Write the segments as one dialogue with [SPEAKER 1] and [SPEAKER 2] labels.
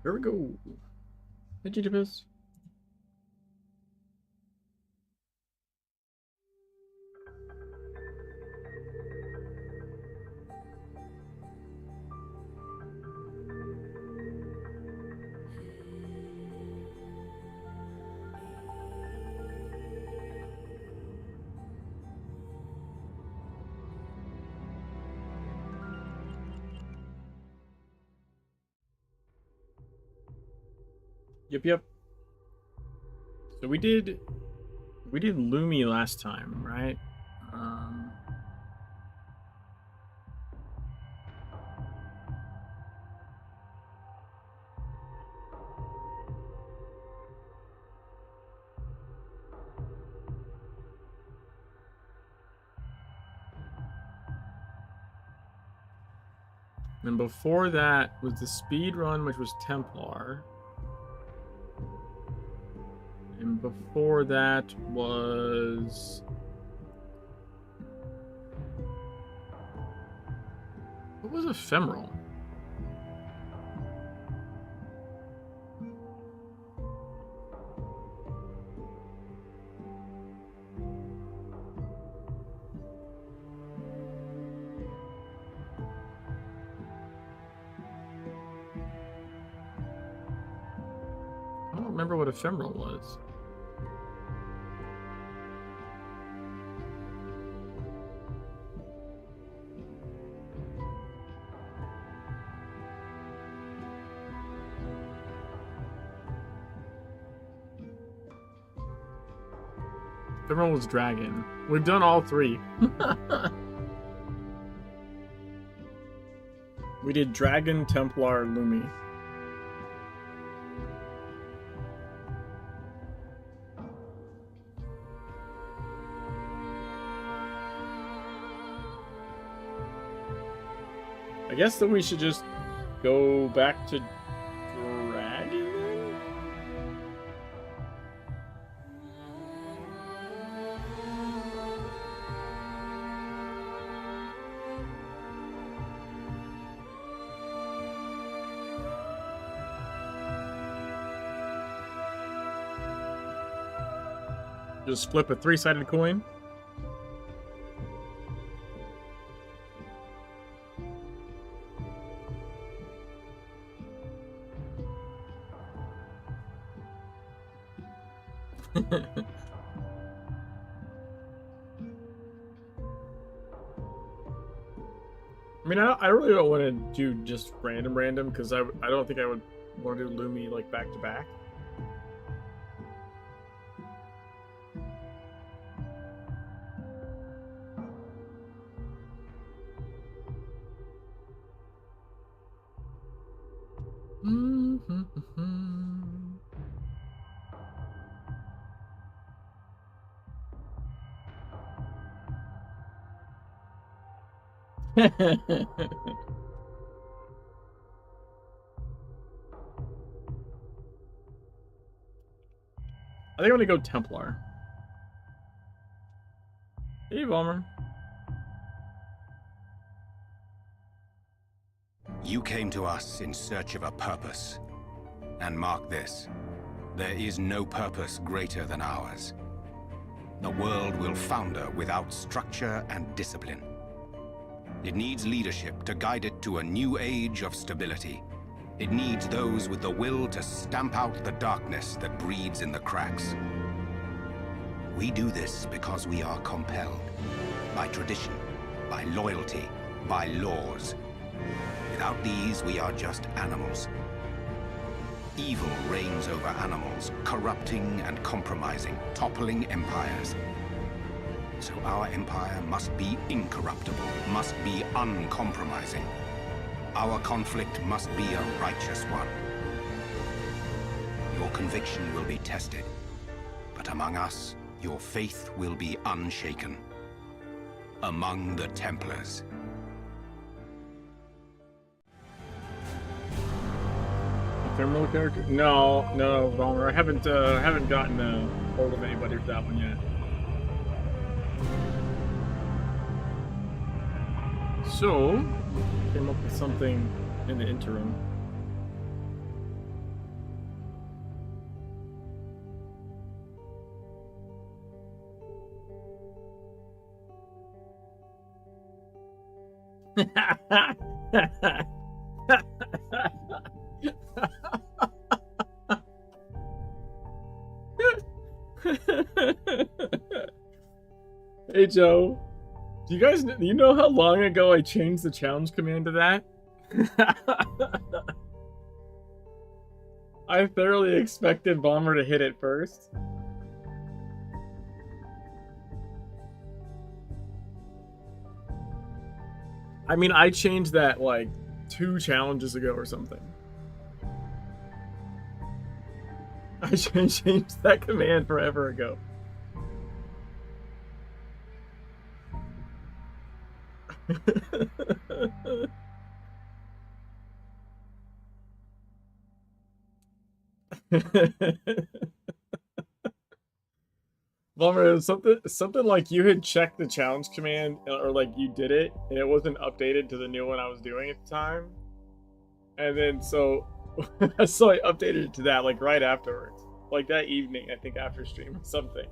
[SPEAKER 1] Here we go. Hey, GTPS. Yep. So we did Lumi last time, right? And before that was the speed run, which was Templar. And before that was... what was Ephemeral? I don't remember what Ephemeral was. Ephemeral was Dragon. We've done all three. We did Dragon, Templar, Lumi. I guess then we should just go back to Dragon then? Just flip a three-sided coin. I mean, I really don't want to do just random because I don't think I would want to do Lumi like back to back. I think I'm gonna go Templar. Hey, Vollmer.
[SPEAKER 2] You came to us in search of a purpose. And mark this, there is no purpose greater than ours. The world will founder without structure and discipline. It needs leadership to guide it to a new age of stability. It needs those with the will to stamp out the darkness that breeds in the cracks. We do this because we are compelled by tradition, by loyalty, by laws. Without these, we are just animals. Evil reigns over animals, corrupting and compromising, toppling empires. So our empire must be incorruptible, must be uncompromising. Our conflict must be a righteous one. Your conviction will be tested, but among us, your faith will be unshaken. Among the Templars.
[SPEAKER 1] Ephemeral character? No, Vollmer. I haven't gotten hold of anybody with that one yet. So, came up with something in the interim. Hey Joe, do you know how long ago I changed the challenge command to that? I thoroughly expected Bomber to hit it first. I mean, I changed that like 2 challenges ago or something. I changed that command forever ago. Bummer, it was something like you had checked the challenge command, or like you did it, and it wasn't updated to the new one I was doing at the time. And then so I updated it to that like right afterwards. Like that evening, I think after stream or something.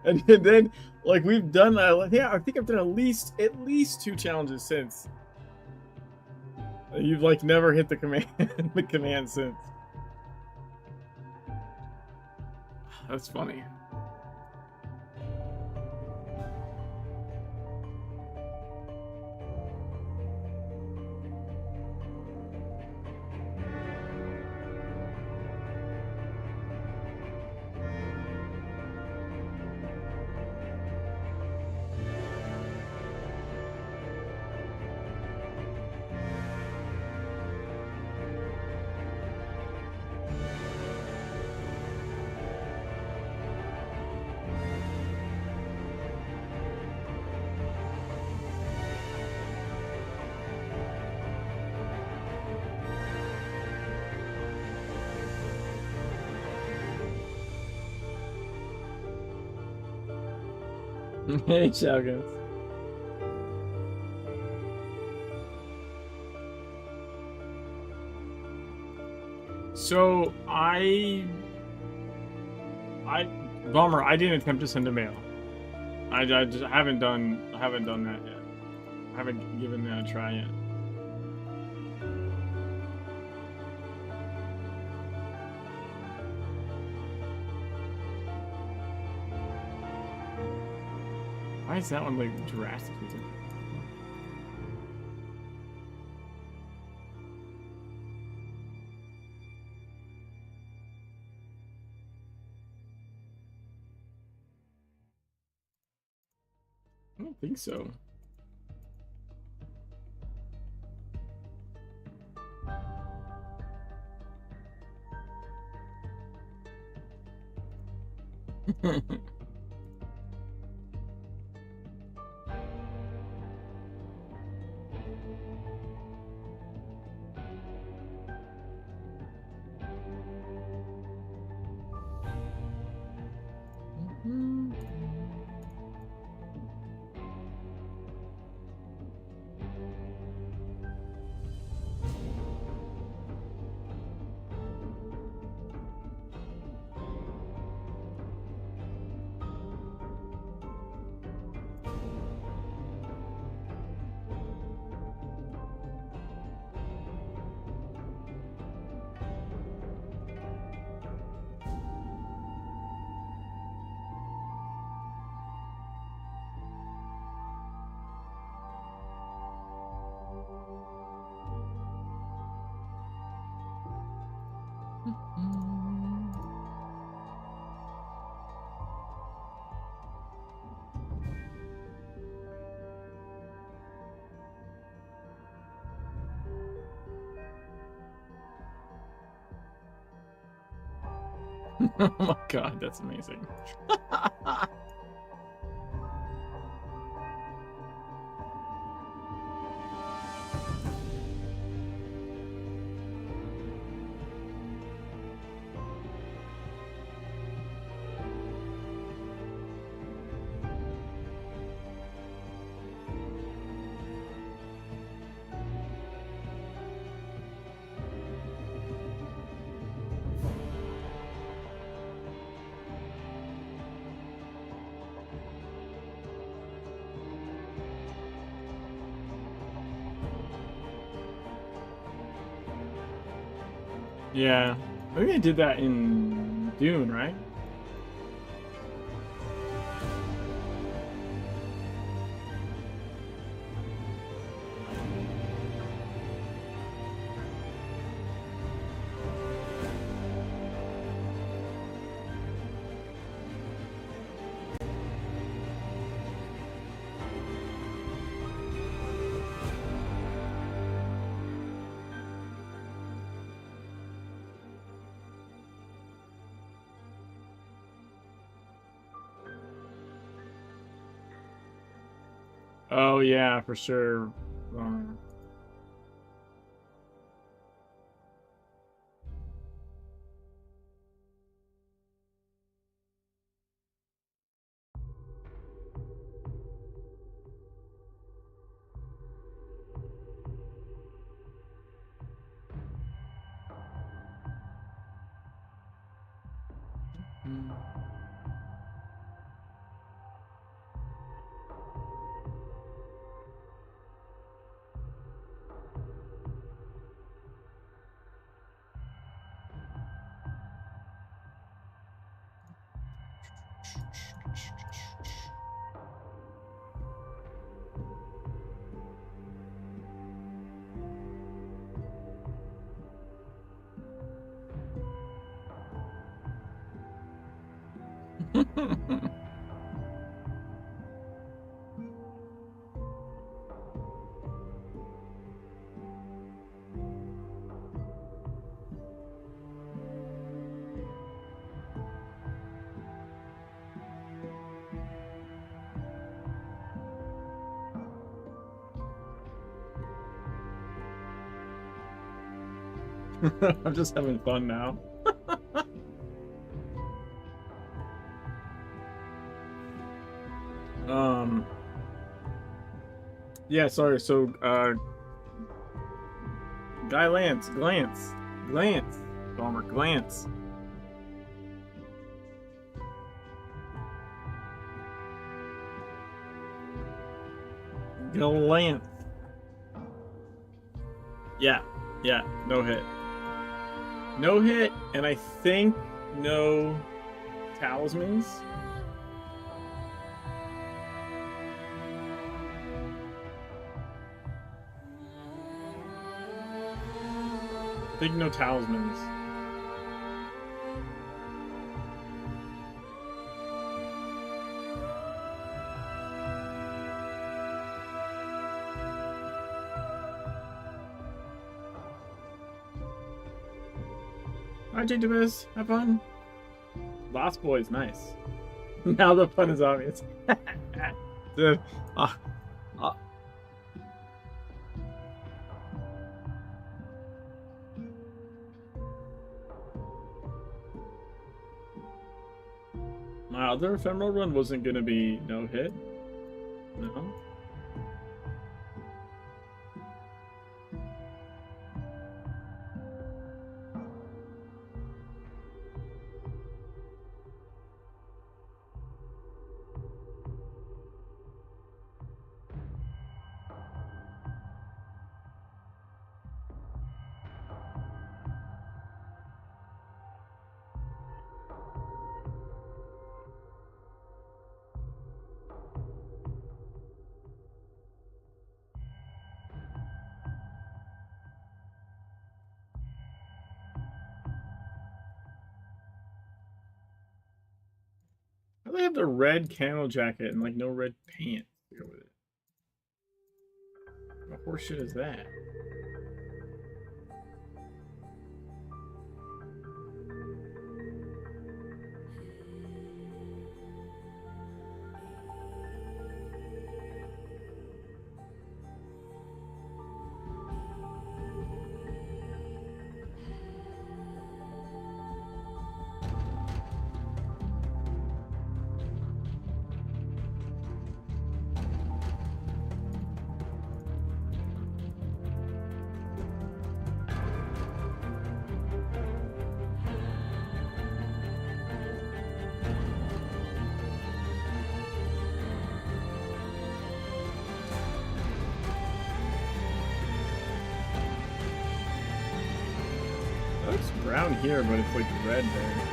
[SPEAKER 1] And then like we've done yeah, I think I've done at least 2 challenges since. You've like never hit the command since. That's funny. Hey, Shoguns. So Bummer, I didn't attempt to send a mail. I just haven't done that yet. I haven't given that a try yet. Why is that one like drastically different? I don't think so. Oh my god, that's amazing. Yeah. I think they did that in Dune, right? Oh yeah, for sure. Um, I'm just having fun now. um. Yeah, sorry. So, Guy Lance, Glance, Bomber, Glance. Glance. Yeah, yeah, no hit. No hit, and I think no talismans. I think no talismans. Hi, JWS. Have fun. Lost Boys, nice. Now the fun is obvious. Dude, my other ephemeral run wasn't gonna be no hit. No. How do they have the red camo jacket and like no red pants to go with it? What horseshit is that? around here, but it's like red there.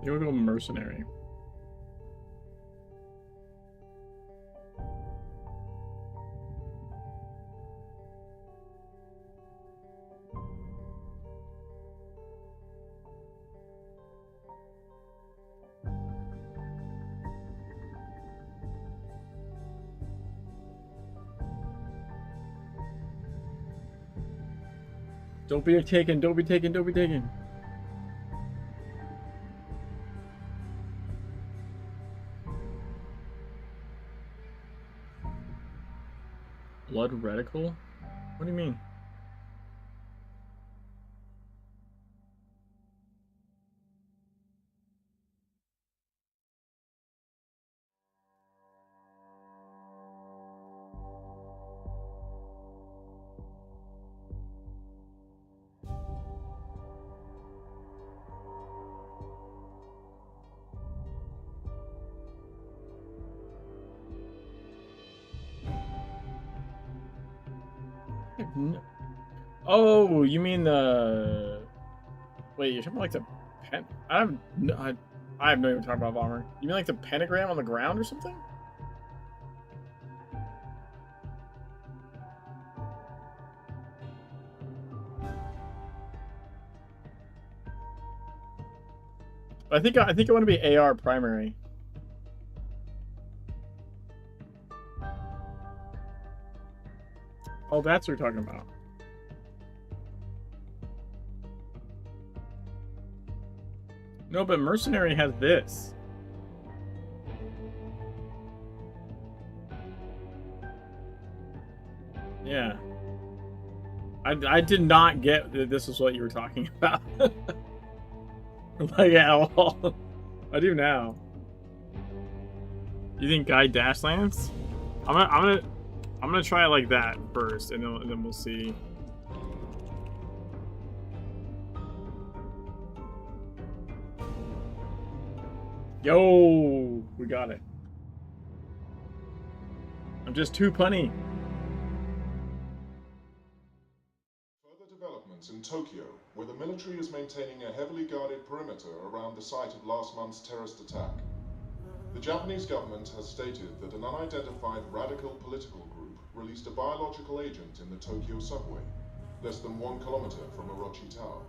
[SPEAKER 1] You wanna go mercenary? Don't be taken, don't be taken, don't be taken. Blood reticle? What do you mean? Oh, you mean the... Wait, you're talking about like the pen... I have no even talking about armor. You mean like the pentagram on the ground or something? I think I want to be AR primary. Oh, that's what you're talking about. No, but mercenary has this. Yeah. I did not get that this is what you were talking about. Like at all. I do now. You think Guy Dash lands? I'm gonna try it like that first, and then we'll see. Yo, we got it. I'm just too punny.
[SPEAKER 3] Further developments in Tokyo, where the military is maintaining a heavily guarded perimeter around the site of last month's terrorist attack. The Japanese government has stated that an unidentified radical political group released a biological agent in the Tokyo subway, less than 1 kilometer from Orochi Tower.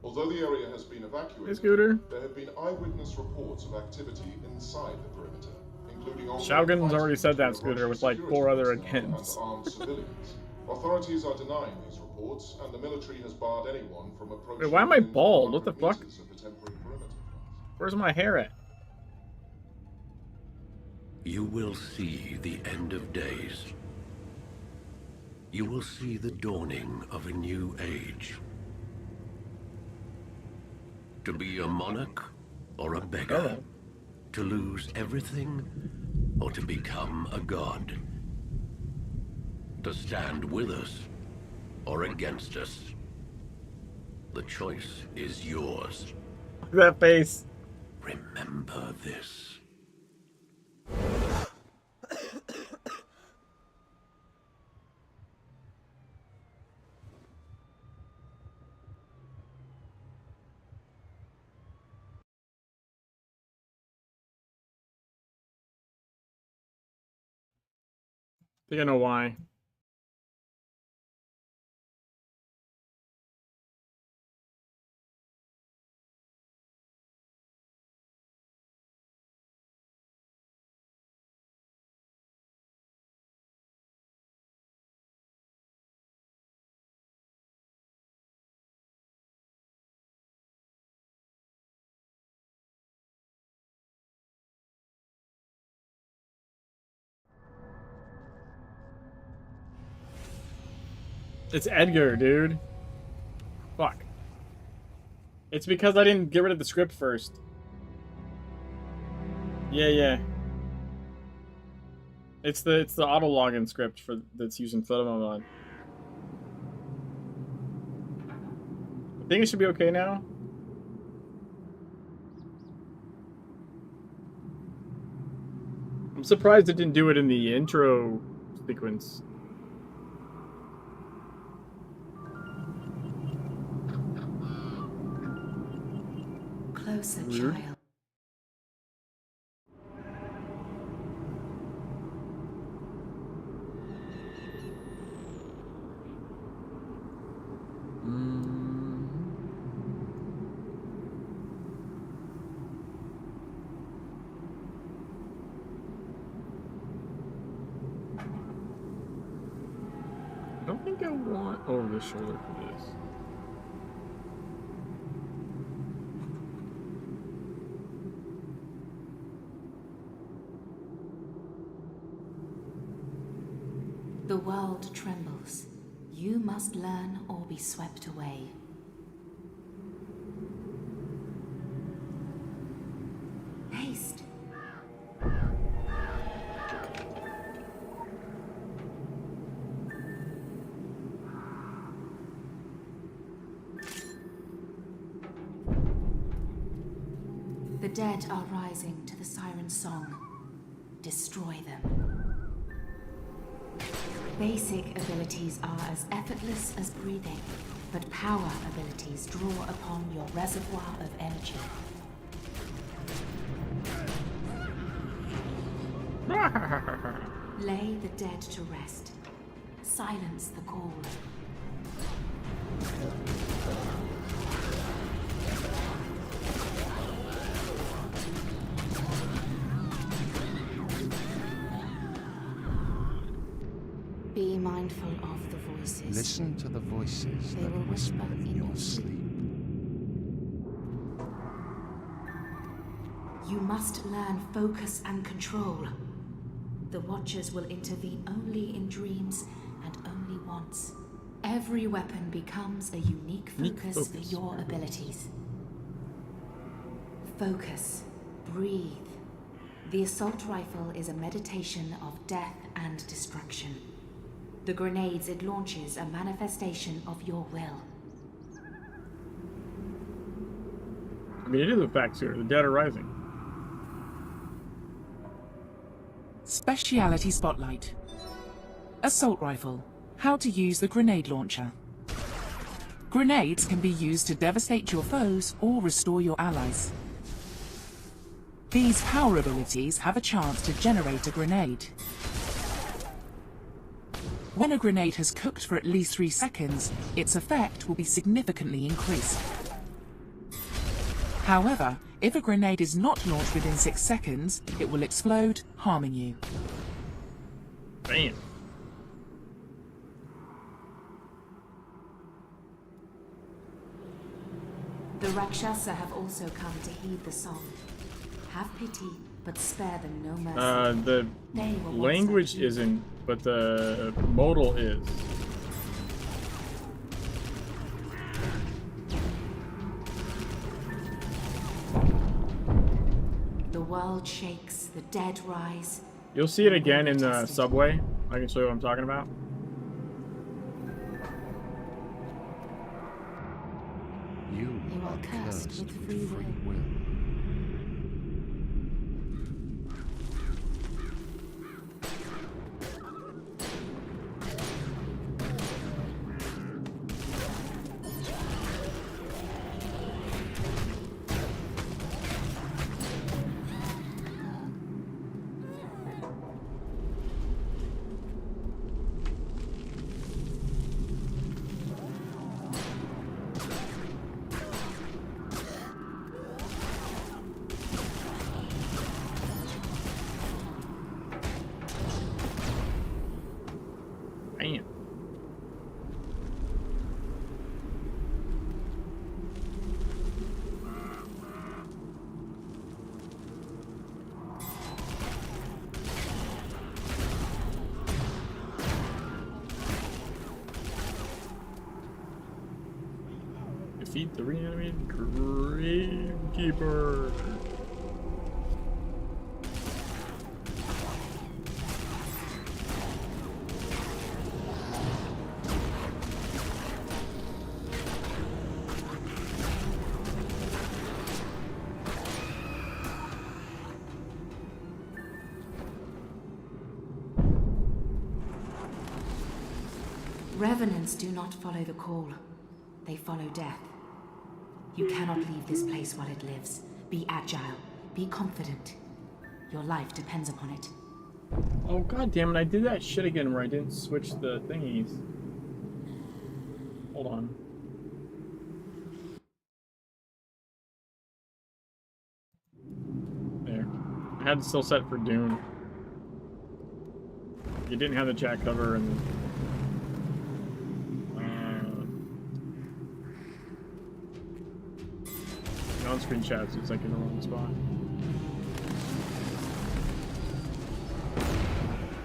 [SPEAKER 3] Although the area has been evacuated,
[SPEAKER 1] Hey, Scooter.
[SPEAKER 3] there have been eyewitness reports of activity inside the perimeter, including
[SPEAKER 1] Shogun's already said that, Scooter, with like 4 other against.
[SPEAKER 3] and armed civilians. Authorities are denying these reports, and the military has barred anyone from approaching.
[SPEAKER 1] Wait, why am I bald? What the fuck?
[SPEAKER 3] The
[SPEAKER 1] Where's my hair at?
[SPEAKER 4] You will see the end of days. You will see the dawning of a new age. To be a monarch or a beggar.
[SPEAKER 1] Oh.
[SPEAKER 4] To lose everything or to become a god. To stand with us or against us. The choice is yours.
[SPEAKER 1] Look at that face.
[SPEAKER 4] Remember this.
[SPEAKER 1] I think I know why. It's Edgar, dude. Fuck. It's because I didn't get rid of the script first. Yeah. It's the auto login script for that's using photo mod. I think it should be okay now. I'm surprised it didn't do it in the intro sequence.
[SPEAKER 5] Closer,
[SPEAKER 1] Rude.
[SPEAKER 5] child.
[SPEAKER 1] I don't think I want over the shoulder for this.
[SPEAKER 5] The world trembles. You must learn or be swept away. Haste. The dead are rising to the siren song. Destroy them. Basic abilities are as effortless as breathing, but power abilities draw upon your reservoir of energy. Lay the dead to rest. Silence the call. Be mindful of the voices.
[SPEAKER 6] Listen to the voices
[SPEAKER 5] They
[SPEAKER 6] that
[SPEAKER 5] will
[SPEAKER 6] whisper
[SPEAKER 5] whisper
[SPEAKER 6] in your sleep.
[SPEAKER 5] You must learn focus and control. The Watchers will intervene only in dreams and only once. Every weapon becomes a unique focus for your abilities. Focus. Breathe. The assault rifle is a meditation of death and destruction. The grenades it launches a manifestation of your will.
[SPEAKER 1] I mean, it is a fact here. The dead are rising.
[SPEAKER 7] Speciality Spotlight. Assault Rifle. How to use the grenade launcher. Grenades can be used to devastate your foes or restore your allies. These power abilities have a chance to generate a grenade. When a grenade has cooked for at least 3 seconds, its effect will be significantly increased. However, if a grenade is not launched within 6 seconds, it will explode, harming you.
[SPEAKER 1] Bam.
[SPEAKER 5] The Rakshasa have also come to heed the song. Have pity, but spare them no mercy.
[SPEAKER 1] The
[SPEAKER 5] They were once
[SPEAKER 1] language
[SPEAKER 5] our
[SPEAKER 1] isn't, but the modal is.
[SPEAKER 5] The world shakes, the dead rise.
[SPEAKER 1] You'll see it again in the subway. I can show you what I'm talking about.
[SPEAKER 6] You
[SPEAKER 5] You are cursed with free will.
[SPEAKER 1] Bam. Defeat the reanimated Gravekeeper.
[SPEAKER 5] Revenants do not follow the call. They follow death. You cannot leave this place while it lives. Be agile. Be confident. Your life depends upon it.
[SPEAKER 1] Oh god damn it, I did that shit again where I didn't switch the thingies. Hold on. There. I had it still set for Dune. You didn't have the chat cover and on-screen chat, so it's like in the wrong spot.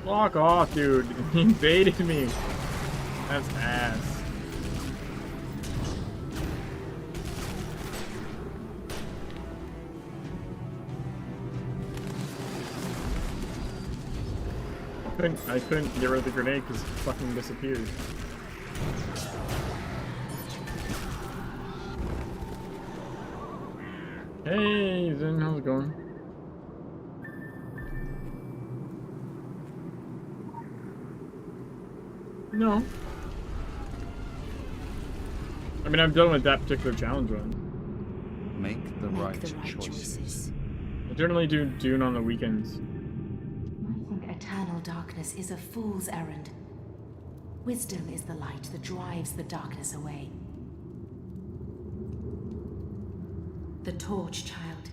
[SPEAKER 1] Fuck off, dude. He invaded me. That's ass. I couldn't get rid of the grenade because it fucking disappeared. Hey, Zen, how's it going? No. I mean, I'm done with that particular challenge run.
[SPEAKER 6] Make the
[SPEAKER 5] Make
[SPEAKER 6] right
[SPEAKER 5] the right choices.
[SPEAKER 1] I generally do Dune on the weekends.
[SPEAKER 5] I think eternal darkness is a fool's errand. Wisdom is the light that drives the darkness away. The torch, child.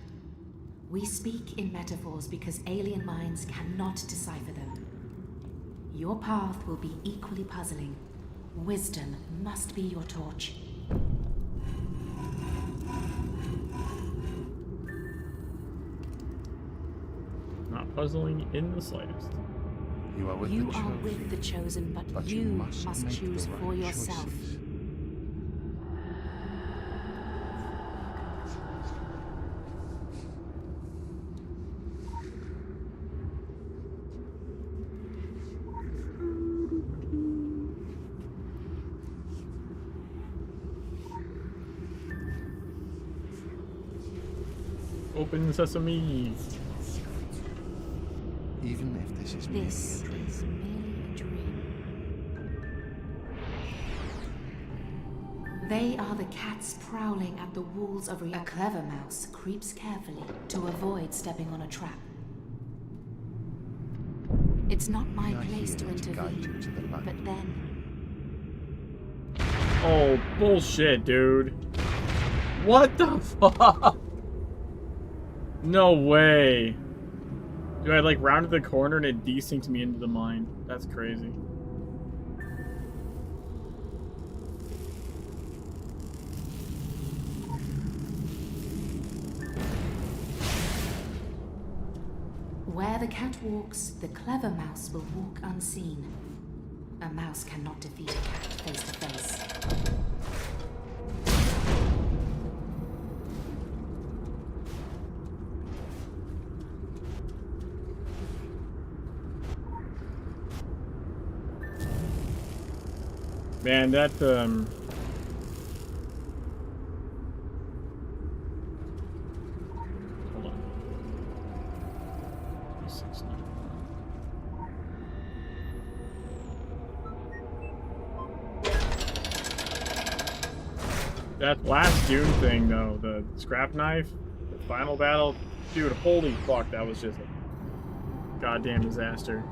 [SPEAKER 5] We speak in metaphors because alien minds cannot decipher them. Your path will be equally puzzling. Wisdom must be your torch.
[SPEAKER 1] Not puzzling in the slightest.
[SPEAKER 6] You are with
[SPEAKER 5] You
[SPEAKER 6] the
[SPEAKER 5] are
[SPEAKER 6] chosen,
[SPEAKER 5] with the chosen, but
[SPEAKER 6] you
[SPEAKER 5] you
[SPEAKER 6] must
[SPEAKER 5] must
[SPEAKER 6] make
[SPEAKER 5] choose
[SPEAKER 6] the right
[SPEAKER 5] for yourself.
[SPEAKER 6] choices.
[SPEAKER 1] Open sesame.
[SPEAKER 6] Even if this is merely
[SPEAKER 5] This
[SPEAKER 6] a dream.
[SPEAKER 5] is merely a dream. They are the cats prowling at the walls of reality. A clever mouse creeps carefully to avoid stepping on a trap. It's not my
[SPEAKER 6] We are
[SPEAKER 5] place
[SPEAKER 6] here
[SPEAKER 5] to
[SPEAKER 6] guide you
[SPEAKER 5] intervene,
[SPEAKER 6] to the light.
[SPEAKER 5] but then
[SPEAKER 1] Oh, bullshit, dude. What the fuck? No way. Dude, I like rounded the corner and it desynced me into the mine. That's crazy.
[SPEAKER 5] where the cat walks, the clever mouse will walk unseen. A mouse cannot defeat a cat face to face.
[SPEAKER 1] Man, that hold on. 369. That last Dune thing though, the scrap knife, the final battle, dude, holy fuck, that was just a goddamn disaster.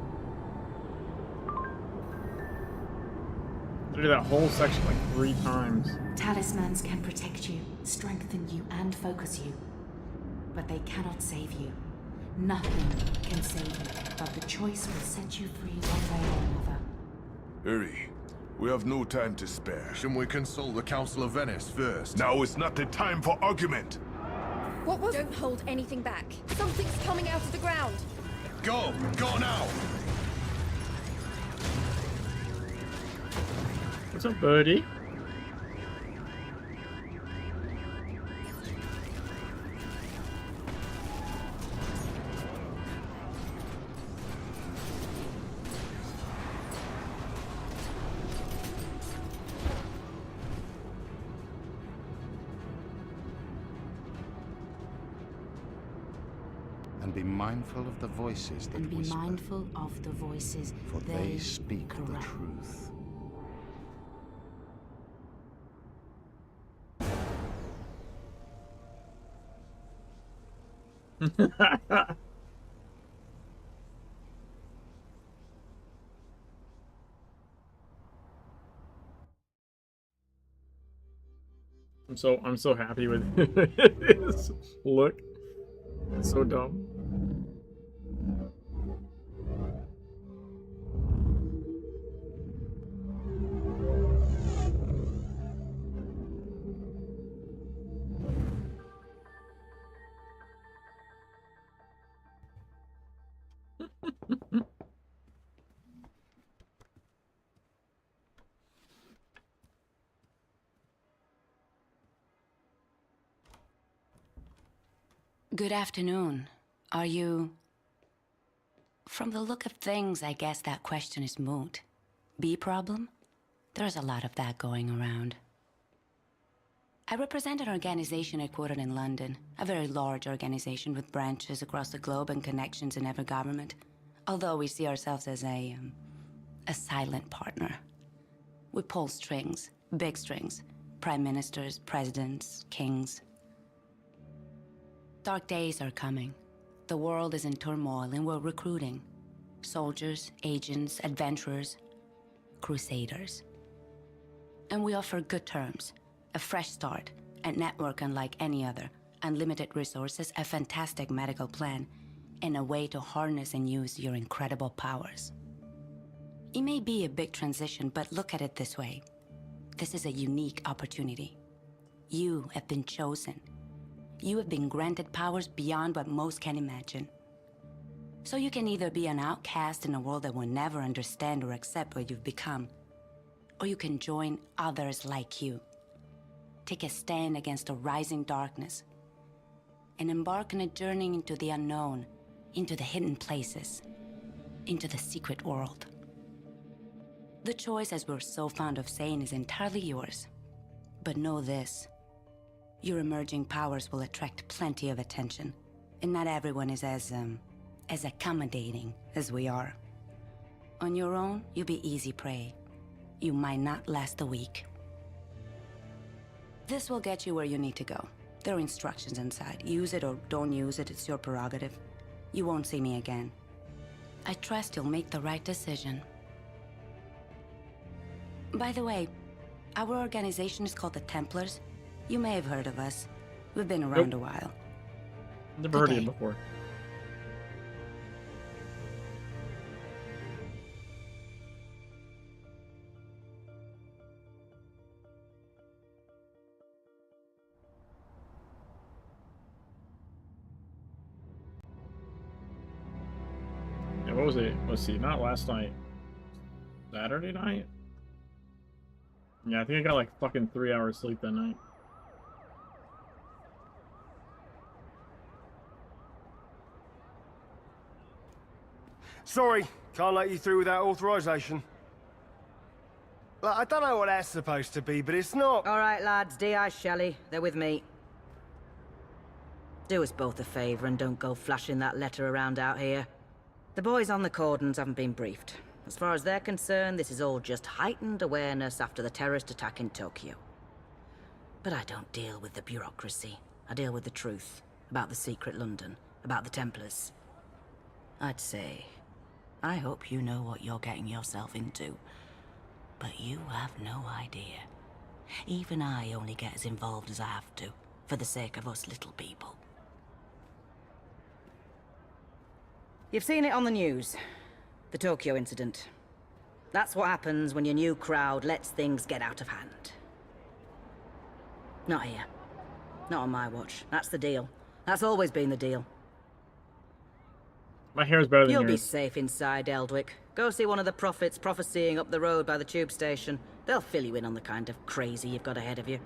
[SPEAKER 1] I did that whole section like 3 times.
[SPEAKER 5] Talismans can protect you, strengthen you, and focus you. But they cannot save you. Nothing can save you, but the choice will set you free one way or another.
[SPEAKER 8] Hurry. We have no time to spare.
[SPEAKER 9] Shouldn't we consult the Council of Venice first?
[SPEAKER 8] Now is not the time for argument.
[SPEAKER 10] What was? Don't hold anything back. Something's coming out of the ground.
[SPEAKER 9] Go! Go now!
[SPEAKER 1] What's up, buddy?
[SPEAKER 6] And be mindful of the voices that
[SPEAKER 5] And be
[SPEAKER 6] whisper,
[SPEAKER 5] mindful of the voices.
[SPEAKER 6] for they speak the
[SPEAKER 5] correct.
[SPEAKER 6] truth.
[SPEAKER 1] I'm so happy with this look. It's so dumb.
[SPEAKER 11] Good afternoon. Are you... From the look of things, I guess that question is moot. Bee problem? There's a lot of that going around. I represent an organization headquartered in London, a very large organization with branches across the globe and connections in every government, although we see ourselves as a silent partner. We pull strings, big strings, prime ministers, presidents, kings. Dark days are coming. The world is in turmoil and we're recruiting. Soldiers, agents, adventurers, crusaders. And we offer good terms, a fresh start, a network unlike any other, unlimited resources, a fantastic medical plan, and a way to harness and use your incredible powers. It may be a big transition, but look at it this way. This is a unique opportunity. You have been chosen. You have been granted powers beyond what most can imagine. So you can either be an outcast in a world that will never understand or accept what you've become, or you can join others like you. Take a stand against a rising darkness, and embark on a journey into the unknown, into the hidden places, into the secret world. The choice, as we're so fond of saying, is entirely yours. But know this. Your emerging powers will attract plenty of attention, and not everyone is as accommodating as we are. On your own, you'll be easy prey. You might not last a week. This will get you where you need to go. There are instructions inside. Use it or don't use it, it's your prerogative. You won't see me again. I trust you'll make the right decision. By the way, our organization is called the Templars. You may have heard of us. We've been around a while.
[SPEAKER 1] Never heard of it before. Yeah, what was it? Let's see, not last night. Saturday night? Yeah, I think I got like fucking 3 hours sleep that night.
[SPEAKER 12] Sorry, can't let you through without authorization. Look, I don't know what that's supposed to be, but it's not.
[SPEAKER 13] All right, lads, D.I. Shelley, they're with me. Do us both a favor and don't go flashing that letter around out here. The boys on the cordons haven't been briefed. As far as they're concerned, this is all just heightened awareness after the terrorist attack in Tokyo. But I don't deal with the bureaucracy. I deal with the truth about the secret London, about the Templars. I'd say, I hope you know what you're getting yourself into. But you have no idea. Even I only get as involved as I have to, for the sake of us little people. You've seen it on the news. The Tokyo incident. That's what happens when your new crowd lets things get out of hand. Not here. Not on my watch. That's the deal. That's always been the deal.
[SPEAKER 1] My hair's better than yours.
[SPEAKER 13] You'll be safe inside, Eldwick. Go see one of the prophets prophesying up the road by the tube station. They'll fill you in on the kind of crazy you've got ahead of you.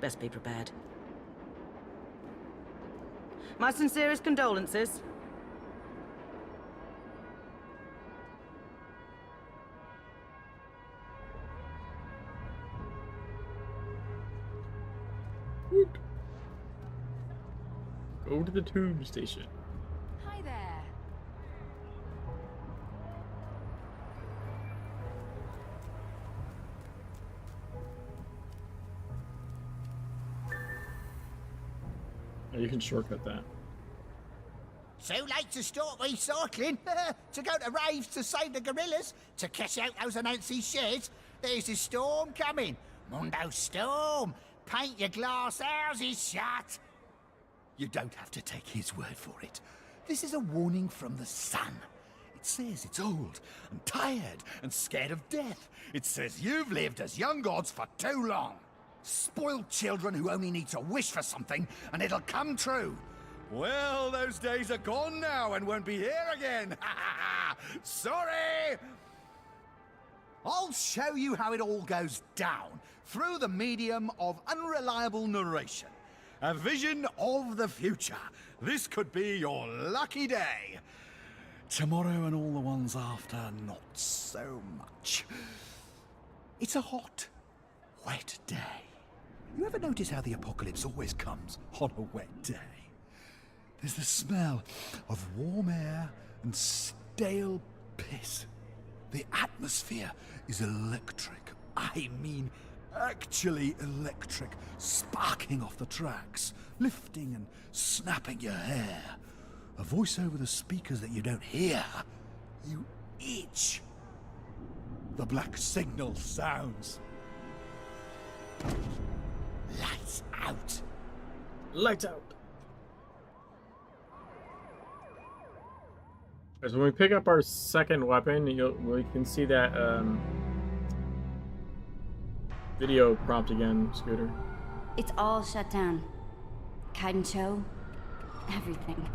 [SPEAKER 13] Best be prepared. My sincerest condolences.
[SPEAKER 1] Go to the tube station.
[SPEAKER 10] Hi
[SPEAKER 1] You can shortcut that.
[SPEAKER 14] Too late to start recycling. To go to raves to save the gorillas. To cash out those Anansi shares. There's a storm coming. Mundo storm. Paint your glass houses shut. You don't have to take his word for it. This is a warning from the sun. It says it's old and tired and scared of death. It says you've lived as young gods for too long. Spoiled children who only need to wish for something and it'll come true. Well, those days are gone now and won't be here again. Sorry! I'll show you how it all goes down through the medium of unreliable narration. A vision of the future. This could be your lucky day. Tomorrow and all the ones after, not so much. It's a hot, wet day. You ever notice how the apocalypse always comes on a wet day? There's the smell of warm air and stale piss. The atmosphere is electric. I mean, actually electric. Sparking off the tracks, lifting and snapping your hair. A voice over the speakers that you don't hear. You itch. The black signal sounds. Lights out.
[SPEAKER 1] Lights out. So when we pick up our second weapon, we can see that video prompt again, Scooter.
[SPEAKER 15] It's all shut down. Kaidencho, everything.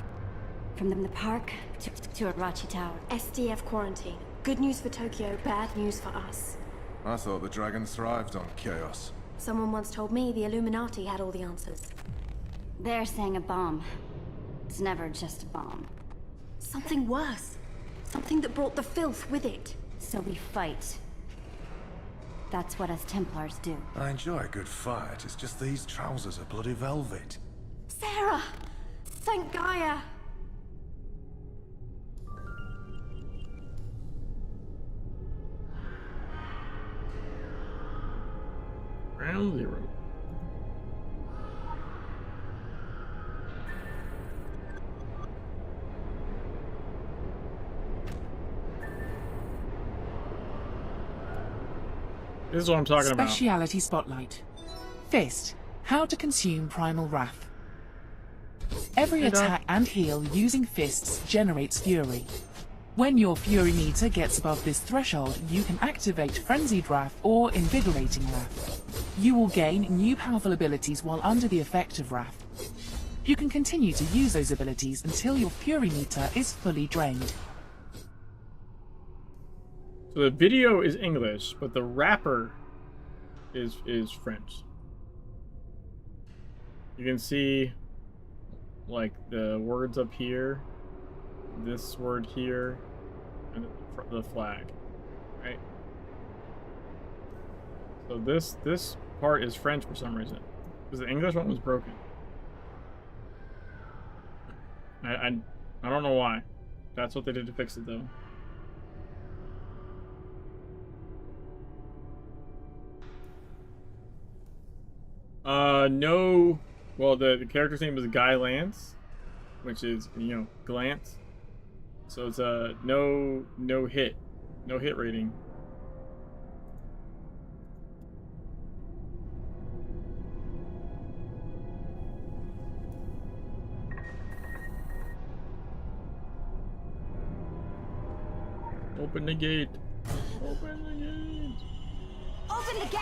[SPEAKER 15] From the park to Arachi Tower.
[SPEAKER 10] SDF quarantine. Good news for Tokyo, bad news for us.
[SPEAKER 8] I thought the dragon thrived on chaos.
[SPEAKER 10] Someone once told me the Illuminati had all the answers.
[SPEAKER 15] They're saying a bomb. It's never just a bomb.
[SPEAKER 10] Something worse. Something that brought the filth with it.
[SPEAKER 15] So we fight. That's what us Templars do.
[SPEAKER 8] I enjoy a good fight. It's just these trousers are bloody velvet.
[SPEAKER 10] Sarah! Thank Gaia!
[SPEAKER 1] Ground zero. This is what I'm talking about.
[SPEAKER 7] Speciality Spotlight. Fist. How to consume Primal Wrath. Every attack and heal using fists generates fury. When your fury meter gets above this threshold, you can activate Frenzied Wrath or Invigorating Wrath. You will gain new powerful abilities while under the effect of Wrath. You can continue to use those abilities until your fury meter is fully drained.
[SPEAKER 1] So the video is English, but the rapper is French. You can see like the words up here, this word here, and the flag, right? So this part is French for some reason, because the English one was broken. I don't know why. That's what they did to fix it though. No. Well, the character's name is Guy Lance, which is, you know, glance. So it's a no hit rating. Open the gate. Open the gate.
[SPEAKER 10] Open the gate!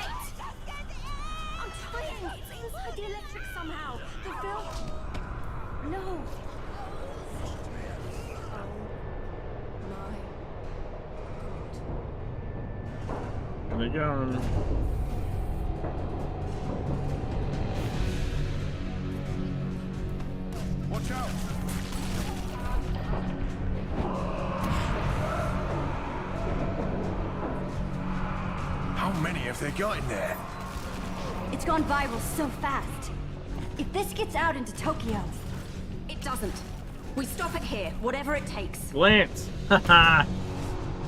[SPEAKER 10] I'm trying! It's inside the electric somehow. The filth... No.
[SPEAKER 1] There they go.
[SPEAKER 9] Watch out! How many have they got in there?
[SPEAKER 15] It's gone viral so fast. If this gets out into Tokyo...
[SPEAKER 10] It doesn't. We stop it here, whatever it takes.
[SPEAKER 1] Lance! Haha!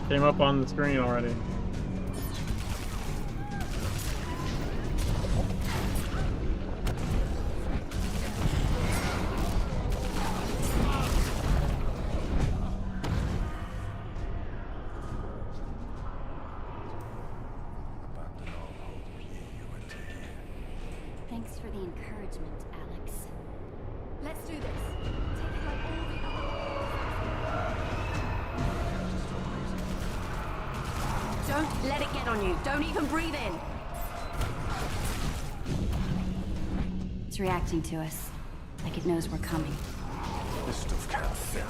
[SPEAKER 1] Came up on the screen already.
[SPEAKER 15] for the encouragement, Alex.
[SPEAKER 10] Let's do this. Take it like all the other.
[SPEAKER 15] Don't let it get on you. Don't even breathe in. It's reacting to us, like it knows we're coming.
[SPEAKER 9] This stuff can't think.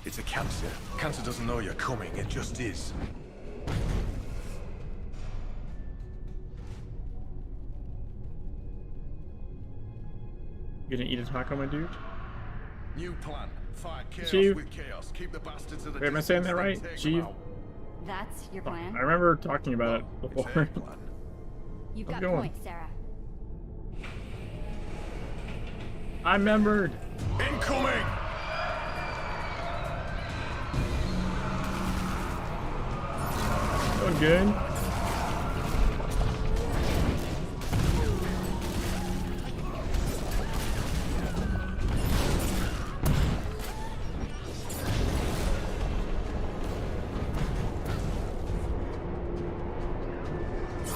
[SPEAKER 9] It's a cancer. Cancer doesn't know you're coming, it just is.
[SPEAKER 1] You gonna eat a taco, my dude?
[SPEAKER 9] New plan. Fight chaos
[SPEAKER 1] Chief.
[SPEAKER 9] with chaos. Keep the bastards at a
[SPEAKER 1] Wait, am I saying that right?
[SPEAKER 9] distance, then take 'em
[SPEAKER 1] Chief?
[SPEAKER 9] out.
[SPEAKER 15] That's your plan?
[SPEAKER 1] I remember talking about it before.
[SPEAKER 15] You've
[SPEAKER 1] How's
[SPEAKER 15] got
[SPEAKER 1] it going?
[SPEAKER 15] points, Sarah.
[SPEAKER 1] I remembered.
[SPEAKER 9] Incoming!
[SPEAKER 1] Doing good.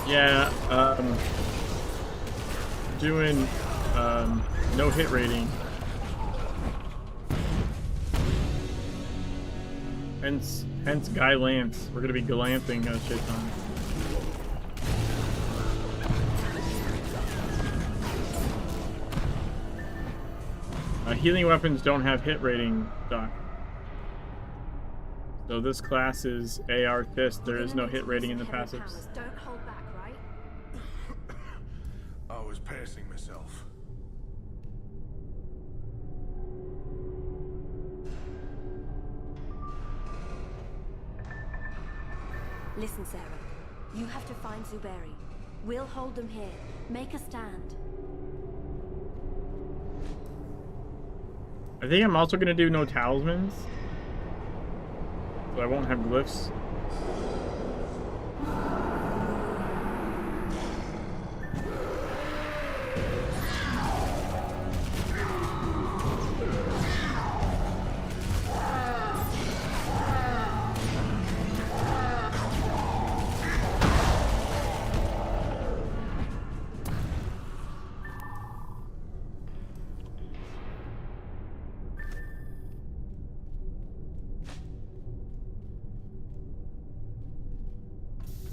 [SPEAKER 1] Yeah, doing no hit rating. Hence Guy Lance. We're gonna be glamping a shit ton. Healing weapons don't have hit rating, Doc. So this class is AR Fist. There is no hit rating in the passives.
[SPEAKER 10] Don't hold back, right?
[SPEAKER 9] I was pacing myself.
[SPEAKER 10] Listen, Sarah. You have to find Zuberi. We'll hold them here. Make a stand.
[SPEAKER 1] I think I'm also gonna do no talismans. So I won't have glyphs.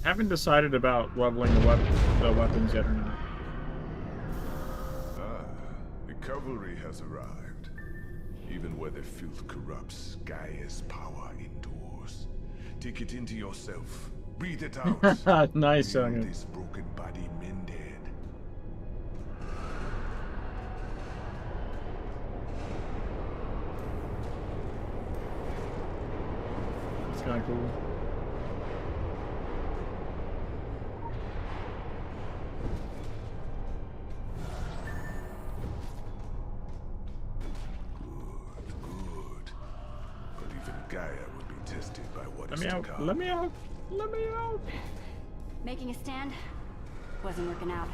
[SPEAKER 1] Haven't decided about leveling the weapons yet or not.
[SPEAKER 8] Ah, the cavalry has arrived. Even where the filth corrupts, Gaia's power endures. Take it into yourself. Breathe it out.
[SPEAKER 1] Nice,
[SPEAKER 8] Feel
[SPEAKER 1] Young.
[SPEAKER 8] this broken body mended.
[SPEAKER 1] It's kind of cool.
[SPEAKER 8] But even Gaia will be tested by what
[SPEAKER 1] Let
[SPEAKER 8] is
[SPEAKER 1] me
[SPEAKER 8] to
[SPEAKER 1] out.
[SPEAKER 8] come.
[SPEAKER 1] Let me out. Let me out.
[SPEAKER 15] Making a stand wasn't working out.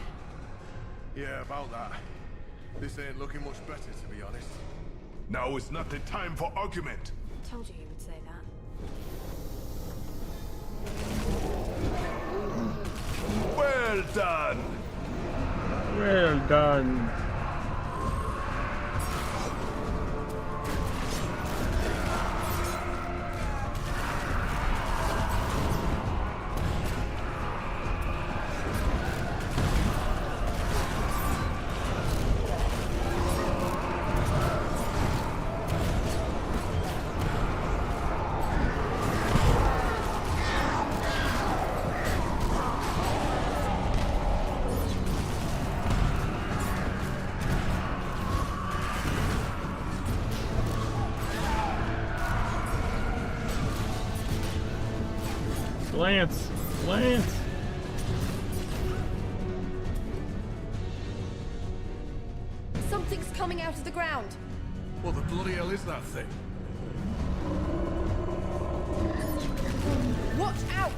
[SPEAKER 9] Yeah, about that. This ain't looking much better, to be honest.
[SPEAKER 8] Now is not the time for argument.
[SPEAKER 10] Told you he would say that.
[SPEAKER 8] Well done.
[SPEAKER 1] Well done. Lance. Lance.
[SPEAKER 10] Something's coming out of the ground.
[SPEAKER 9] What the bloody hell is that thing?
[SPEAKER 10] Watch out!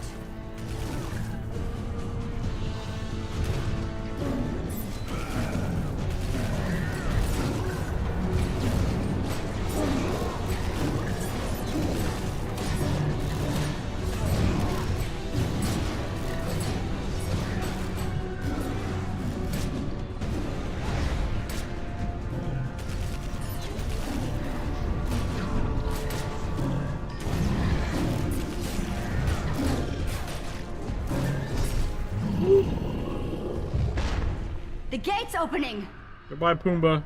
[SPEAKER 15] The gate's opening!
[SPEAKER 1] Goodbye, Pumbaa.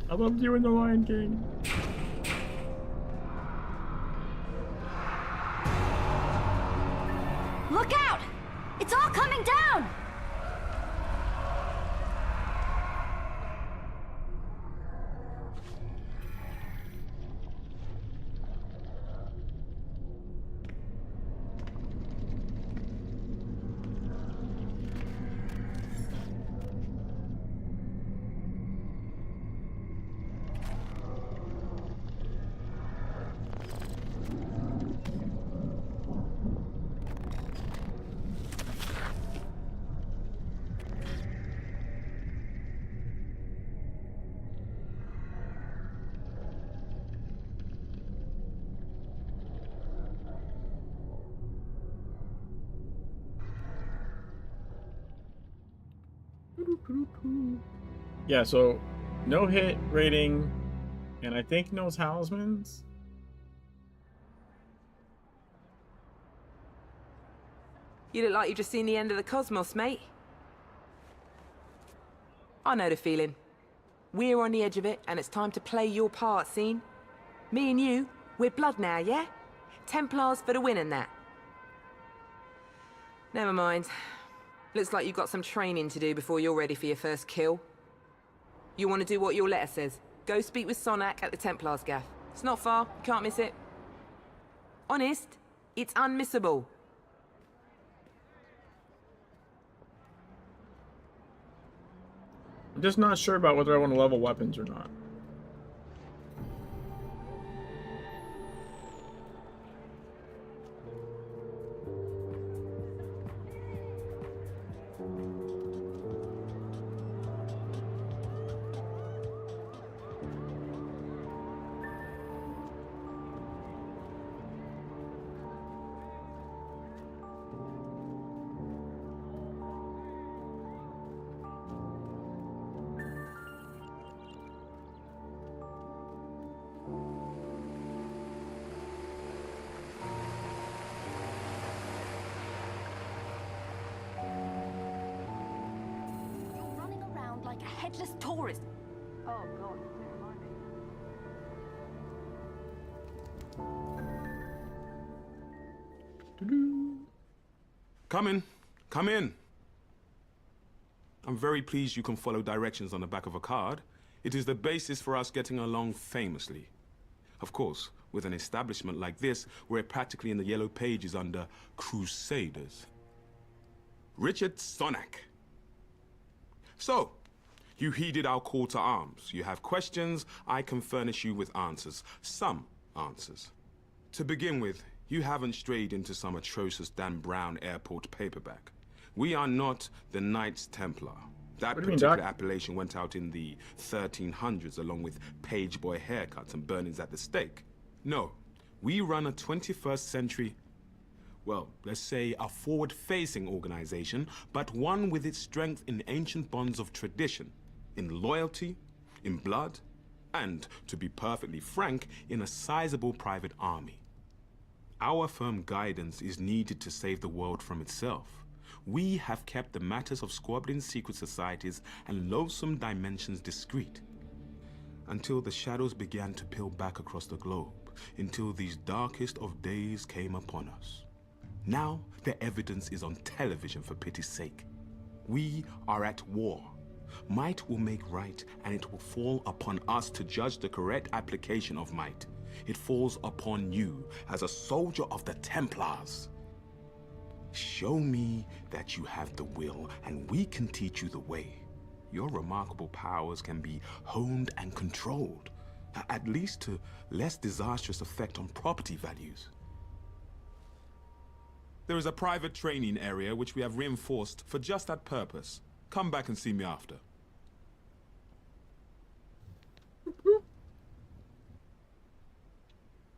[SPEAKER 1] I loved you in The Lion King.
[SPEAKER 15] Look out! It's all coming down!
[SPEAKER 1] Yeah, so no hit rating, and I think no talismans.
[SPEAKER 16] You look like you've just seen the end of the cosmos, mate. I know the feeling. We're on the edge of it, and it's time to play your part, Scene. Me and you, we're blood now, yeah? Templars for the win and that. Never mind. Looks like you've got some training to do before you're ready for your first kill. You want to do what your letter says. Go speak with Sonak at the Templars gaff. It's not far, you can't miss it. Honest, it's unmissable.
[SPEAKER 1] I'm just not sure about whether I want to level weapons or not.
[SPEAKER 10] Like a headless tourist. Oh God,
[SPEAKER 17] Come in. Come in. I'm very pleased you can follow directions on the back of a card. It is the basis for us getting along famously. Of course, with an establishment like this, we're practically in the yellow pages under Crusaders. Richard Sonak. So, you heeded our call to arms. You have questions, I can furnish you with answers. Some answers. To begin with, you haven't strayed into some atrocious Dan Brown airport paperback. We are not the Knights Templar. That particular appellation went out in the 1300s along with page boy haircuts and burnings at the stake. No, we run a 21st century, well, let's say a forward-facing organization, but one with its strength in ancient bonds of tradition, in loyalty, in blood, and, to be perfectly frank, in a sizable private army. Our firm guidance is needed to save the world from itself. We have kept the matters of squabbling secret societies and loathsome dimensions discreet, until the shadows began to peel back across the globe, until these darkest of days came upon us. Now, the evidence is on television, for pity's sake. We are at war. Might will make right, and it will fall upon us to judge the correct application of might. It falls upon you as a soldier of the Templars. Show me that you have the will, and we can teach you the way. Your remarkable powers can be honed and controlled, at least to less disastrous effect on property values. There is a private training area which we have reinforced for just that purpose. Come back and see me after.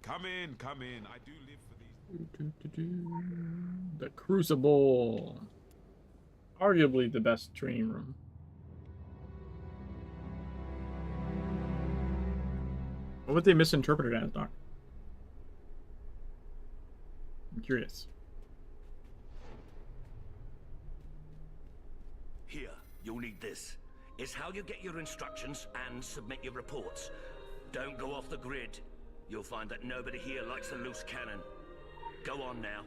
[SPEAKER 17] Come in, come in. I do live for these.
[SPEAKER 1] The Crucible. Arguably the best training room. What would they misinterpret it as, Doc? I'm curious.
[SPEAKER 8] Here.
[SPEAKER 18] You'll need this. It's how you get your instructions and submit your reports. Don't go off the grid. You'll find that nobody here likes a loose cannon. Go on now.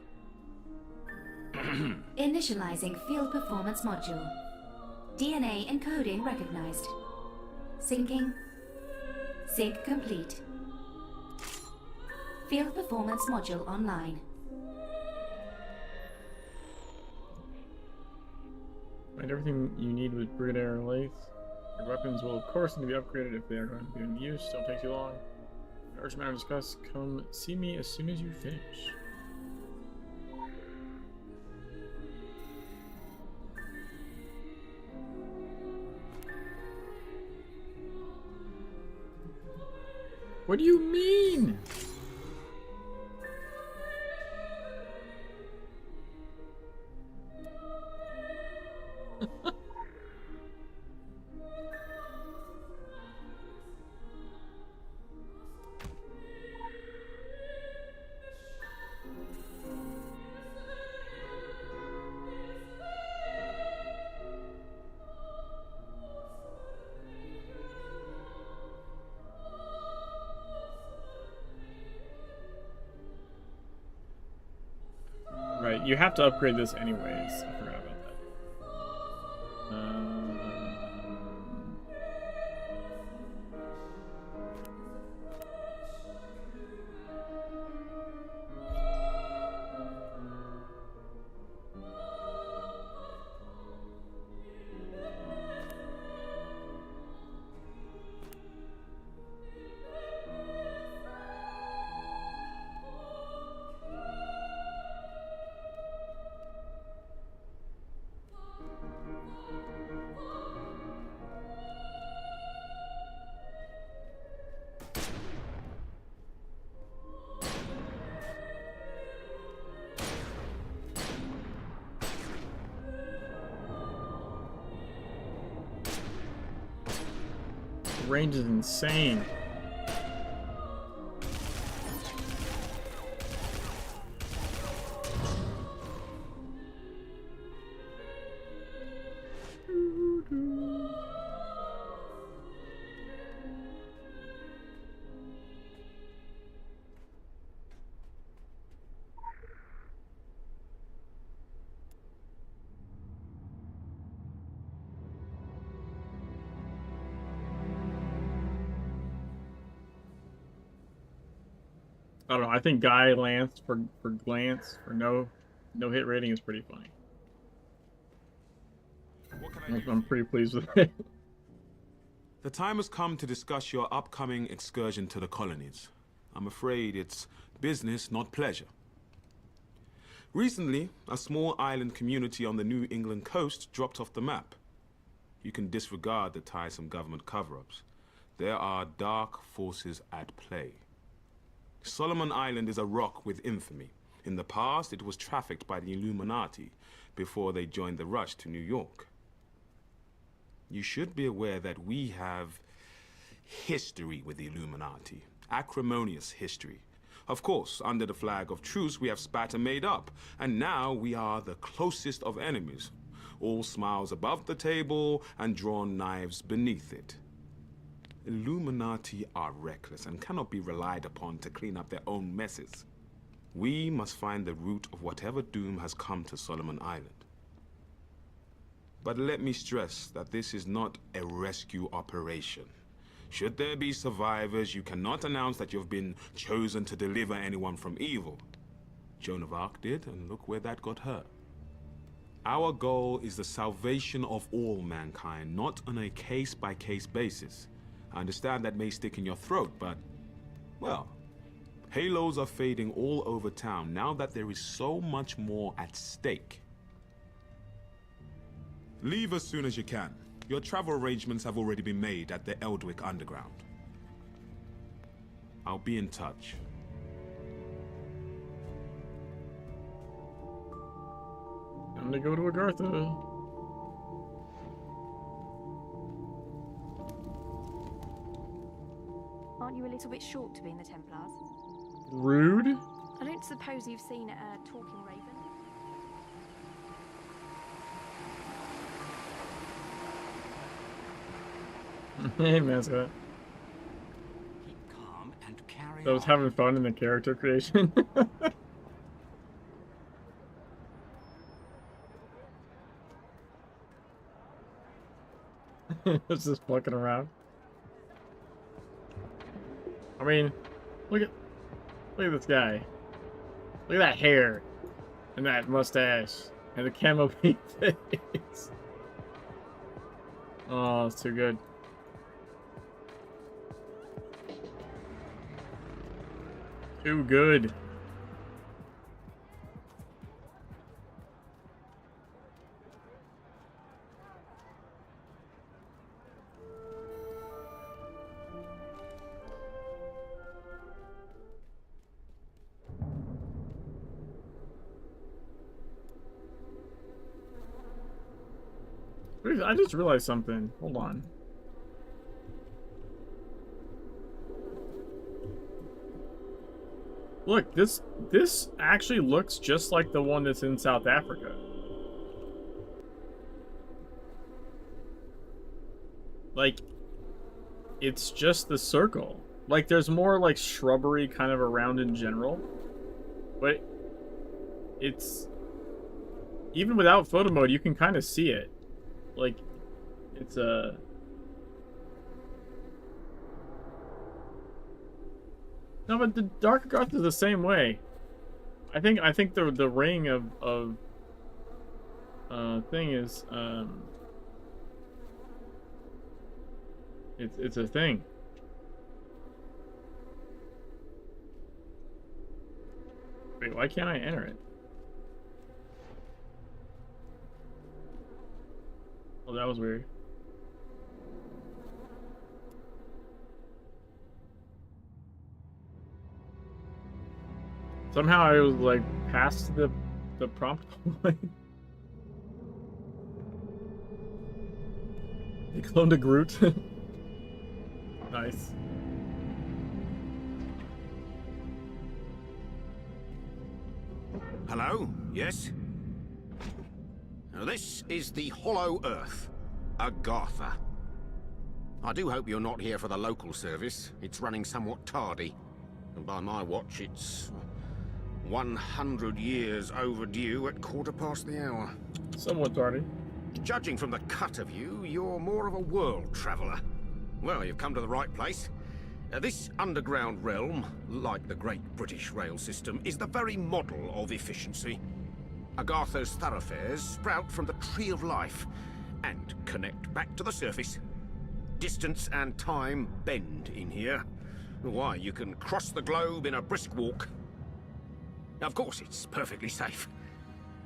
[SPEAKER 5] Initializing field performance module. DNA encoding recognized. Syncing. Sync complete. Field performance module online.
[SPEAKER 1] Find everything you need with Brigadier Lathe. Your weapons will of course need to be upgraded if they are going to be in use. Don't take too long. Urgent matter to discuss. Come see me as soon as you finish. What do you mean? Right, you have to upgrade this anyways. I forgot about that. Range is insane. I don't know. I think Guy Lance for glance for no hit rating is pretty funny. I'm pretty pleased with it.
[SPEAKER 17] The time has come to discuss your upcoming excursion to the colonies. I'm afraid it's business, not pleasure. Recently, a small island community on the New England coast dropped off the map. You can disregard the tiresome government cover-ups. There are dark forces at play. Solomon Island is a rock with infamy. In the past, it was trafficked by the Illuminati before they joined the rush to New York. You should be aware that we have history with the Illuminati, acrimonious history. Of course, under the flag of truce, we have spat and made up, and now we are the closest of enemies. All smiles above the table and drawn knives beneath it. Illuminati are reckless and cannot be relied upon to clean up their own messes. We must find the root of whatever doom has come to Solomon Island. But let me stress that this is not a rescue operation. Should there be survivors, you cannot announce that you've been chosen to deliver anyone from evil. Joan of Arc did, and look where that got her. Our goal is the salvation of all mankind, not on a case-by-case basis. I understand that may stick in your throat, but, well, halos are fading all over town now that there is so much more at stake. Leave as soon as you can. Your travel arrangements have already been made at the Eldwick Underground. I'll be in touch.
[SPEAKER 1] Time to go to Agartha.
[SPEAKER 10] Aren't you a little bit short to be in the Templars?
[SPEAKER 1] Rude?
[SPEAKER 10] I don't suppose you've seen a talking raven?
[SPEAKER 1] Hey, mascot.
[SPEAKER 2] Calm and carry
[SPEAKER 1] So I was having fun in the character creation. It's just fucking around. I mean, look at this guy. Look at that hair and that mustache and the camo paint face. Oh, it's too good. Too good. I just realized something. Hold on. Look, this actually looks just like the one that's in South Africa. Like, it's just the circle. Like, there's more like shrubbery kind of around in general. But it's, even without photo mode, you can kind of see it. Like, it's a... No, but the Dark Agartha is the same way. I think the ring of thing is it's a thing. Wait, why can't I enter it? Oh, that was weird. Somehow I was like past the prompt point. He cloned a Groot. Nice.
[SPEAKER 2] Hello? Yes? Now, this is the Hollow Earth, Agartha. I do hope you're not here for the local service. It's running somewhat tardy. And by my watch, it's 100 years overdue at 1/4 the hour.
[SPEAKER 1] Somewhat tardy.
[SPEAKER 2] Judging from the cut of you, you're more of a world traveler. Well, you've come to the right place. This underground realm, like the great British rail system, is the very model of efficiency. Agartha's thoroughfares sprout from the Tree of Life and connect back to the surface. Distance and time bend in here. Why, you can cross the globe in a brisk walk. Of course, it's perfectly safe.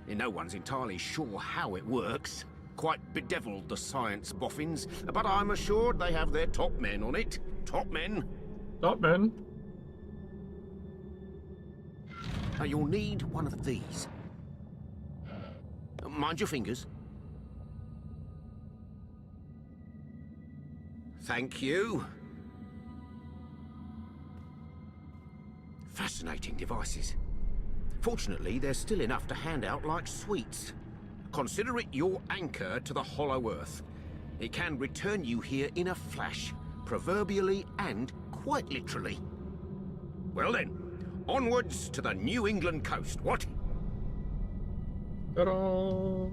[SPEAKER 2] No one's entirely sure how it works. Quite bedeviled, the science boffins, but I'm assured they have their top men on it. Top men.
[SPEAKER 1] Top men?
[SPEAKER 2] Now, you'll need one of these. Mind your fingers. Thank you. Fascinating devices. Fortunately, there's still enough to hand out like sweets. Consider it your anchor to the Hollow Earth. It can return you here in a flash, proverbially and quite literally. Well then, onwards to the New England coast, what?
[SPEAKER 1] Ta-da!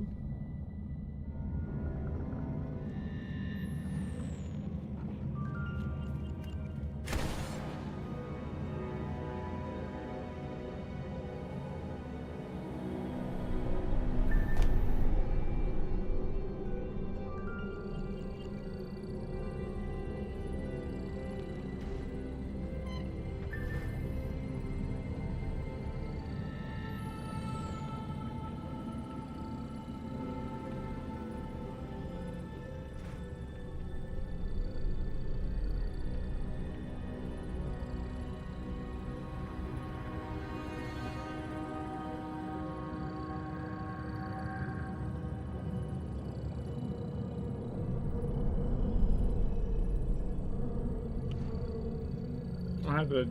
[SPEAKER 1] I don't have the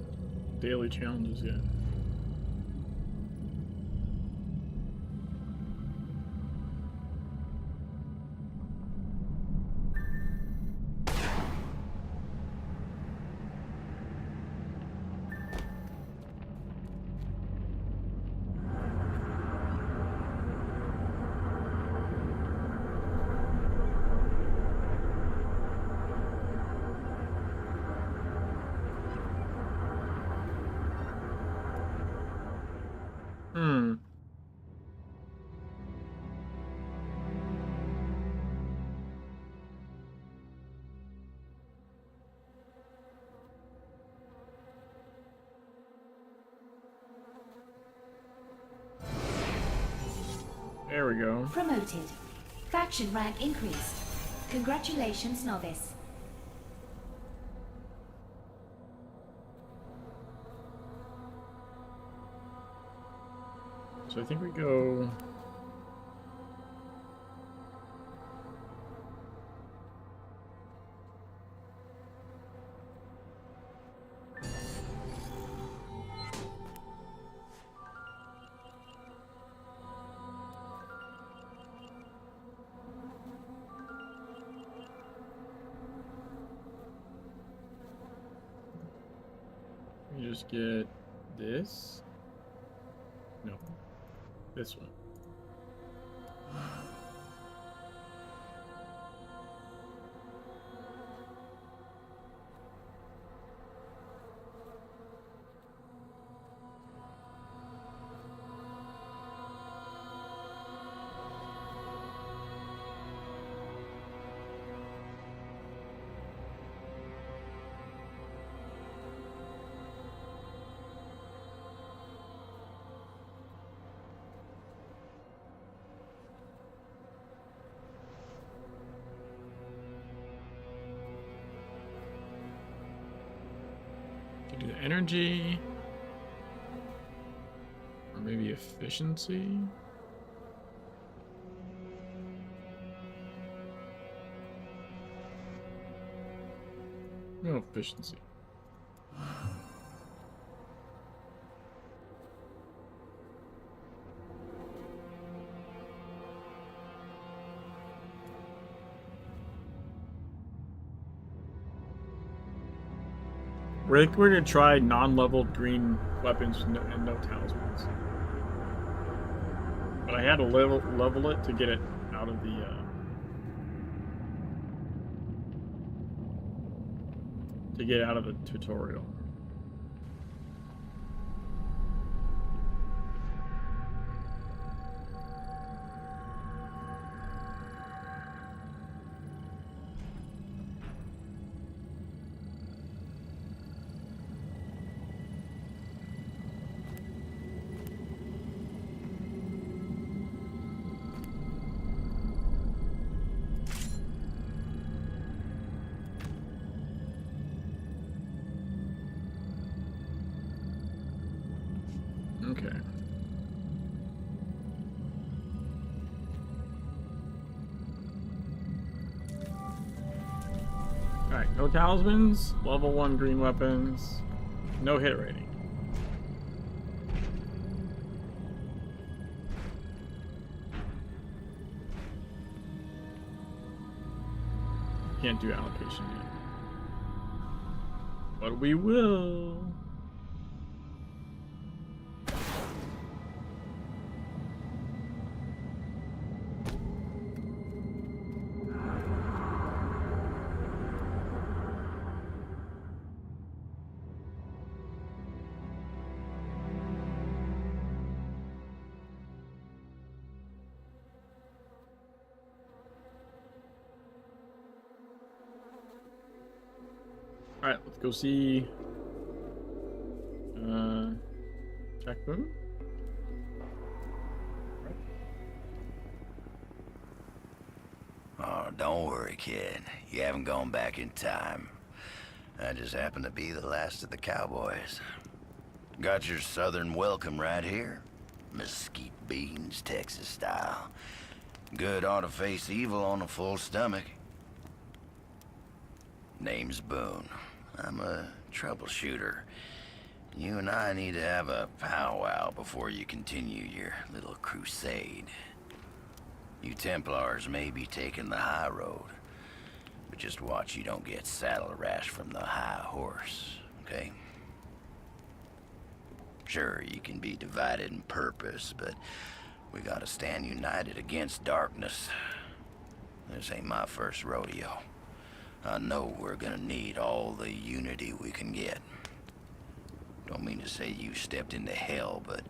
[SPEAKER 1] daily challenges yet. we go.
[SPEAKER 5] Promoted. Faction rank increased. Congratulations, novice.
[SPEAKER 1] So I think we go... You just get this? No. This one. Do the energy, or maybe efficiency. No efficiency. We're gonna try non-leveled green weapons and no talismans. But I had to level it to get it out of the tutorial. Okay. Alright, no talismans, level 1 green weapons, no hit rating. Can't do allocation yet. But we will. Alright, let's go see Jack Boone.
[SPEAKER 19] Oh, don't worry, kid. You haven't gone back in time. I just happen to be the last of the cowboys. Got your southern welcome right here. Mesquite beans, Texas style. Good ought to face evil on a full stomach. Name's Boone. I'm a troubleshooter. You and I need to have a powwow before you continue your little crusade. You Templars may be taking the high road, but just watch you don't get saddle rash from the high horse, okay? Sure, you can be divided in purpose, but we gotta stand united against darkness. This ain't my first rodeo. I know we're gonna need all the unity we can get. Don't mean to say you stepped into hell, but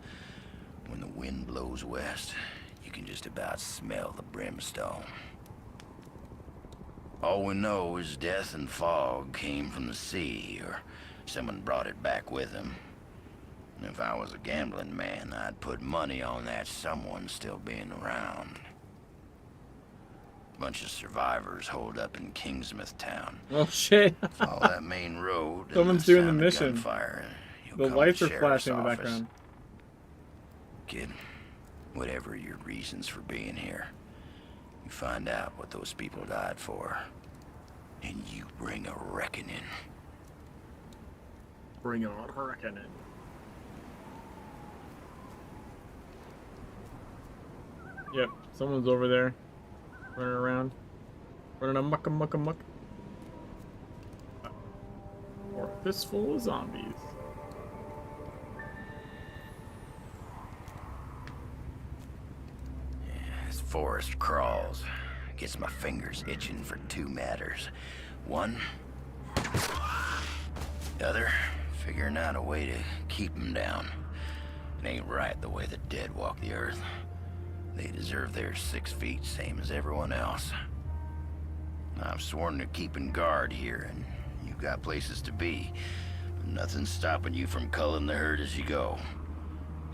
[SPEAKER 19] when the wind blows west, you can just about smell the brimstone. All we know is death and fog came from the sea, or someone brought it back with them. If I was a gambling man, I'd put money on that someone still being around. Bunch of survivors holed up in Kingsmouth town.
[SPEAKER 1] Oh shit!
[SPEAKER 19] Follow that main road.
[SPEAKER 1] Someone's doing the
[SPEAKER 19] sound of
[SPEAKER 1] mission.
[SPEAKER 19] gunfire, you'll
[SPEAKER 1] The
[SPEAKER 19] come
[SPEAKER 1] lights
[SPEAKER 19] to
[SPEAKER 1] are flashing in the
[SPEAKER 19] sheriff's
[SPEAKER 1] background.
[SPEAKER 19] office. Kid, whatever your reasons for being here, you find out what those people died for, and you bring a reckoning.
[SPEAKER 1] Bring on a reckoning. Yep, someone's over there. Running around. Running amok. Or a fistful of zombies.
[SPEAKER 19] This forest crawls. Gets my fingers itching for two matters. One, the other, figuring out a way to keep them down. It ain't right the way the dead walk the earth. They deserve their 6 feet, same as everyone else. I've sworn to keeping guard here, and you've got places to be. But nothing's stopping you from culling the herd as you go.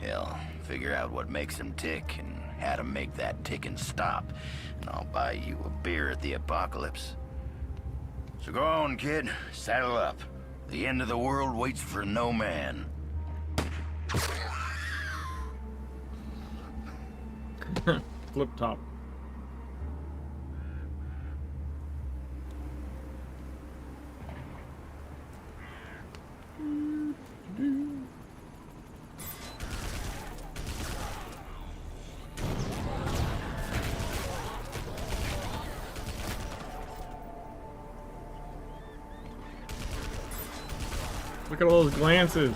[SPEAKER 19] Hell, figure out what makes them tick and how to make that ticking stop, and I'll buy you a beer at the apocalypse. So go on, kid. Saddle up. The end of the world waits for no man.
[SPEAKER 1] Flip top. Look at all those glances.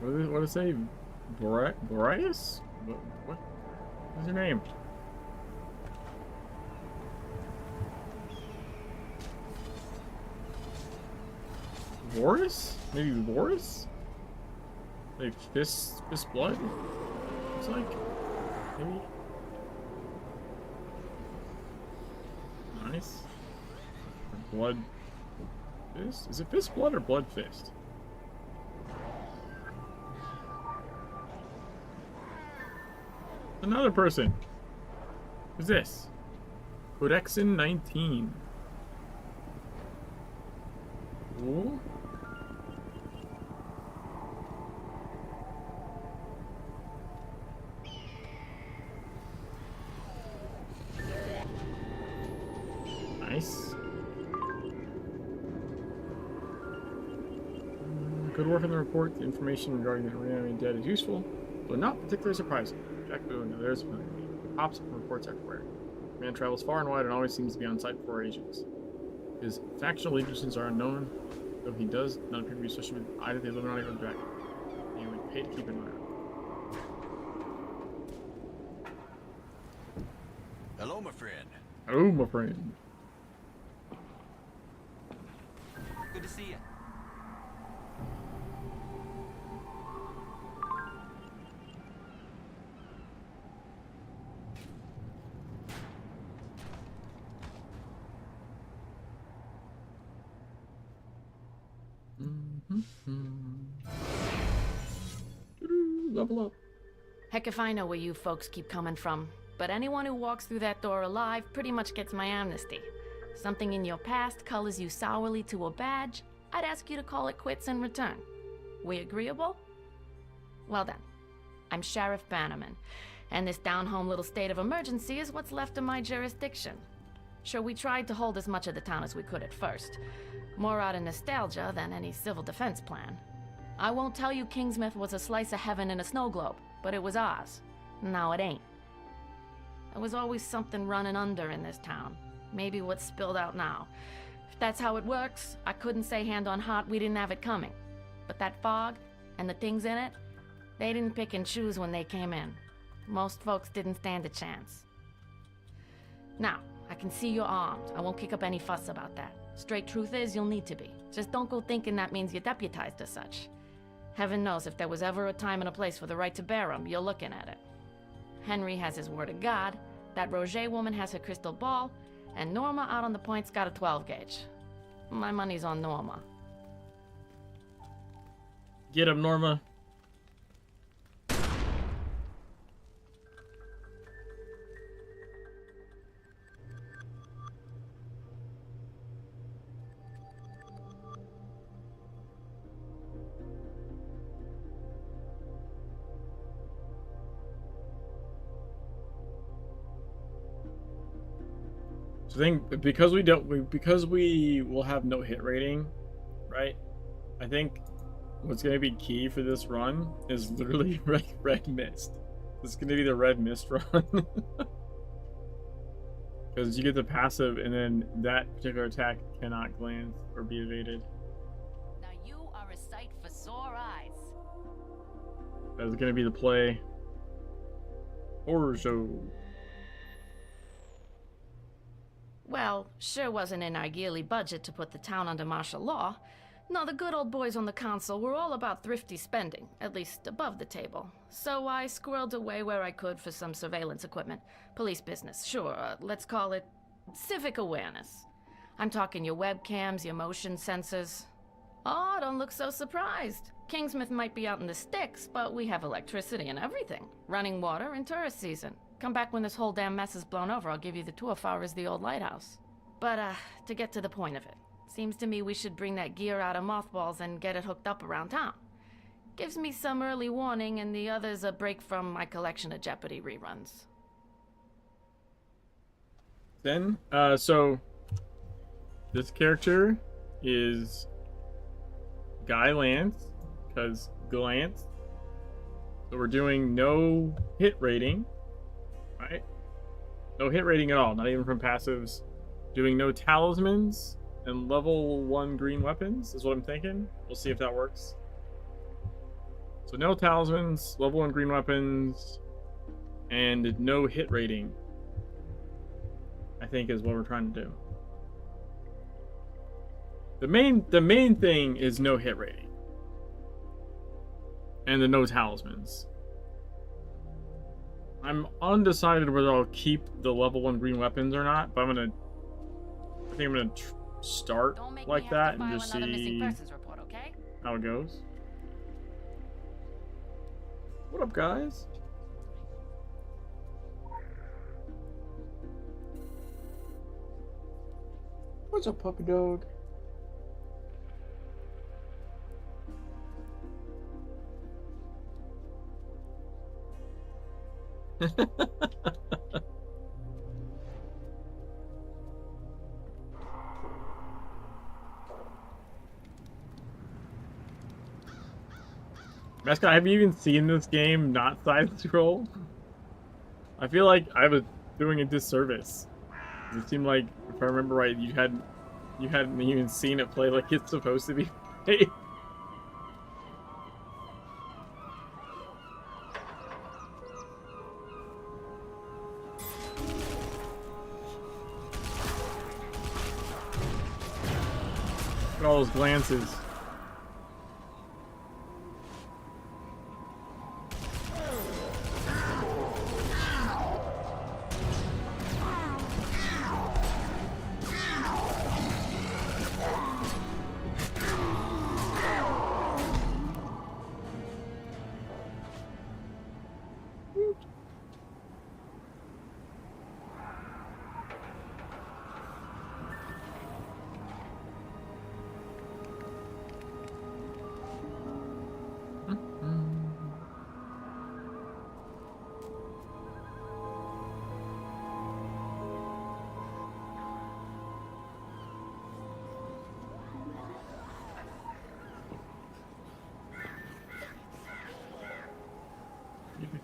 [SPEAKER 1] What did it say? Boreas? What's your name? Boris? Maybe Boris? Like fist blood? Looks like. Maybe. Nice. Blood fist? Is it fist blood or blood fist? Another person. Who's this? Codexin 19. Cool. Nice. Good work on the report. The information regarding the reanimated dead is useful, but not particularly surprising. Jack Boone, there's pops up reports everywhere. Man travels far and wide and always seems to be on site before agents. His factional allegiances are unknown, though he does not appear to be associated with either the Illuminati or the Dragon. He would pay to keep an eye on.
[SPEAKER 9] Hello, my friend.
[SPEAKER 1] Hello, my friend.
[SPEAKER 18] Good to see See ya.
[SPEAKER 1] Level up.
[SPEAKER 20] Heck if I know where you folks keep coming from, but anyone who walks through that door alive pretty much gets my amnesty. Something in your past colors you sourly to a badge, I'd ask you to call it quits in return. We agreeable? Well then, I'm Sheriff Bannerman, and this down-home little state of emergency is what's left of my jurisdiction. Sure, we tried to hold as much of the town as we could at first. More out of nostalgia than any civil defense plan. I won't tell you Kingsmouth was a slice of heaven in a snow globe, but it was ours. Now it ain't. There was always something running under in this town. Maybe what's spilled out now. If that's how it works, I couldn't say hand on heart we didn't have it coming. But that fog, and the things in it, they didn't pick and choose when they came in. Most folks didn't stand a chance. Now, I can see you're armed. I won't kick up any fuss about that. Straight truth is, you'll need to be. Just don't go thinking that means you're deputized as such. Heaven knows if there was ever a time and a place for the right to bear 'em, you're looking at it. Henry has his word of God, that Roger woman has her crystal ball, and Norma out on the point's got a 12 gauge. My money's on Norma.
[SPEAKER 1] Get him, Norma. So I think because we will have no hit rating, right? I think what's going to be key for this run is literally red mist. This is going to be the red mist run. Because you get the passive and then that particular attack cannot glance or be evaded.
[SPEAKER 20] Now you are a sight for sore eyes.
[SPEAKER 1] That's going to be the play. Horror show.
[SPEAKER 20] Well, sure wasn't in our yearly budget to put the town under martial law. No, the good old boys on the council were all about thrifty spending, at least above the table. So I squirreled away where I could for some surveillance equipment. Police business, sure, let's call it civic awareness. I'm talking your webcams, your motion sensors. Oh, don't look so surprised. Kingsmouth might be out in the sticks, but we have electricity and everything. Running water and tourist season. Come back when this whole damn mess is blown over, I'll give you the tour far as the old lighthouse. But, to get to the point of it. Seems to me we should bring that gear out of mothballs and get it hooked up around town. Gives me some early warning and the others a break from my collection of Jeopardy reruns.
[SPEAKER 1] Then, so this character is Guy Lance, because Glance. So we're doing no hit rating, right? No hit rating at all, not even from passives. Doing no talismans and level 1 green weapons is what I'm thinking. We'll see if that works. So no talismans, level 1 green weapons, and no hit rating, I think is what we're trying to do. The main thing is no hit rating. And the no talismans. I'm undecided whether I'll keep the level 1 green weapons or not, but I think I'm gonna start like that and just see
[SPEAKER 20] report, okay?
[SPEAKER 1] how it goes. What up, guys? What's up, puppy dog? Mascot, have you even seen this game not side scroll? I feel like I was doing a disservice. It seemed like, if I remember right, you hadn't even seen it play like it's supposed to be played. all those glances.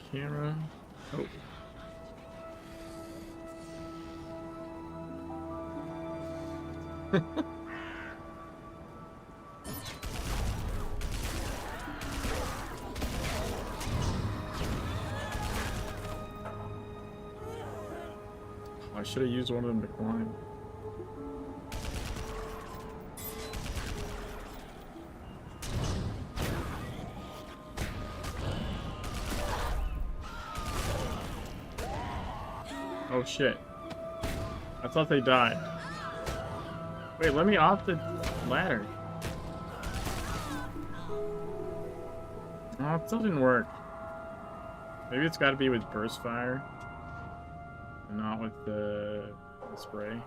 [SPEAKER 1] Camera. Oh. I should have used one of them to climb. Oh shit. I thought they died. Wait, let me off the ladder. Oh, it still didn't work. Maybe it's gotta be with burst fire. And not with the spray. I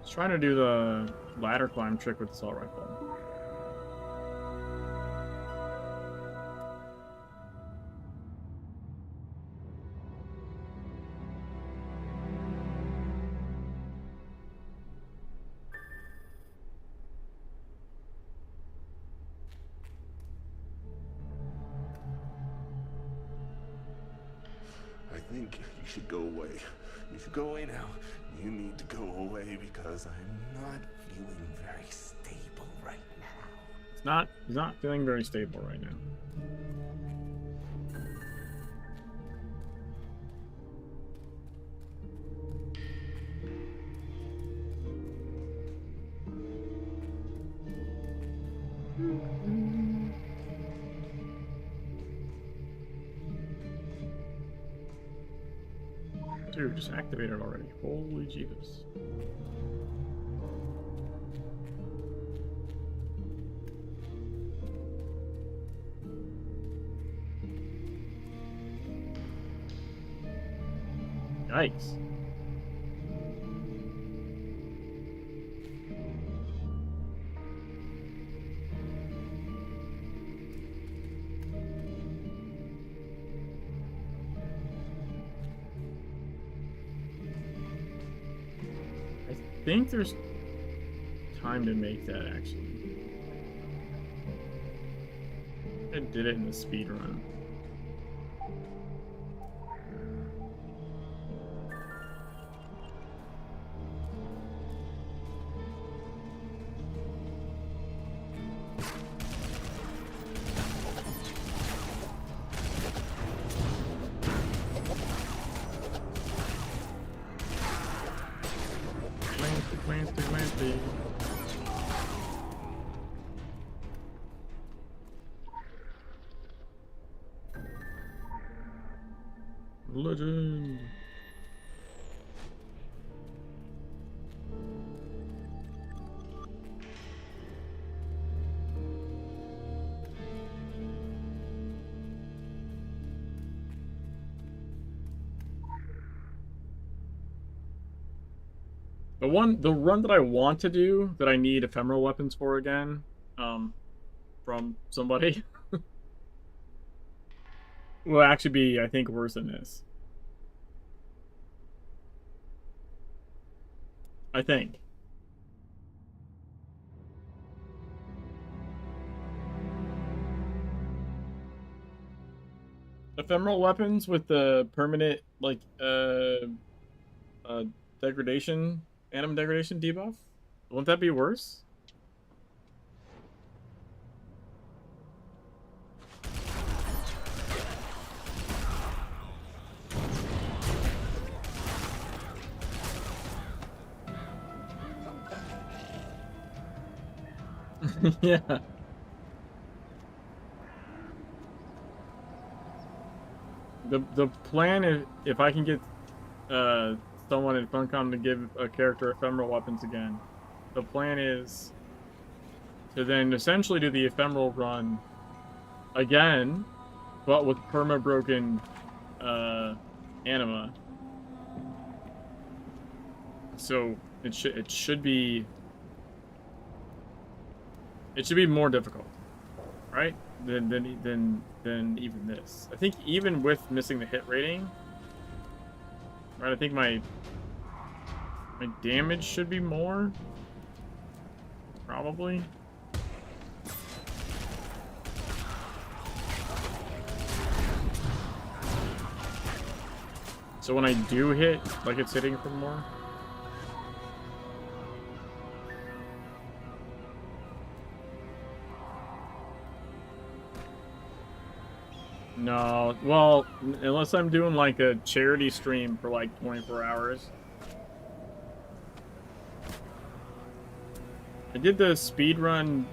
[SPEAKER 1] was trying to do the ladder climb trick with the assault rifle.
[SPEAKER 9] I think you should go away. You should go away now. You need to go away because I'm not feeling very stable right now.
[SPEAKER 1] He's not feeling very stable right now. Dude, just activated already. Holy Jesus. Yikes. I think there's time to make that actually. I did it in the speed run. Legend. The run that I want to do, that I need ephemeral weapons for again, from somebody, will actually be, I think, worse than this. I think. Ephemeral weapons with the permanent, like, degradation, anim degradation debuff? Won't that be worse? Yeah. The plan is, if I can get someone in Funcom to give a character ephemeral weapons again, the plan is to then essentially do the ephemeral run again, but with perma-broken anima. So it should be more difficult, right? Than even this. I think even with missing the hit rating, right? I think my damage should be more, probably. So when I do hit, like it's hitting for more. No, well, unless I'm doing like a charity stream for like 24 hours. I did the speed run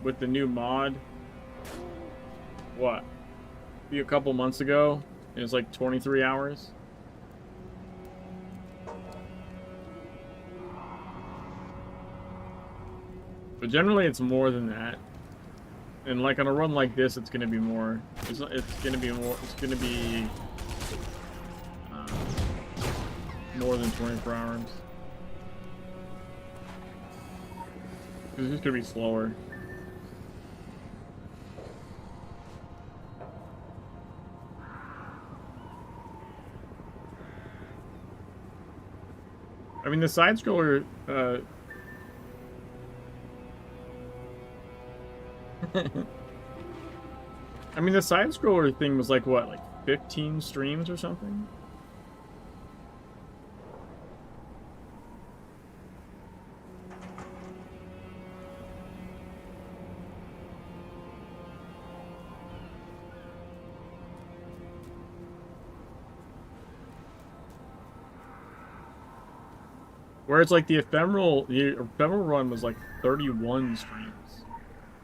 [SPEAKER 1] with the new mod. What? A couple months ago. It was like 23 hours. But generally it's more than that. And like on a run like this, it's gonna be more. It's gonna be more. It's gonna be more than 24 hours. It's just gonna be slower. I mean, the side scroller. I mean, the side scroller thing was like what, like 15 streams or something? Whereas like the ephemeral run was like 31 streams.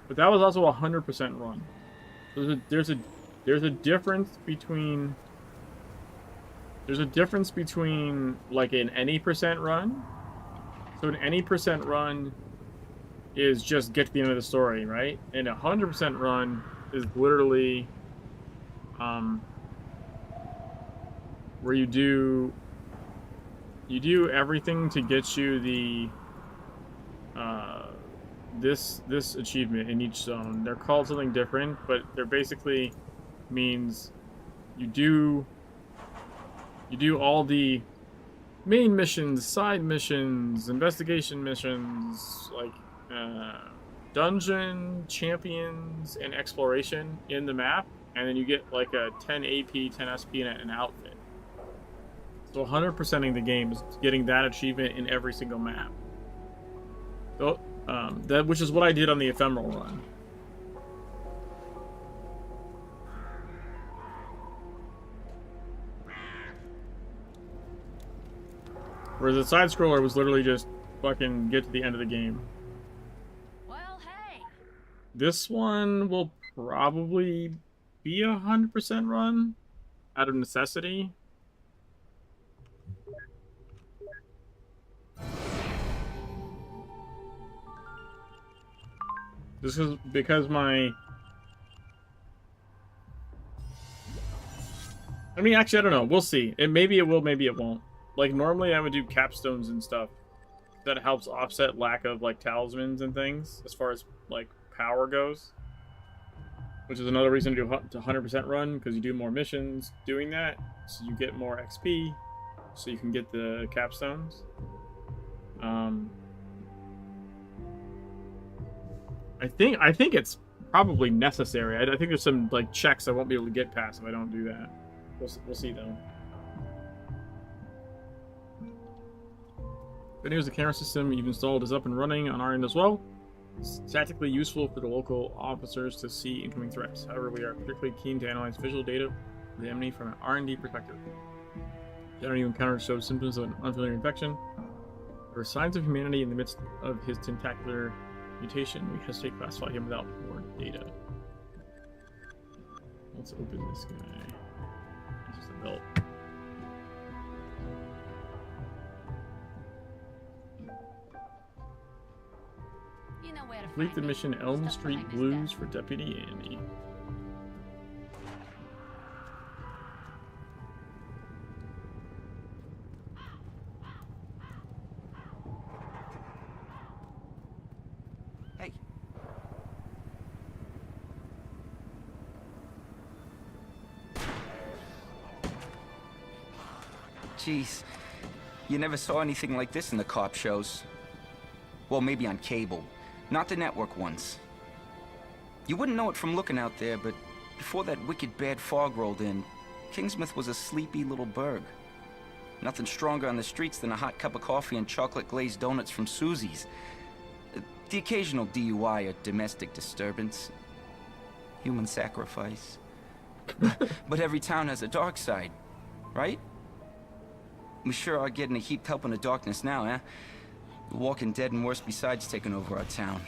[SPEAKER 1] But that was also a 100% run. There's a difference between like an any percent run. So an any percent run is just get to the end of the story, right? And a 100% run is literally where you do everything to get you the this achievement in each zone. They're called something different, but they're basically means you do all the main missions, side missions, investigation missions, like dungeon, champions, and exploration in the map, and then you get like a 10 AP, 10 SP, and an outfit. So 100%ing the game is getting that achievement in every single map. So which is what I did on the ephemeral run. Whereas the side scroller was literally just fucking get to the end of the game.
[SPEAKER 20] Well, hey.
[SPEAKER 1] This one will probably be a 100% run out of necessity. This is because I mean, actually, I don't know. We'll see. Maybe it will, maybe it won't. Like, normally I would do capstones and stuff. That helps offset lack of, like, talismans and things, as far as, like, power goes. Which is another reason to do 100% run, because you do more missions doing that. So you get more XP, so you can get the capstones. I think it's probably necessary. I think there's some like checks I won't be able to get past if I don't do that. We'll see though. Good news, the camera system you've installed is up and running on our end as well. It's tactically useful for the local officers to see incoming threats. However, we are particularly keen to analyze visual data of the enemy from an R&D perspective. If you encounter shows symptoms of an unfamiliar infection, There are signs of humanity in the midst of his tentacular mutation. We hesitate to classify him without more data. Let's open this guy. This is a belt.
[SPEAKER 20] You know where to
[SPEAKER 1] Complete the mission Elm Street Blues for Deputy Andy.
[SPEAKER 21] Hey. Jeez, you never saw anything like this in the cop shows. Well, maybe on cable. Not the network ones. You wouldn't know it from looking out there, but before that wicked bad fog rolled in, Kingsmouth was a sleepy little burg. Nothing stronger on the streets than a hot cup of coffee and chocolate-glazed donuts from Susie's. The occasional DUI or domestic disturbance. Human sacrifice. But every town has a dark side, right? We sure are getting a heaped help in the darkness now, eh? The Walking Dead and worse besides taking over our town.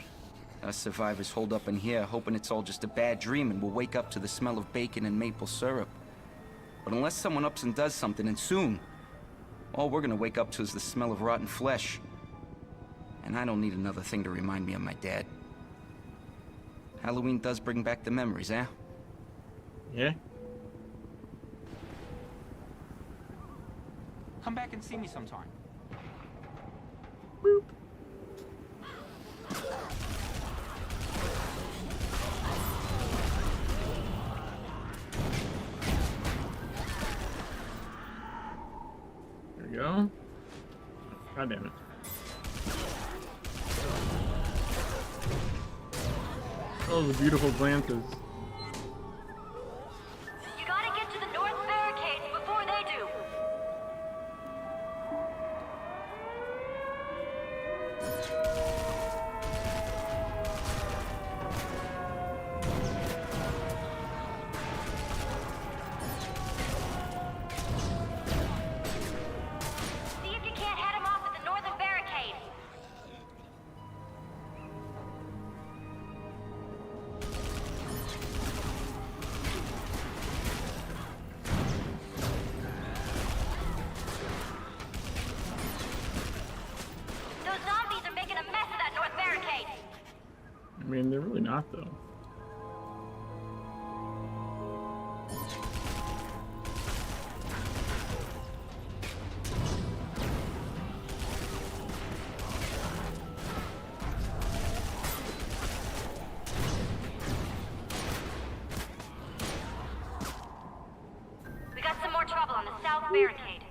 [SPEAKER 21] Us survivors hold up in here, hoping it's all just a bad dream and we'll wake up to the smell of bacon and maple syrup. But unless someone ups and does something, and soon, all we're gonna wake up to is the smell of rotten flesh. And I don't need another thing to remind me of my dad. Halloween does bring back the memories, eh?
[SPEAKER 1] Yeah.
[SPEAKER 21] Come back and see me sometime.
[SPEAKER 1] Boop. There we go. God damn it. Oh, the beautiful glances.
[SPEAKER 10] You gotta get to the north barricades before they do. See if you can't head them off at the northern barricade. Those zombies are making a mess of that north barricade.
[SPEAKER 1] I mean, they're really not, though.
[SPEAKER 10] We got some more trouble on the south barricade.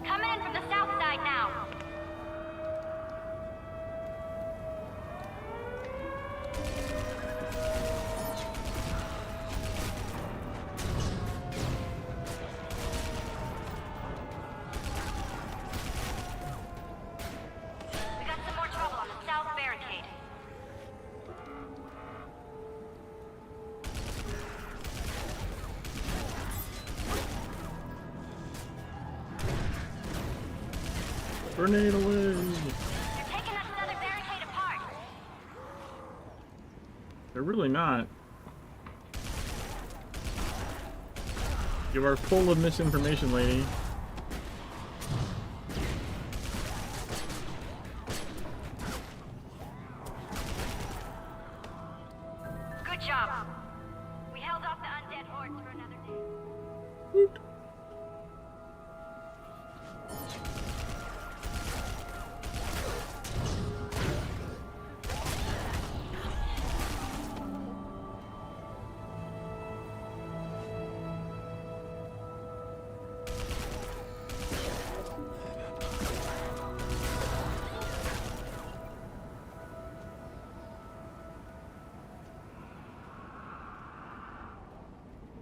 [SPEAKER 10] Coming in from the south side now. We got some more trouble on the south barricade.
[SPEAKER 1] Grenade away!
[SPEAKER 10] They're taking that southern barricade apart.
[SPEAKER 1] They're really not. You are full of misinformation, lady.
[SPEAKER 10] Good job. We held off the undead hordes for another day.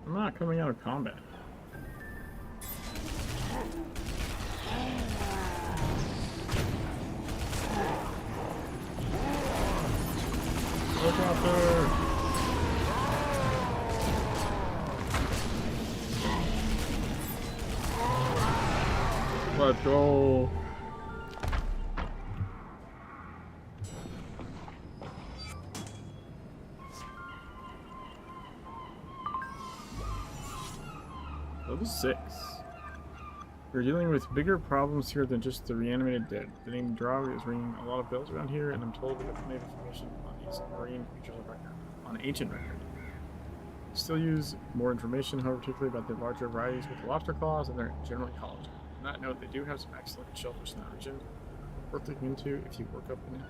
[SPEAKER 1] I'm not coming out of combat. Helicopter! Let's go. Level 6. We're dealing with bigger problems here than just the reanimated dead. The name Draug is ringing a lot of bells around here, and I'm told we have plenty of information on these marine creatures of record, on ancient record. Still use more information, however, particularly about the larger varieties with lobster claws, and they're generally hollow. On that note, they do have some excellent shellfish in the region, worth looking into if you work up in it.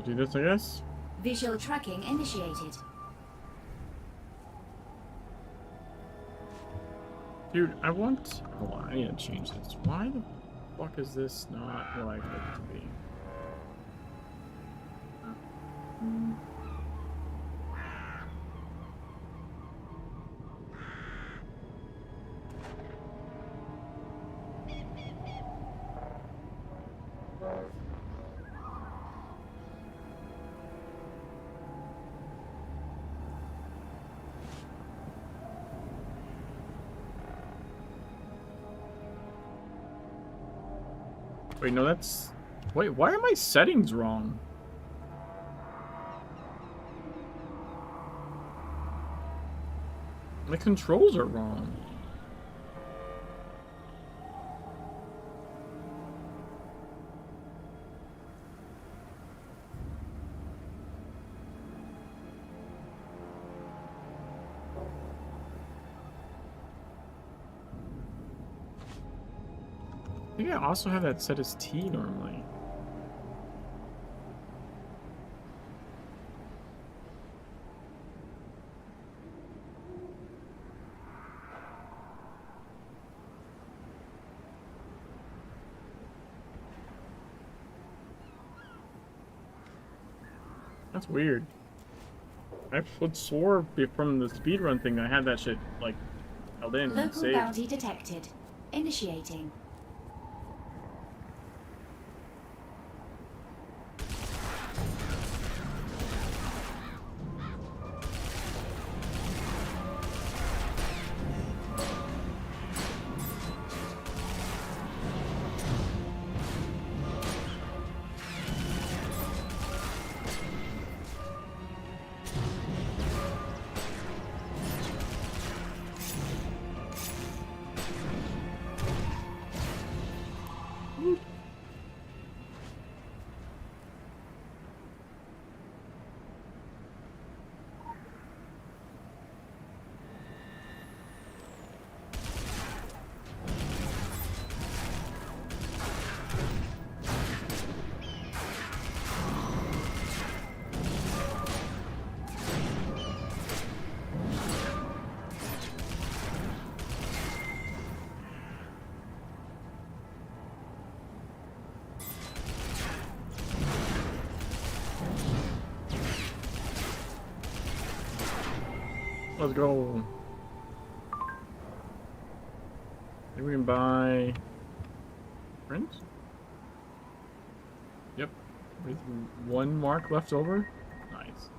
[SPEAKER 1] Do this, I guess.
[SPEAKER 5] Visual tracking initiated.
[SPEAKER 1] Dude, I want... Hold on, I need to change this. Why the fuck is this not what I expect it to be? Wait, no, that's... Wait, why are my settings wrong? My controls are wrong. I think I also have that set as T normally. That's weird. I would swore from the speedrun thing I had that shit like held in and
[SPEAKER 5] Local
[SPEAKER 1] saved.
[SPEAKER 5] bounty detected. Initiating. Let's go. Maybe we can buy print. Yep. With one mark left over. Nice.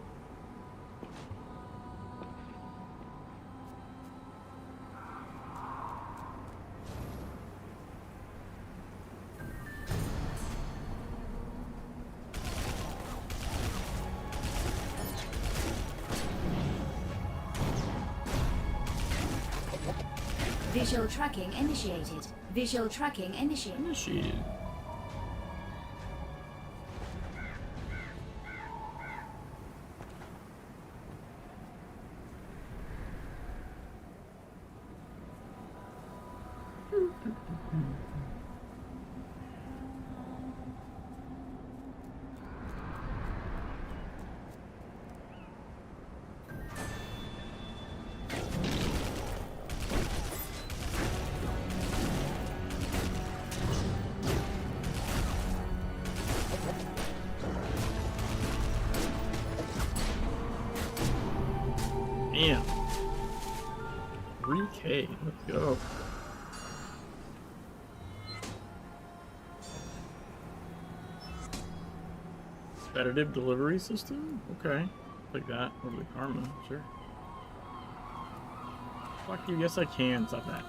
[SPEAKER 5] Visual tracking initiated. Visual tracking initiated.
[SPEAKER 1] Damn. 3K. Let's go. Additive delivery system? Okay. Like that. Or the karma, sure. Fuck you, yes I can. Stop that.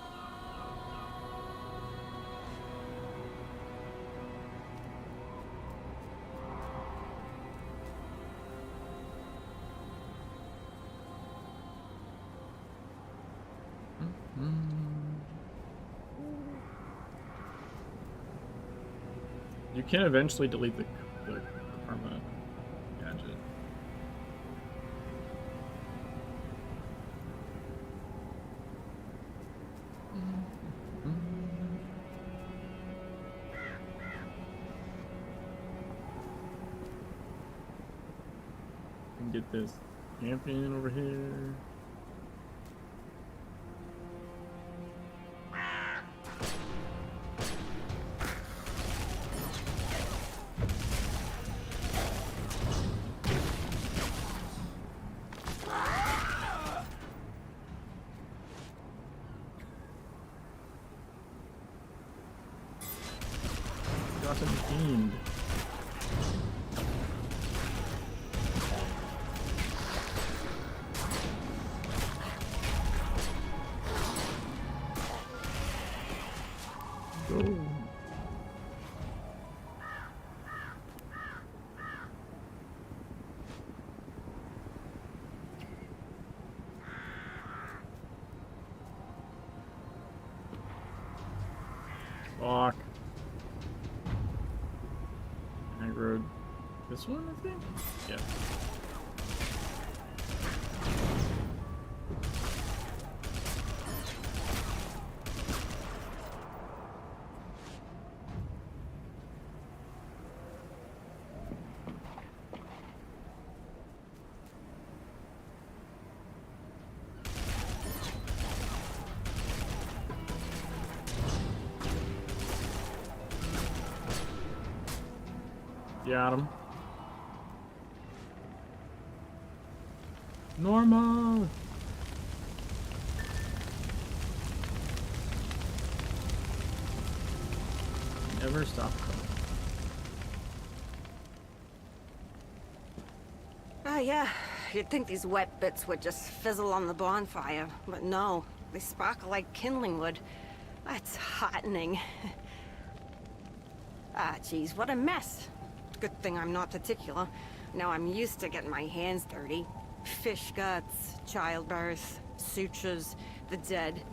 [SPEAKER 1] You can eventually delete the karma gadget. And get this champion over here. Gotham Fiend. Go. Fuck. Road. This one, I think? Yeah. Got him. Normal. Never stop
[SPEAKER 13] Oh yeah, you'd think these wet bits would just fizzle on the bonfire, but no, they sparkle like kindling wood. That's heartening. Ah, geez, what a mess. Good thing I'm not particular. Now I'm used to getting my hands dirty. Fish guts, childbirth, sutures, the dead.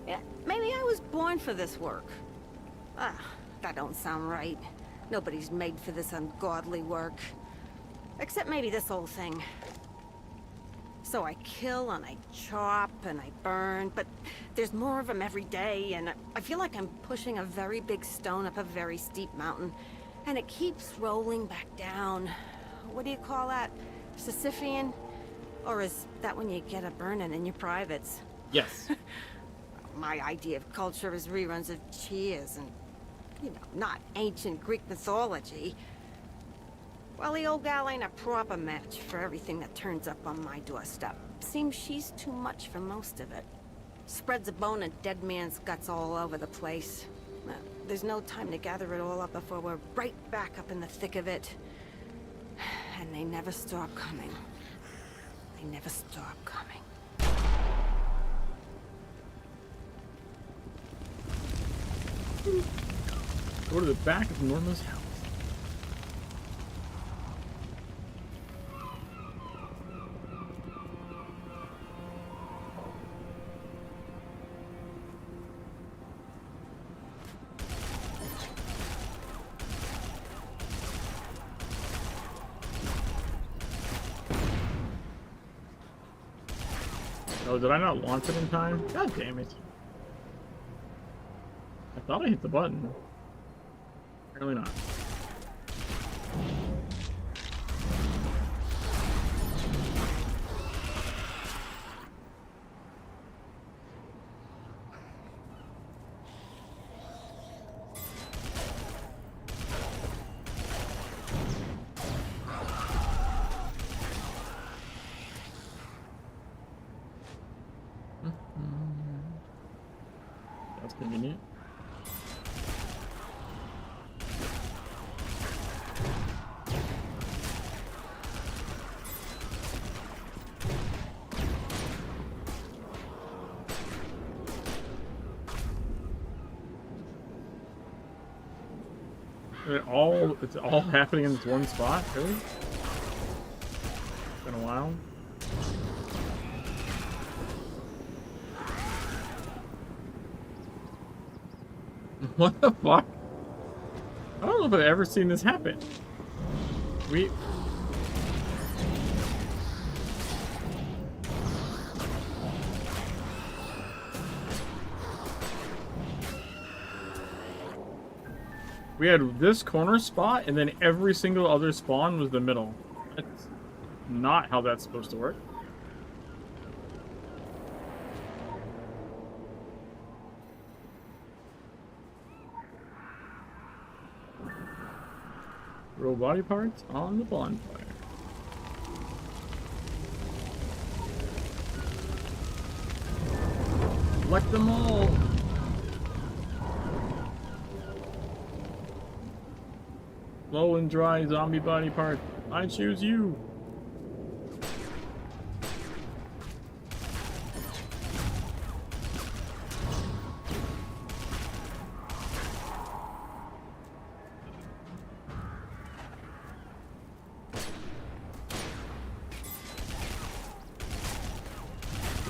[SPEAKER 13] Yeah, maybe I was born for this work. Ah, that don't sound right. Nobody's made for this ungodly work. Except maybe this old thing. So I kill and I chop and I burn, but there's more of them every day, and I feel like I'm pushing a very big stone up a very steep mountain. And it keeps rolling back down. What do you call that? Sisyphean? Or is that when you get a burning in your privates?
[SPEAKER 1] Yes.
[SPEAKER 13] My idea of culture is reruns of Cheers and, you know, not ancient Greek mythology. Well, the old gal ain't a proper match for everything that turns up on my doorstep. Seems she's too much for most of it. Spreads a bone of dead man's guts all over the place. There's no time to gather it all up before we're right back up in the thick of it. And they never stop coming. They never stop coming.
[SPEAKER 1] Go to the back of Norma's house. Oh, did I not launch it in time? God damn it. I thought I hit the button. Apparently not. It's all happening in this one spot, really? Been a while. What the fuck? I don't know if I've ever seen this happen. We had this corner spot, and then every single other spawn was the middle. That's not how that's supposed to work. Roll body parts on the bonfire. Collect them all! Low and dry zombie body part. I choose you.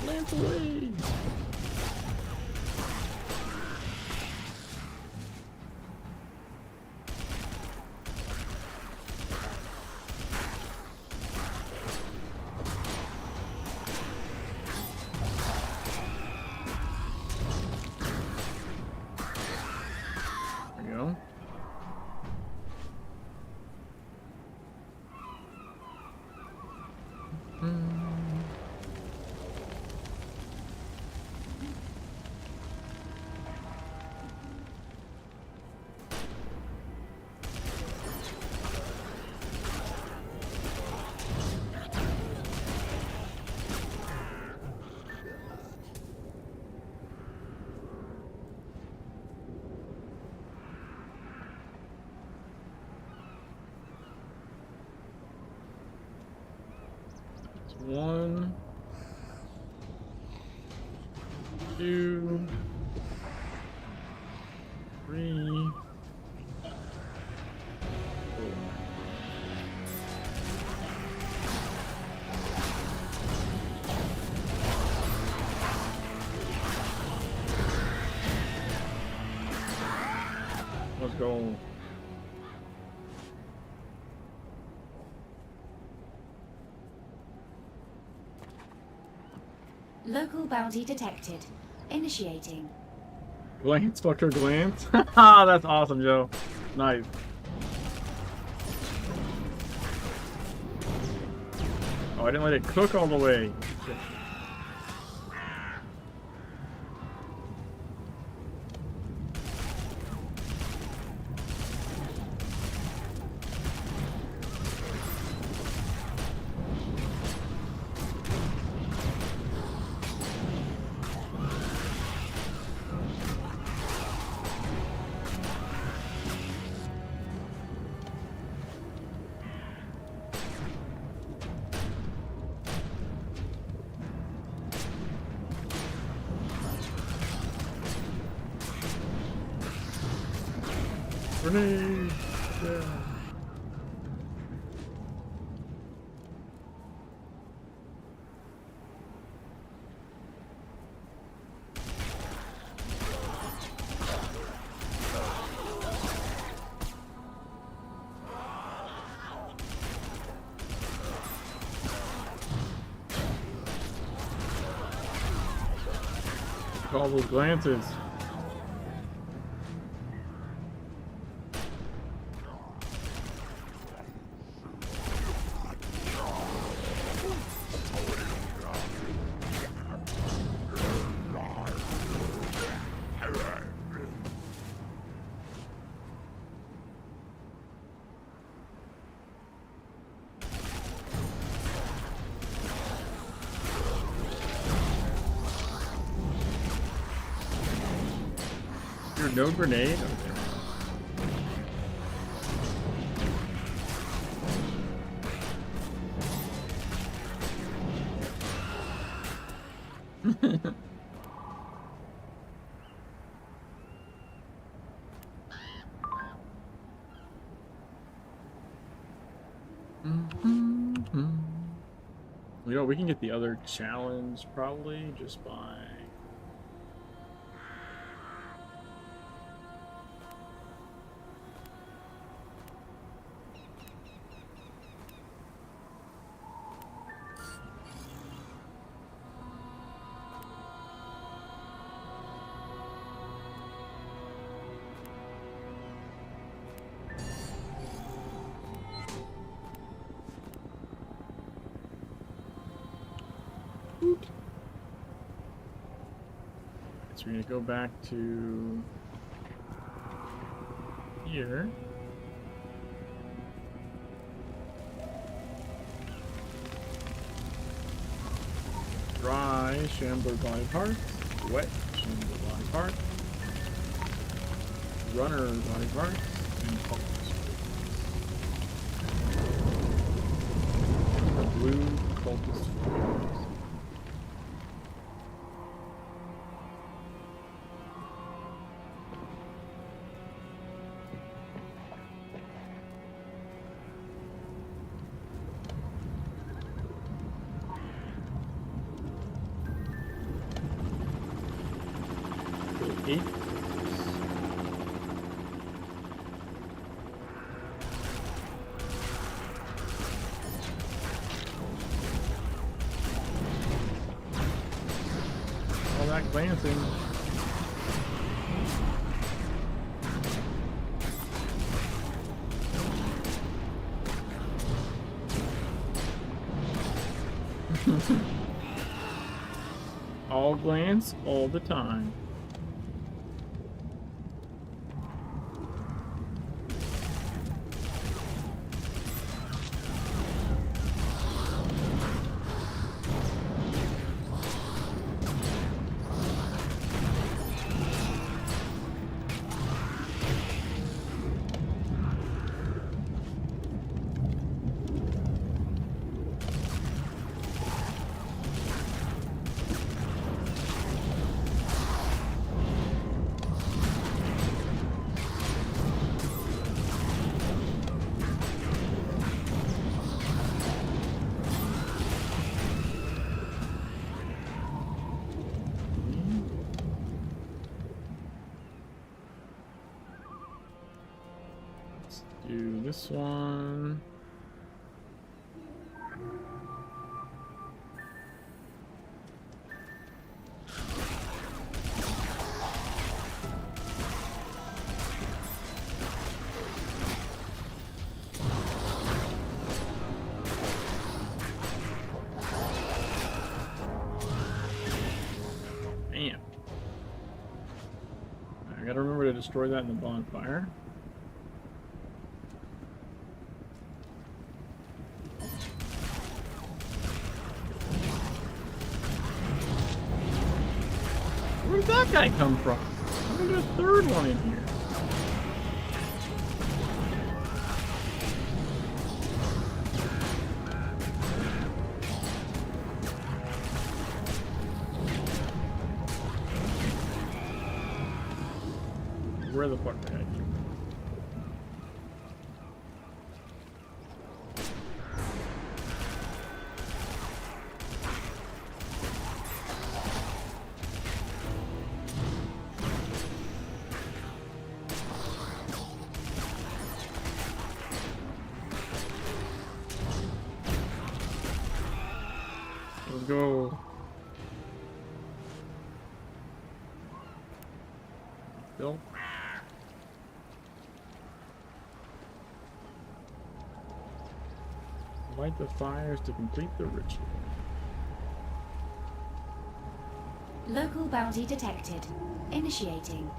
[SPEAKER 1] Lance away. One, two, three, four. Let's go.
[SPEAKER 5] Local bounty detected. Initiating.
[SPEAKER 1] Glance, fucker, glance. Haha, that's awesome, Joe. Nice. Oh, I didn't let it cook all the way. Shit. Grenade! Yeah. All those glances. No grenade? Okay. You know, we can get the other challenge probably just by... So we're gonna go back to here. Dry Shambler body parts, wet Shambler body parts, runner body parts, and cultist. The blue cultist flares. Eight. All that glancing. All glance, all the time. Do this one. Bam. I gotta remember to destroy that in the bonfire. Where did that guy come from? I'm gonna do a third one in here. Where the fuck did I do? Let's go. Bill. Light the fires to complete the ritual.
[SPEAKER 15] Local bounty detected. Initiating.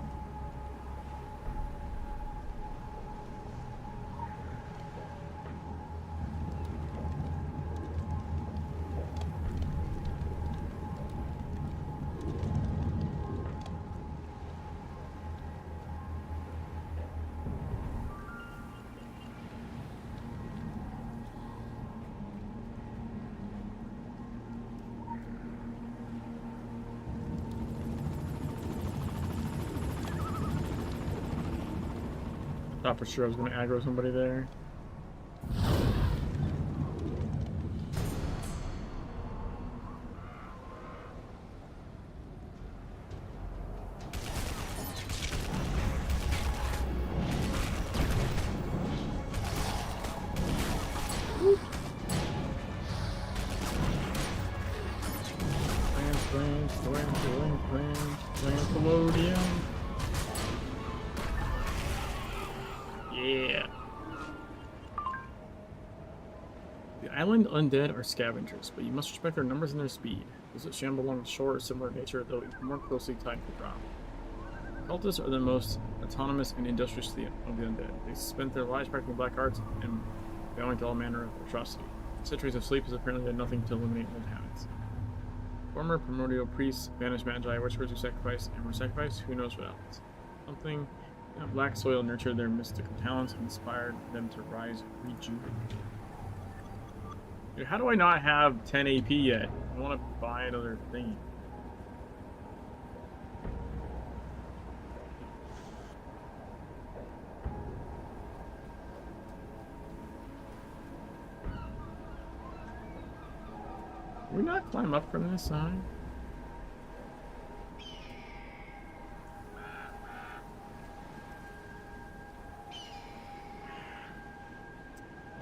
[SPEAKER 1] Thought for sure I was gonna aggro somebody there. Nickelodeon. Yeah. The island undead are scavengers, but you must respect their numbers and their speed. Those that shamble along the shore are similar in nature, though more closely tied to the ground. Cultists are the most autonomous and industrious of the undead. They spent their lives practicing black arts and bowing to all manner of atrocity. Centuries of sleep has apparently done nothing to eliminate old habits. Former primordial priests, banished magi, worshippers who sacrifice and were sacrificed, who knows what else. Something black soil nurtured their mystical talents and inspired them to rise rejuvenated. Dude, how do I not have 10 AP yet? I want to buy another thing. Can we not climb up from this side?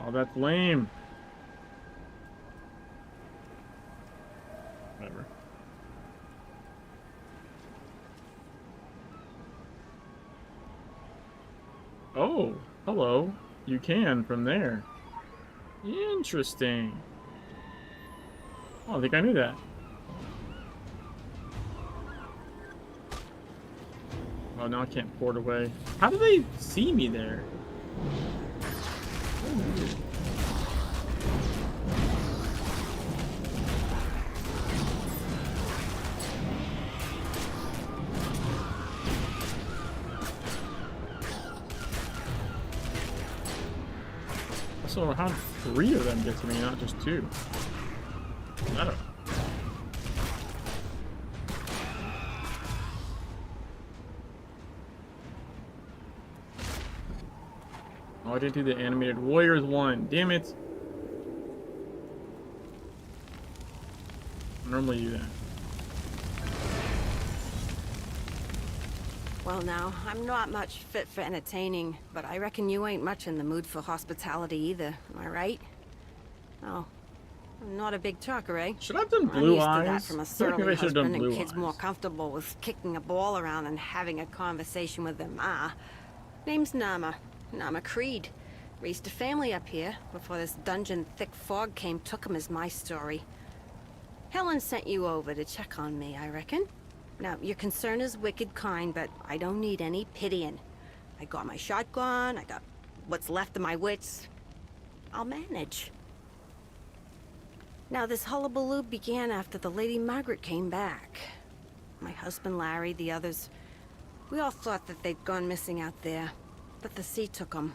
[SPEAKER 1] Oh, that's lame. Whatever. Oh, hello. You can from there. Interesting. Oh, I think I knew that. Oh, now I can't port away. How do they see me there? Oh, weird. So how 3 of them get to me, not just 2? I don't know. Oh, I didn't do the animated warriors one. Damn it. I normally do that.
[SPEAKER 3] Well now, I'm not much fit for entertaining, but I reckon you ain't much in the mood for hospitality either, am I right? Oh, I'm not a big talker, eh?
[SPEAKER 1] Should I have done
[SPEAKER 3] I'm
[SPEAKER 1] blue
[SPEAKER 3] used to that
[SPEAKER 1] eyes?
[SPEAKER 3] from a
[SPEAKER 1] I feel like maybe
[SPEAKER 3] surly
[SPEAKER 1] I should have done
[SPEAKER 3] husband and
[SPEAKER 1] blue
[SPEAKER 3] kids
[SPEAKER 1] eyes.
[SPEAKER 3] more comfortable with kicking a ball around and having a conversation with their ma. Name's Nama. Nama Creed. Raised a family up here before this dungeon thick fog came took him is my story. Helen sent you over to check on me, I reckon. Now, your concern is wicked kind, but I don't need any pitying. I got my shotgun, I got what's left of my wits. I'll manage. Now, this hullabaloo began after the Lady Margaret came back. My husband Larry, the others, we all thought that they'd gone missing out there, but the sea took them.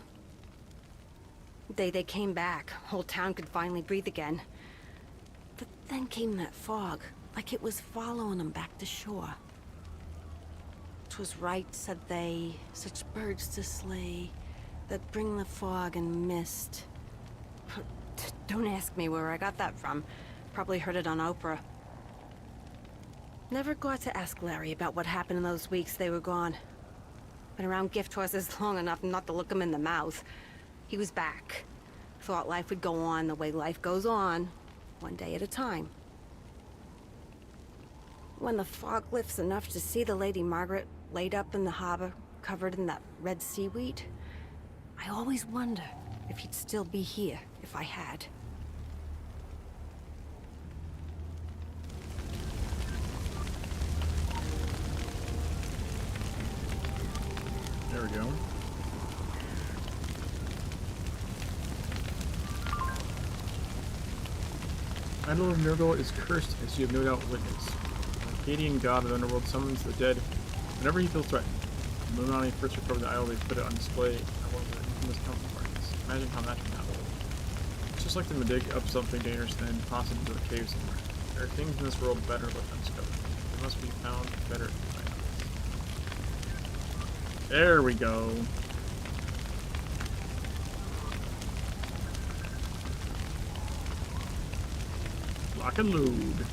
[SPEAKER 3] They came back. Whole town could finally breathe again. But then came that fog, like it was following them back to shore. 'Twas right, said they, such birds to slay, that bring the fog and mist. Don't ask me where I got that from. Probably heard it on Oprah. Never got to ask Larry about what happened in those weeks they were gone. Been around gift horses long enough not to look him in the mouth. He was back. Thought life would go on the way life goes on, one day at a time. When the fog lifts enough to see the Lady Margaret laid up in the harbor, covered in that red seaweed, I always wonder if he'd still be here if I had.
[SPEAKER 1] There we go. Idol of Nurgle is cursed, as you have no doubt witnessed. The Akkadian god of the underworld summons the dead whenever he feels threatened. When Illuminati first recovered the idol, they put it on display at one of their infamous counterparts. Imagine how that can happen. It's just like them to dig up something dangerous and then toss it into a cave somewhere. There are things in this world better left undiscovered. They must be found better by us. There we go. Lock and load.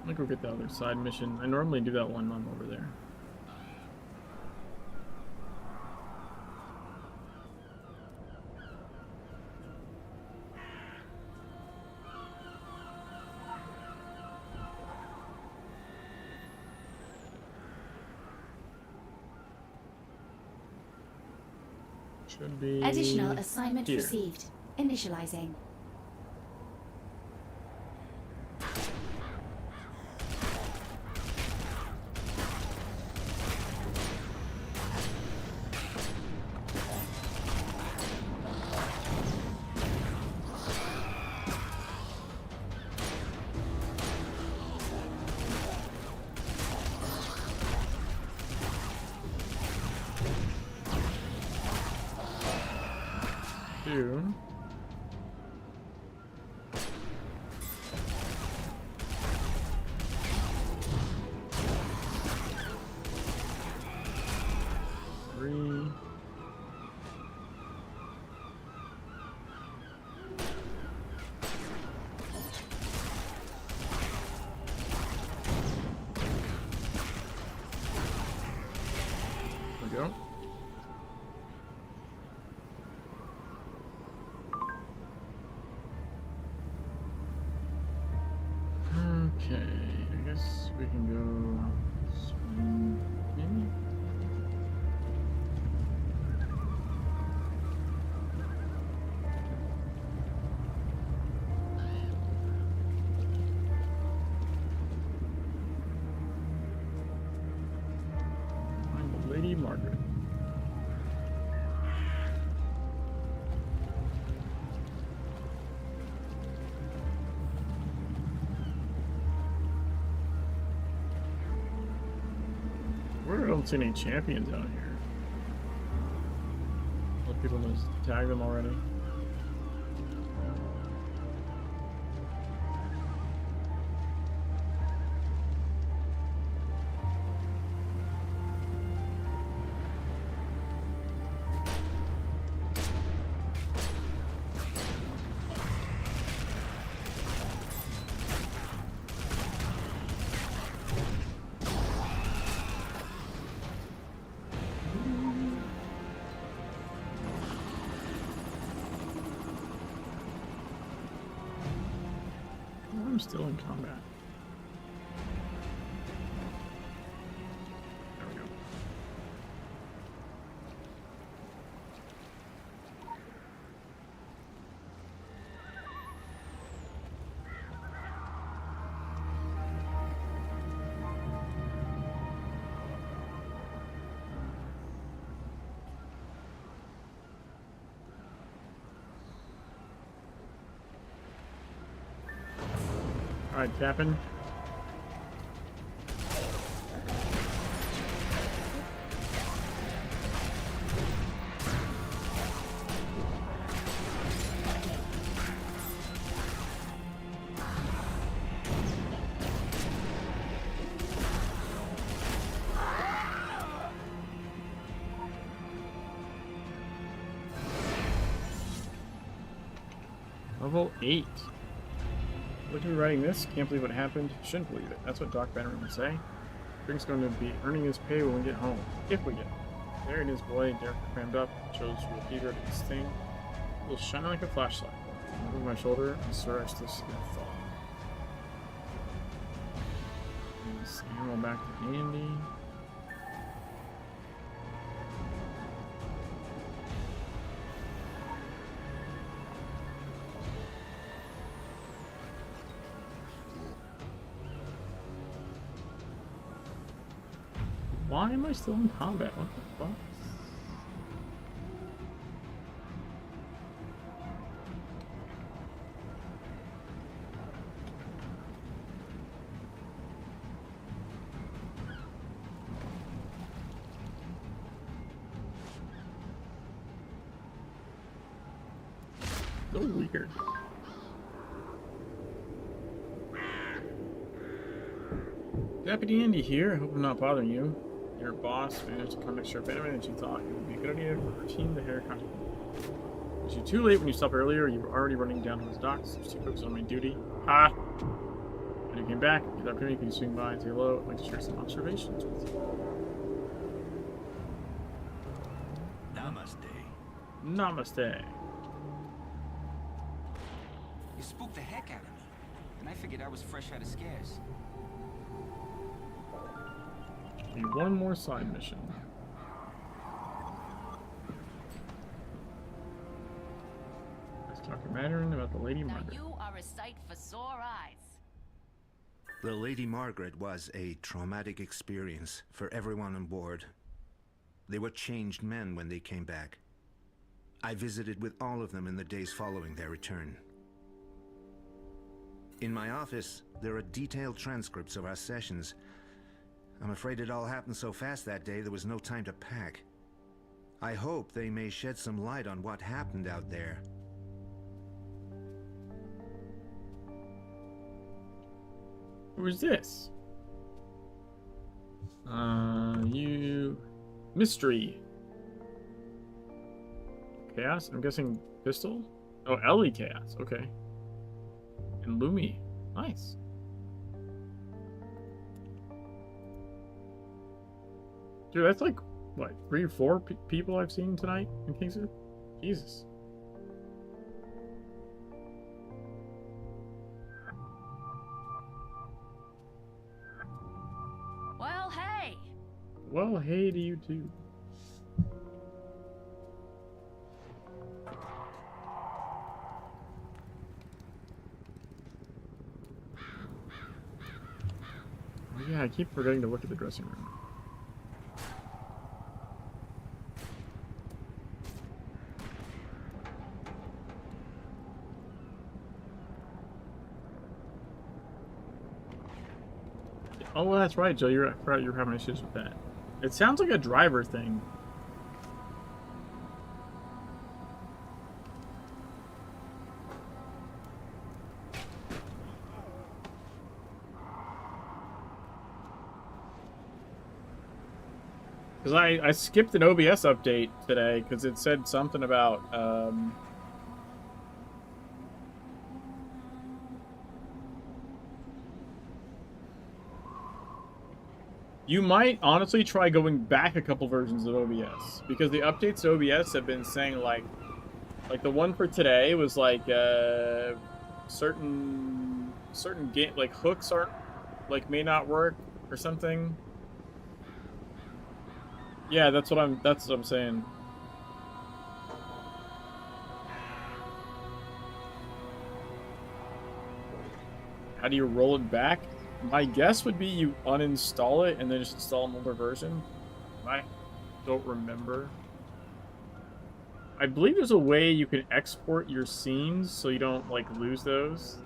[SPEAKER 1] I'm gonna go get the other side mission. I normally do that one when I'm over there. Should be
[SPEAKER 5] Additional assignment
[SPEAKER 1] here.
[SPEAKER 5] received. Initializing.
[SPEAKER 1] Two. Three. There we go. Okay, I guess we can go swing maybe. Find the Lady Margaret. I don't see any champions out here. A lot of people must tag them already. I'm still in combat. There we go. All right, Captain. Level 8. Look at me writing this. Can't believe what happened. Shouldn't believe it. That's what Doc Bannerman would say. Brink's going to be earning his pay when we get home. If we get home. There it is, boy. Derek crammed up. Chose real eager to this thing. It will shine like a flashlight. Over my shoulder, I swear I still see that thought. This ammo back to Andy. Why am I still in combat? What the fuck? So weird. Deputy Andy here. I hope I'm not bothering you. Your boss managed to contact Sheriff Bannerman and she thought it would be a good idea for her team to hire contact. Was you too late when you stopped earlier? You were already running down to his docks. She focused on my duty. Ha! When you came back, without coming, can you swing by and say hello? I'd like to share some observations with you.
[SPEAKER 18] Namaste.
[SPEAKER 1] Namaste.
[SPEAKER 21] You spooked the heck out of me, and I figured I was fresh out of scares.
[SPEAKER 1] Need one more side mission. Let's talk to Mandarin about the Lady Margaret.
[SPEAKER 4] You are a sight for sore eyes.
[SPEAKER 6] The Lady Margaret was a traumatic experience for everyone on board. They were changed men when they came back. I visited with all of them in the days following their return. In my office, there are detailed transcripts of our sessions. I'm afraid it all happened so fast that day there was no time to pack. I hope they may shed some light on what happened out there.
[SPEAKER 1] Who's this? You... Mystery. Chaos? I'm guessing Pistol? Oh, Ellie Chaos. Okay. And Lumi. Nice. Dude, that's like, what, 3 or 4 people I've seen tonight in Kingston? Jesus.
[SPEAKER 4] Well, hey.
[SPEAKER 1] Well, hey to you too. Oh yeah, I keep forgetting to look at the dressing room. Oh, well, that's right, Joe. You're having issues with that. It sounds like a driver thing. Because I skipped an OBS update today because it said something about you might honestly try going back a couple versions of OBS, because the updates to OBS have been saying like the one for today was like certain game like hooks aren't may not work or something. Yeah, that's what I'm saying. How do you roll it back? My guess would be you uninstall it and then just install an older version. I don't remember. I believe there's a way you can export your scenes so you don't like lose those.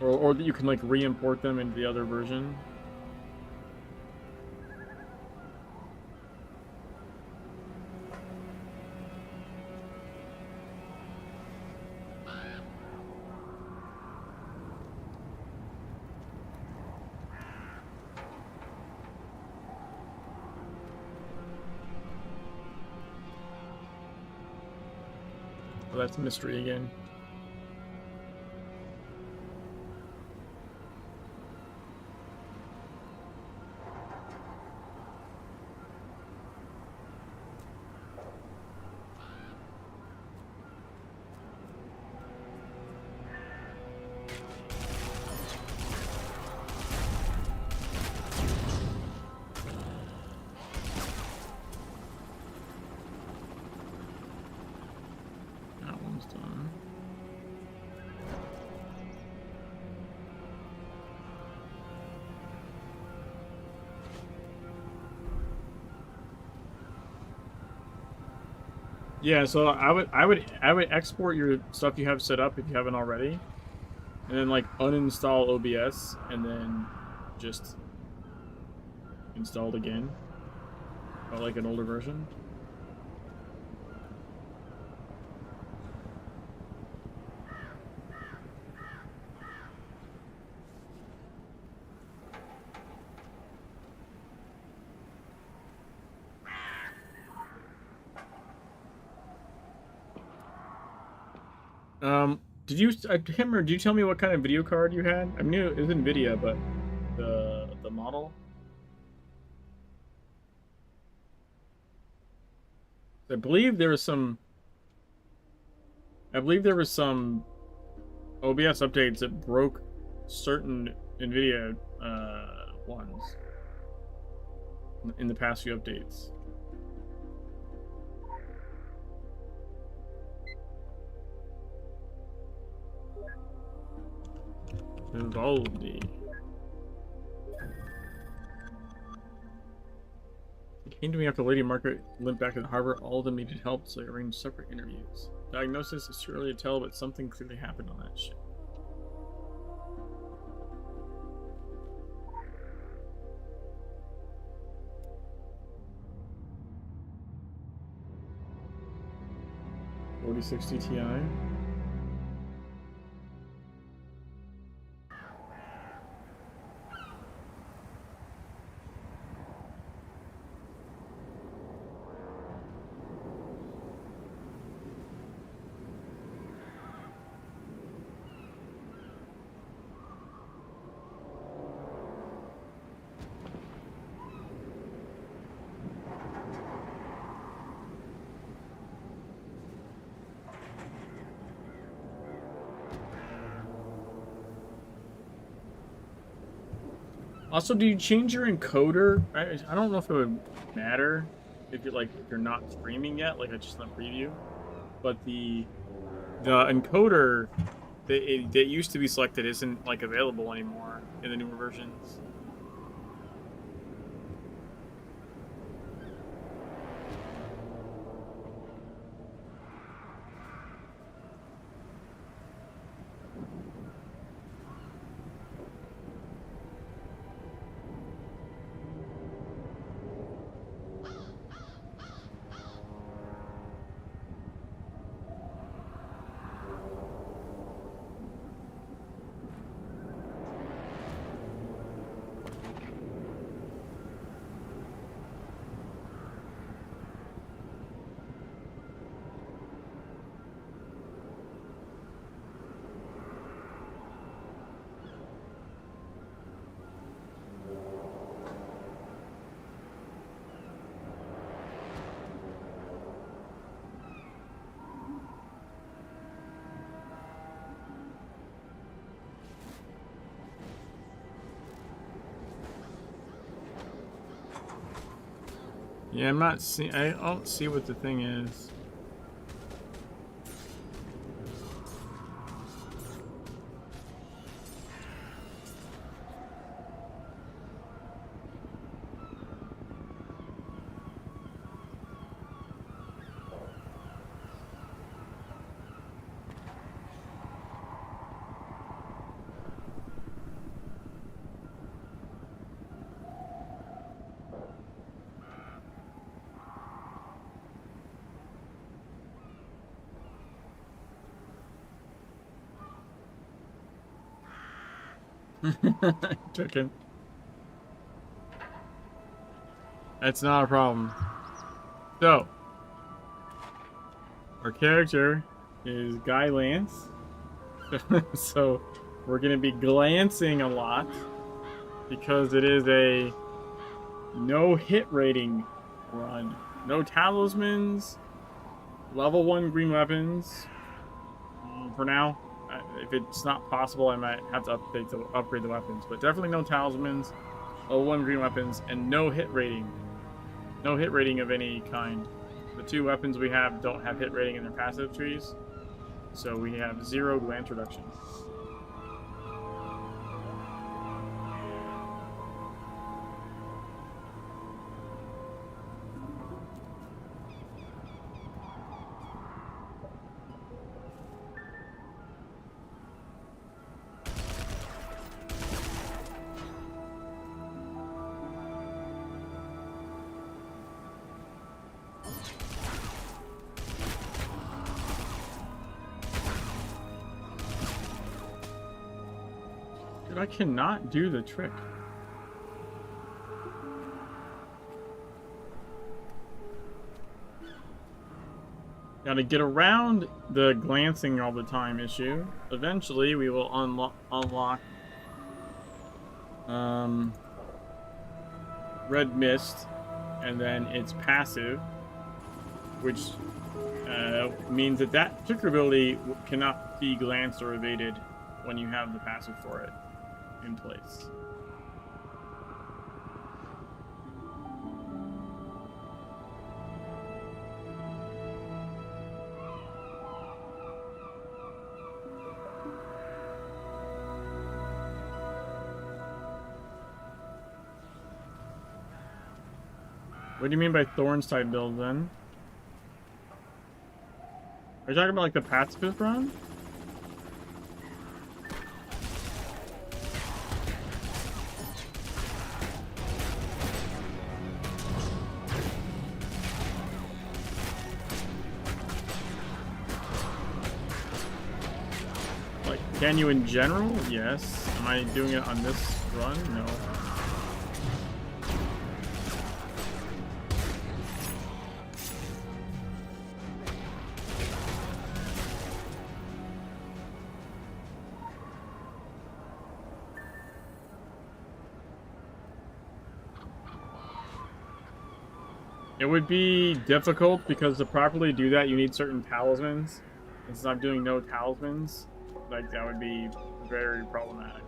[SPEAKER 1] Or that you can like re-import them into the other version. Oh, that's a mystery again. That one's done. Yeah, so I would export your stuff you have set up if you haven't already, and then like uninstall OBS and then just install it again, or like an older version. Did you, I can't remember, did you tell me what kind of video card you had? I knew it was NVIDIA, but the model? I believe there was some OBS updates that broke certain NVIDIA ones in the past few updates. Vivaldi. It came to me after Lady Margaret limped back to the harbor. All of them needed help, so I arranged separate interviews. Diagnosis is too early to tell, but something clearly happened on that ship. $4060 Ti. Also, do you change your encoder? I don't know if it would matter if you're not streaming yet, like I just in the preview. But the encoder that used to be selected isn't like available anymore in the newer versions. Yeah, I'm not seeing. I don't see what the thing is. Chicken. That's not a problem. So, our character is Guy Lance. So, we're going to be glancing a lot because it is a no hit rating run. No talismans, level 1 green weapons for now. If it's not possible, I might have to upgrade the weapons, but definitely no talismans, level 1 green weapons, and no hit rating. No hit rating of any kind. The 2 weapons we have don't have hit rating in their passive trees, so we have 0 glance reduction. I cannot do the trick. Gotta get around the glancing all the time issue. Eventually, we will unlock Red Mist, and then its passive, which means that particular ability cannot be glanced or evaded when you have the passive for it in place. What do you mean by Thorns type build then? Are you talking about like the pacifist run? Like, can you in general? Yes. Am I doing it on this run? No. It would be difficult because to properly do that, you need certain talismans. And since I'm doing no talismans, like that would be very problematic.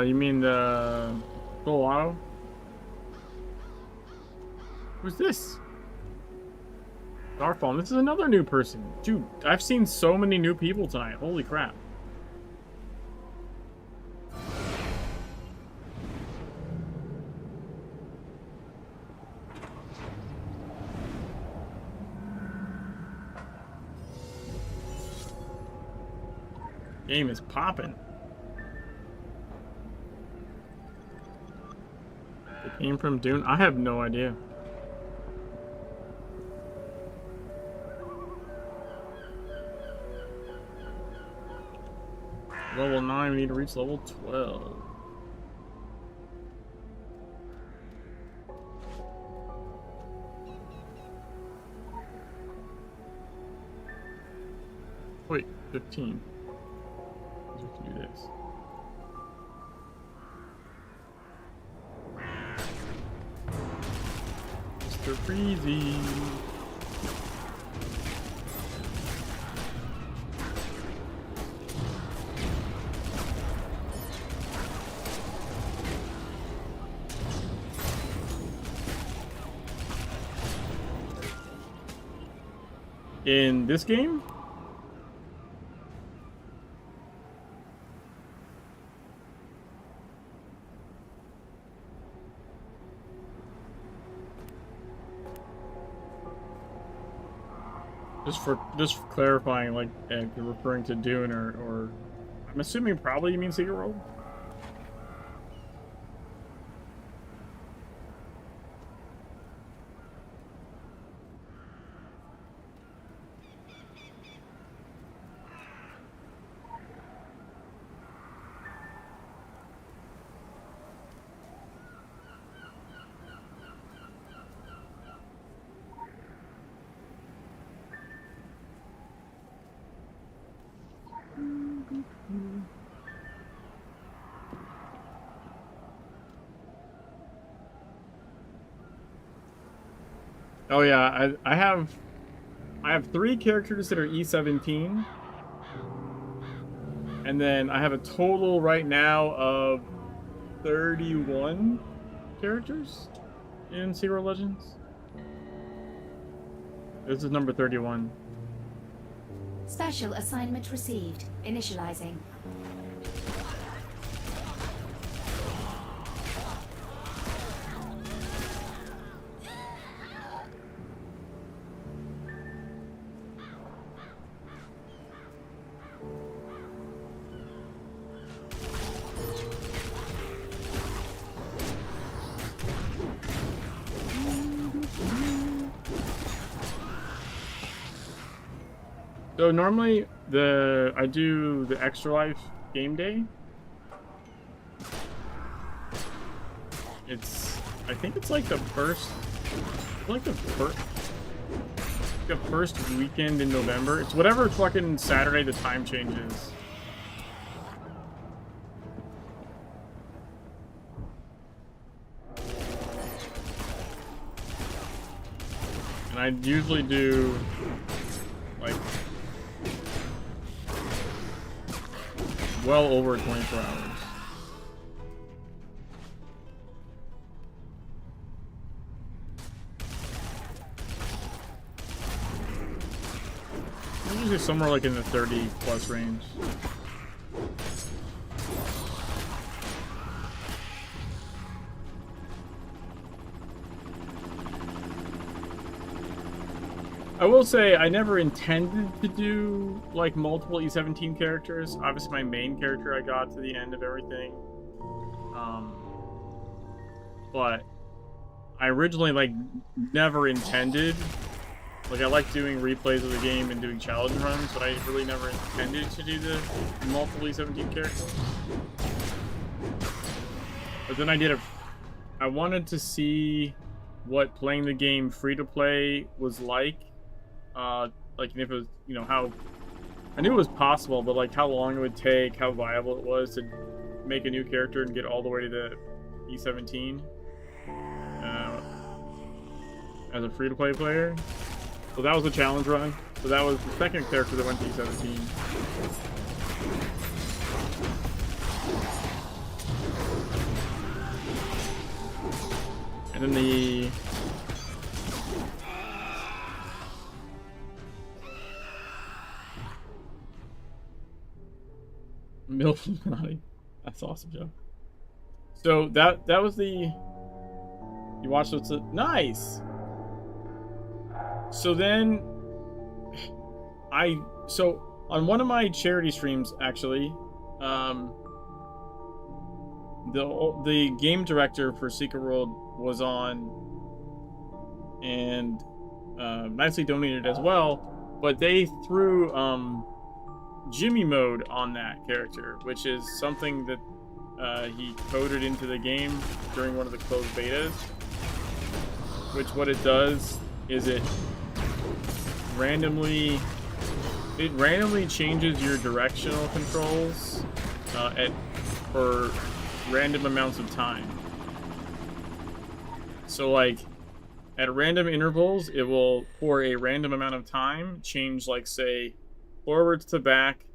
[SPEAKER 1] You mean the full auto? Who's this? Darfalm. This is another new person. Dude, I've seen so many new people tonight. Holy crap. Game is popping. It came from Dune? I have no idea. Level 9, we need to reach level 12. Wait, 15. We can do this. Mr. Freezy. In this game? Just for clarifying, like, if you're referring to Dune or I'm assuming probably you mean Secret World? Oh yeah, I have 3 characters that are E17, and then I have a total right now of 31 characters in Secret Legends. This is number 31.
[SPEAKER 5] Special assignment received. Initializing.
[SPEAKER 1] So normally I do the Extra Life game day. I think it's like the first weekend in November. It's whatever fucking Saturday the time changes. And I usually do like well over 24 hours. Usually somewhere like in the 30 plus range. I will say I never intended to do like multiple E17 characters. Obviously my main character I got to the end of everything. But I originally like never intended. Like, I like doing replays of the game and doing challenge runs, but I really never intended to do the multiple E17 characters. But then I wanted to see what playing the game free-to-play was like. Like, if it was, you know, how... I knew it was possible, but, like, how long it would take, how viable it was to make a new character and get all the way to the E17 as a free-to-play player. So that was a challenge run. So that was the second character that went to E17. And then the... Milf Illuminati. That's awesome, Joe. So that was the... You watched what's it? Nice! So then, so on one of my charity streams, actually, the game director for Secret World was on, and nicely donated as well. But they threw Jimmy mode on that character, which is something that he coded into the game during one of the closed betas. Which what it does is it randomly changes your directional controls for random amounts of time. So like at random intervals, it will for a random amount of time change, like, say, forwards to back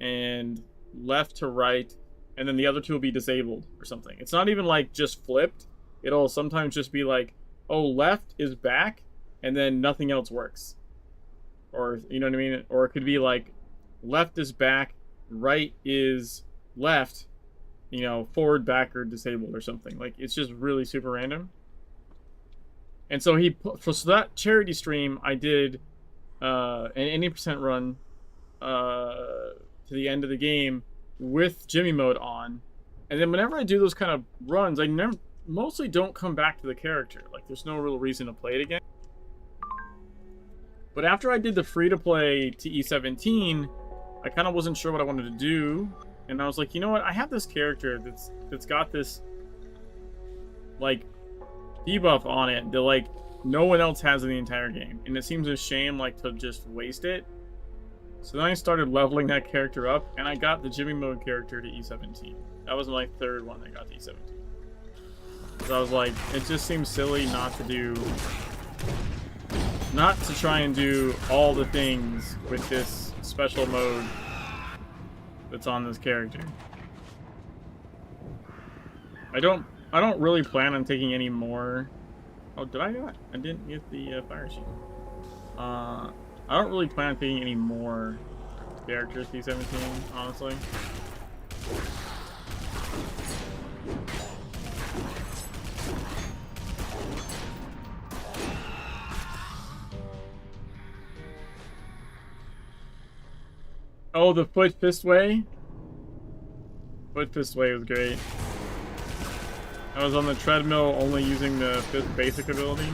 [SPEAKER 1] and left to right, and then the other two will be disabled or something. It's not even like just flipped. It'll sometimes just be like, oh, left is back and then nothing else works. Or, you know what I mean? Or it could be like, left is back, right is left, you know, forward, back, or disabled or something. Like, it's just really super random. And so so that charity stream, I did an 80% run to the end of the game with Jimmy mode on. And then whenever I do those kind of runs, I mostly don't come back to the character. Like, there's no real reason to play it again. But after I did the free-to-play to E17, I kind of wasn't sure what I wanted to do. And I was like, you know what? I have this character that's got this, like, debuff on it that, like, no one else has in the entire game. And it seems a shame, like, to just waste it. So then I started leveling that character up, and I got the Jimmy mode character to E17. That was my third one that got to E17. So I was like, it just seems silly not to try and do all the things with this special mode that's on this character. I don't really plan on taking any more. Oh, did I do that? I didn't get the fire sheet. I don't really plan on taking any more characters T17, honestly. Oh, the Foot Fist Way? Foot Fist Way was great. I was on the treadmill only using the fifth basic ability.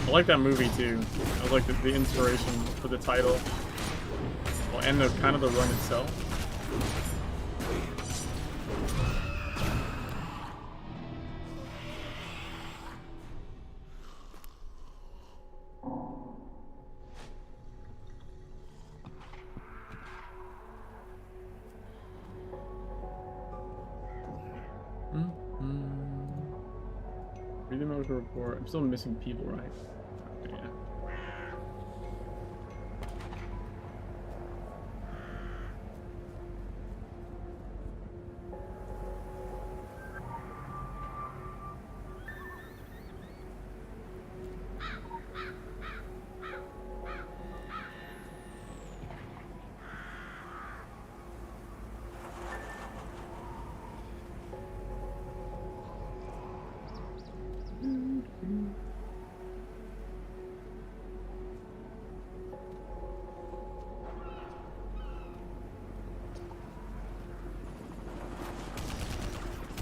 [SPEAKER 1] I like that movie too. I like the inspiration for the title. Well, and the kind of the run itself. Read the medical report. I'm still missing people, right? Yeah.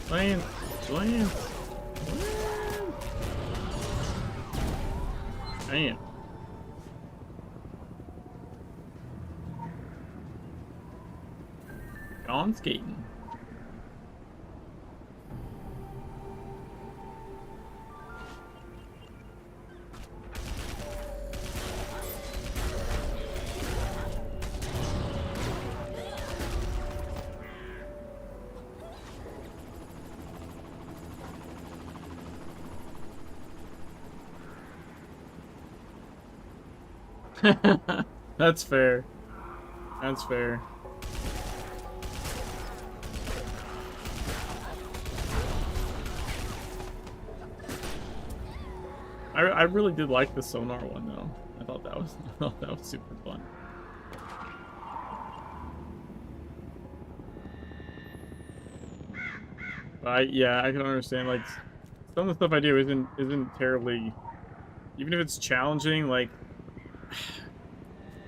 [SPEAKER 1] Lance! Lance! Damn. Gone skating. That's fair. That's fair. I really did like the sonar one though. I thought that was super fun. But yeah, I can understand like some of the stuff I do isn't terribly, even if it's challenging, like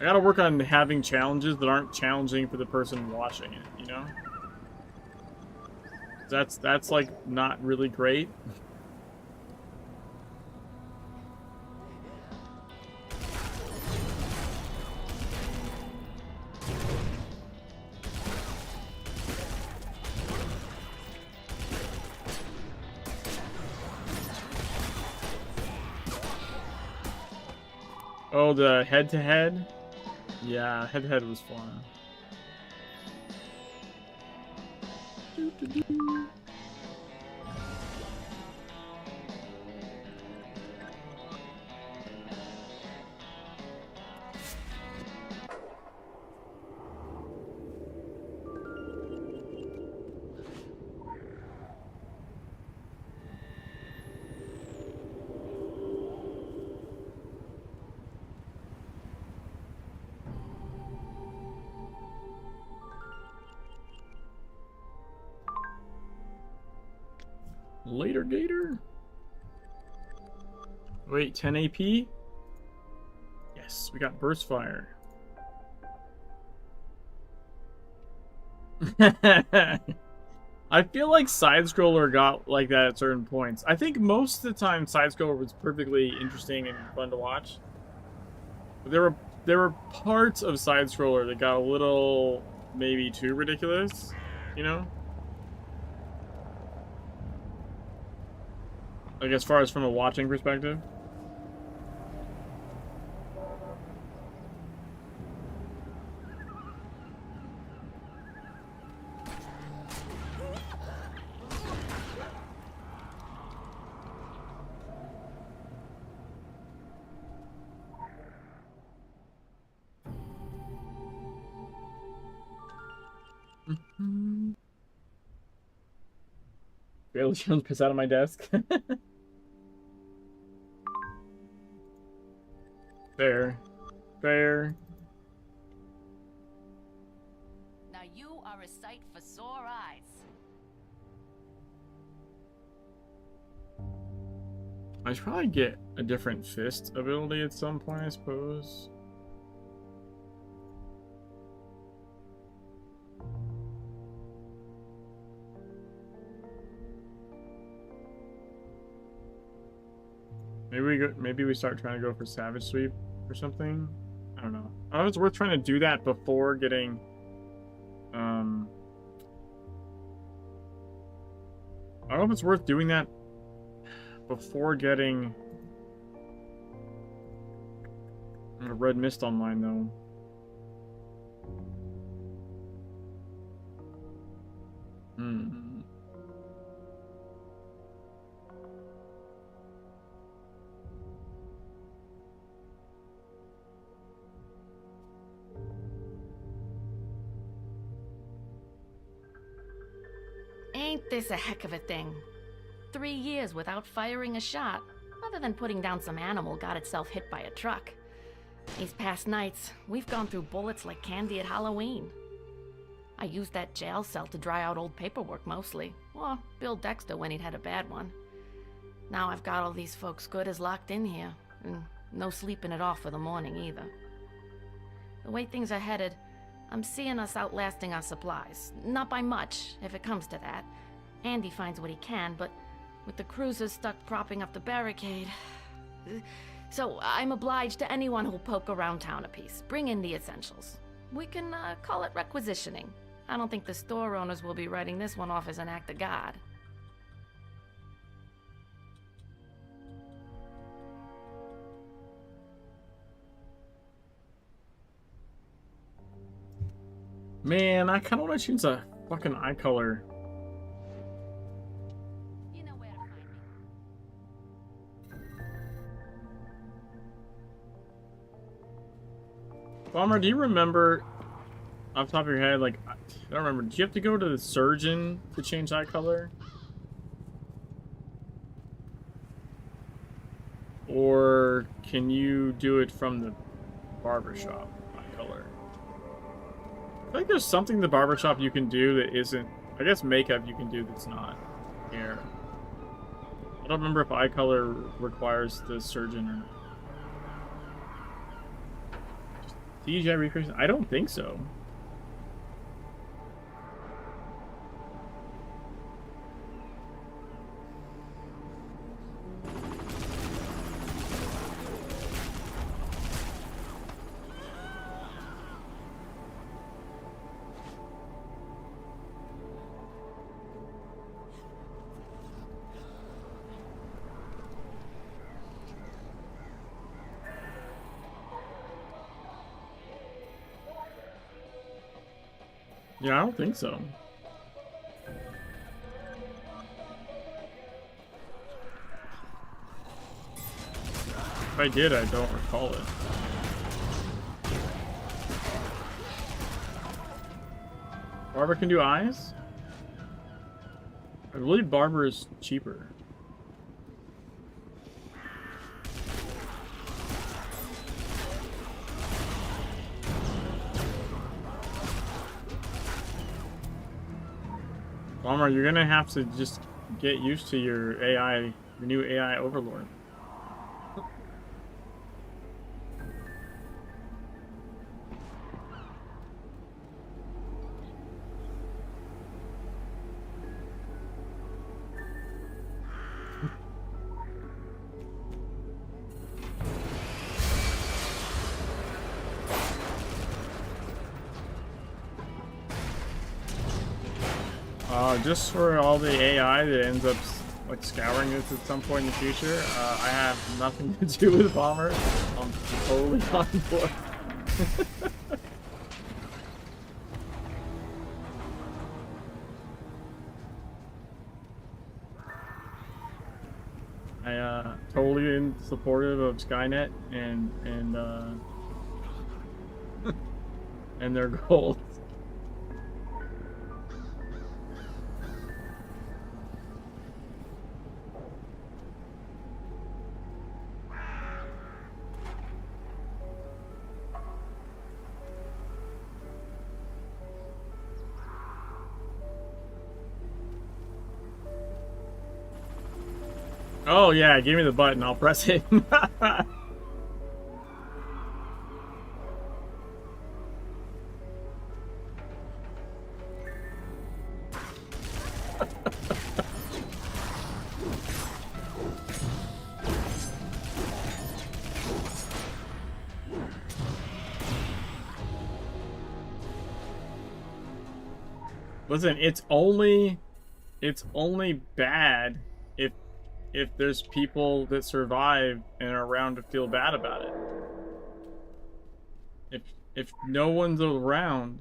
[SPEAKER 1] I gotta work on having challenges that aren't challenging for the person watching it, you know? That's like not really great. Oh, the head-to-head? Yeah, head-to-head was fun. Later, Gator. Wait, 10 AP? Yes, we got burst fire. I feel like side scroller got like that at certain points. I think most of the time side scroller was perfectly interesting and fun to watch. But there were parts of side scroller that got a little maybe too ridiculous, you know? Like as far as from a watching perspective. Barely Jones piss out of my desk. Fair. Fair.
[SPEAKER 4] Now you are a sight for sore eyes.
[SPEAKER 1] I should probably get a different fist ability at some point, I suppose. Maybe we start trying to go for Savage Sweep or something. I don't know. I don't know if it's worth trying to do that before getting I don't know if it's worth doing that before getting Red Mist online though.
[SPEAKER 20] Ain't this a heck of a thing? 3 years without firing a shot, other than putting down some animal got itself hit by a truck. These past nights, we've gone through bullets like candy at Halloween. I used that jail cell to dry out old paperwork mostly. Well, Bill Dexter when he'd had a bad one. Now I've got all these folks good as locked in here, and no sleeping it off for the morning either. The way things are headed, I'm seeing us outlasting our supplies. Not by much, if it comes to that. Andy finds what he can, but with the cruisers stuck propping up the barricade... So I'm obliged to anyone who'll poke around town a piece. Bring in the essentials. We can call it requisitioning. I don't think the store owners will be writing this one off as an act of God.
[SPEAKER 1] Man, I kind of want to change the fucking eye color.
[SPEAKER 20] You know where to find me.
[SPEAKER 1] Bomber, do you remember, off the top of your head, like, I don't remember, do you have to go to the surgeon to change eye color? Or can you do it from the barbershop, eye color? I think there's something in the barbershop you can do that isn't, I guess makeup you can do that's not hair. I don't remember if eye color requires the surgeon or not. CGI recreation? I don't think so. Yeah, I don't think so. If I did, I don't recall it. Barber can do eyes? I believe Barber is cheaper. Bomber, you're gonna have to just get used to your AI, your new AI overlord. Just for all the AI that ends up like scouring this at some point in the future, I have nothing to do with Bomber. I'm totally on board. I totally in supportive of Skynet and and their goals. Oh yeah, give me the button, I'll press it. Listen, it's only bad if there's people that survive and are around to feel bad about it. If no one's around,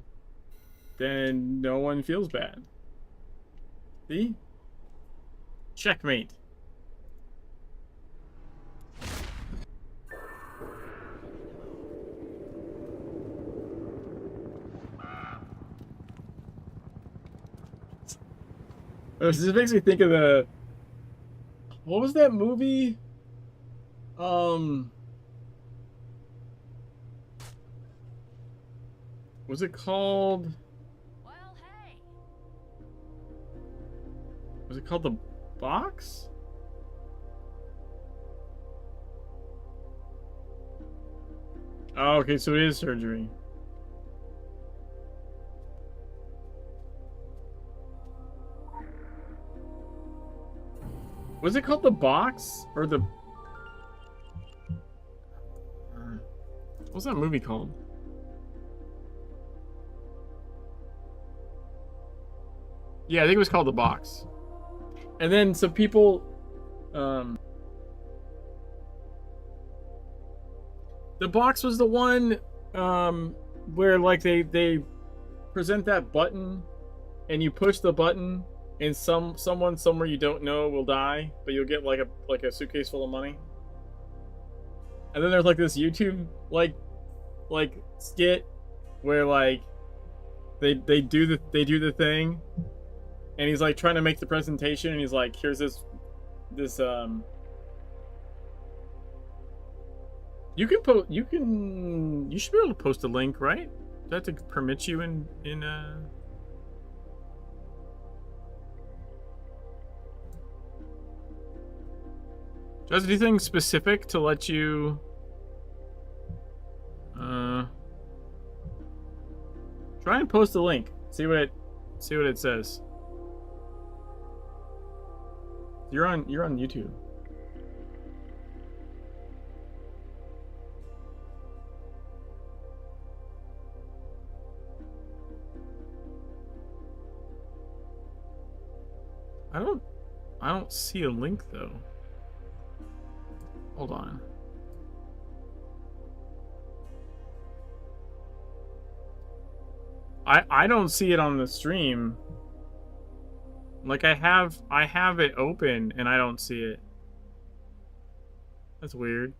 [SPEAKER 1] then no one feels bad. See? Checkmate. This makes me think of the... What was that movie? Was it called... Was it called The Box? Oh, okay, so it is surgery. Was it called The Box? Or the... What's that movie called? Yeah, I think it was called The Box. And then some people... The Box was the one where like they present that button and you push the button and someone somewhere you don't know will die, but you'll get like a suitcase full of money. And then there's like this YouTube like skit where like they do the thing, and he's like trying to make the presentation, and he's like, here's this you should be able to post a link, right? Do I have to permit you in Does anything specific to let you try and post a link. See what it says. You're on YouTube. I don't see a link though. Hold on. I don't see it on the stream. Like I have it open and I don't see it. That's weird.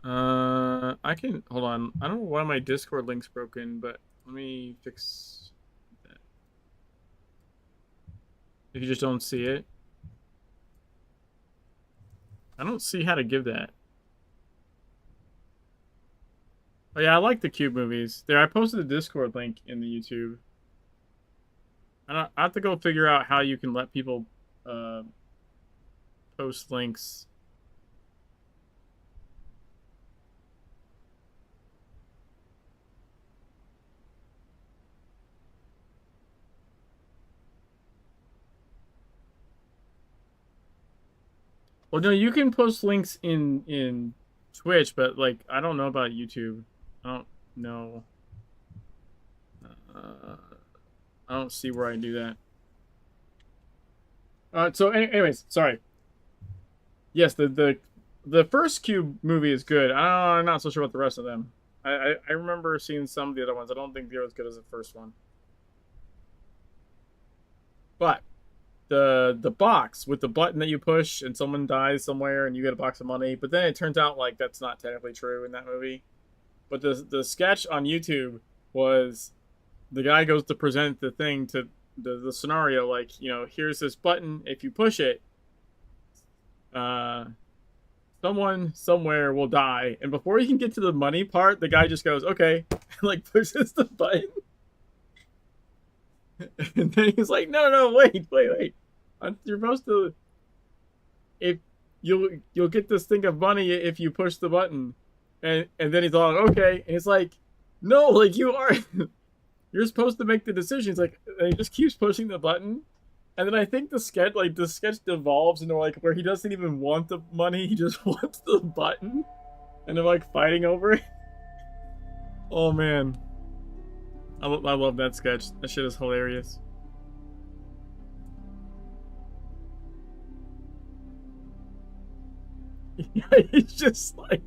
[SPEAKER 1] I can hold on. I don't know why my Discord link's broken, but let me fix that. If you just don't see it. I don't see how to give that. Oh yeah, I like the Cube movies. There, I posted a Discord link in the YouTube. I have to go figure out how you can let people post links. Well, no, you can post links in Twitch, but like I don't know about YouTube. I don't know. I don't see where I do that. So, anyways, sorry. Yes, the first Cube movie is good. I'm not so sure about the rest of them. I remember seeing some of the other ones. I don't think they're as good as the first one. But the box with the button that you push and someone dies somewhere and you get a box of money, but then it turns out like that's not technically true in that movie. But the sketch on YouTube was the guy goes to present the thing to the scenario, like, you know, here's this button, if you push it, someone somewhere will die, and before you can get to the money part, the guy just goes, okay, and like pushes the button. And then he's like, no, wait. You're supposed to, if you'll get this thing of money if you push the button. And then he's all, okay. And it's like, no, like you're supposed to make the decision. It's like, and he just keeps pushing the button. And then I think the sketch devolves into like where he doesn't even want the money. He just wants the button. And they're like fighting over it. Oh man. I love that sketch. That shit is hilarious. Yeah, he's just like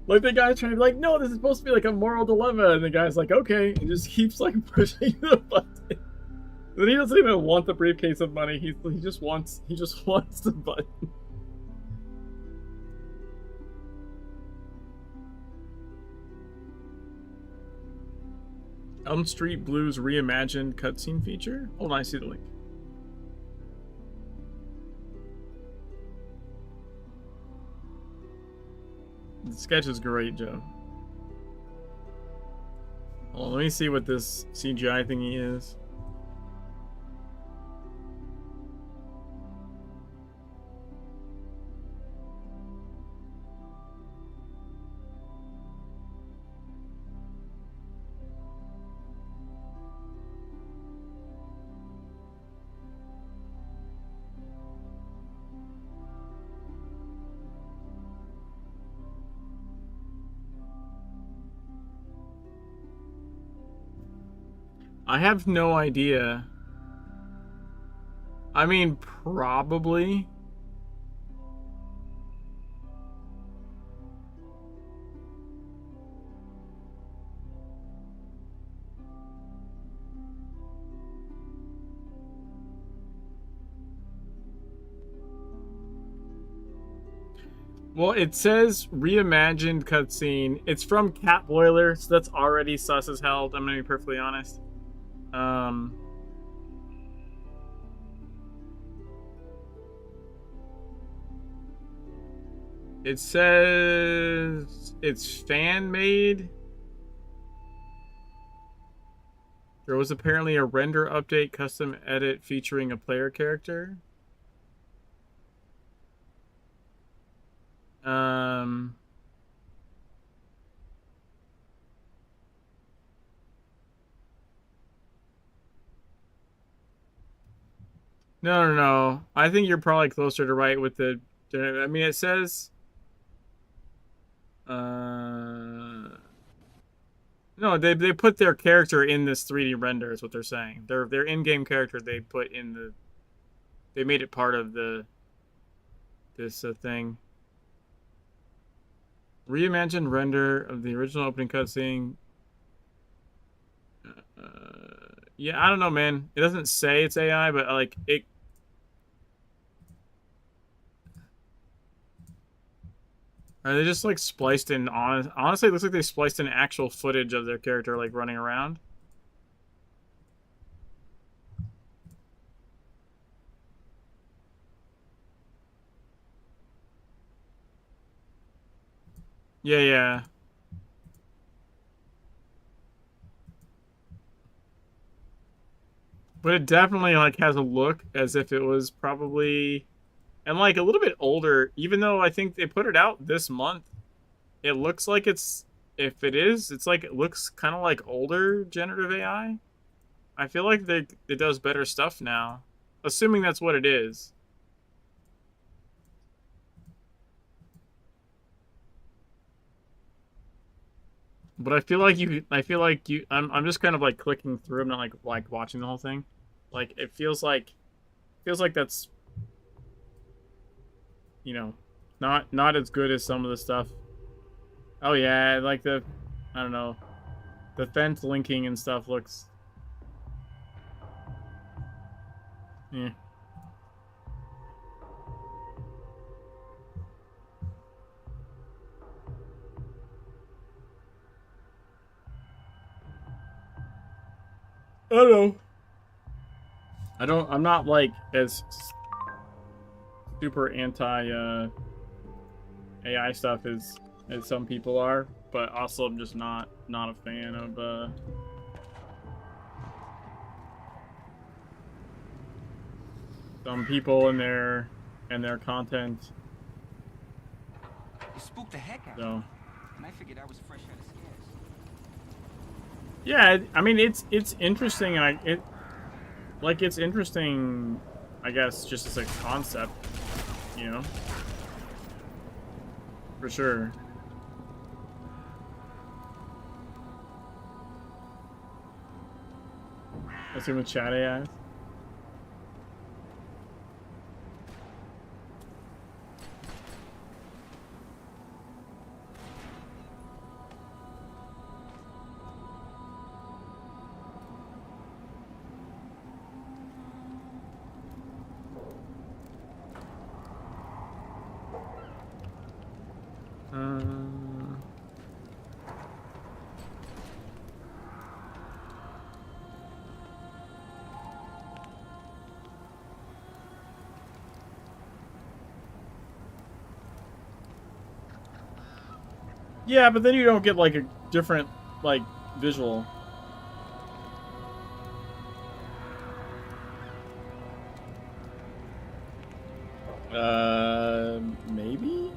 [SPEAKER 1] the guy's trying to be like, no, this is supposed to be like a moral dilemma, and the guy's like, okay, and just keeps like pushing the button. Then he doesn't even want the briefcase of money. He just wants the button. Elm Street Blues reimagined cutscene feature. Hold on, I see the link. The sketch is great, Joe. Hold on, let me see what this CGI thingy is. I have no idea. I mean, probably. Well, it says reimagined cutscene. It's from Cat Boiler, so that's already sus as hell. I'm gonna be perfectly honest. It says it's fan made. There was apparently a render update custom edit featuring a player character. No. I think you're probably closer to right with the... I mean, it says... No, they put their character in this 3D render is what they're saying. Their in-game character they put in the... They made it part of this thing. Reimagined render of the original opening cutscene. Yeah, I don't know, man. It doesn't say it's AI, but like it. Are they just like spliced in? Honestly, it looks like they spliced in actual footage of their character like running around. Yeah. But it definitely like has a look as if it was probably, and like a little bit older, even though I think they put it out this month. It looks like it's, if it is, it's like, it looks kind of like older generative AI. I feel like it does better stuff now, assuming that's what it is. But I feel like I'm just kind of like clicking through. I'm not like watching the whole thing. Like it feels like that's, you know, not as good as some of the stuff. Oh yeah, like I don't know, the fence linking and stuff looks, yeah. I don't know. I'm not like as super anti AI stuff as some people are, but also I'm just not a fan of some people and their content.
[SPEAKER 21] You spooked the heck out
[SPEAKER 1] So.
[SPEAKER 21] of me, and I figured I was fresh out of scares.
[SPEAKER 1] Yeah, I mean it's interesting, and it's interesting, I guess, just as a concept, you know, for sure. Let's see what chat AI. Yeah, but then you don't get like a different like visual. Maybe?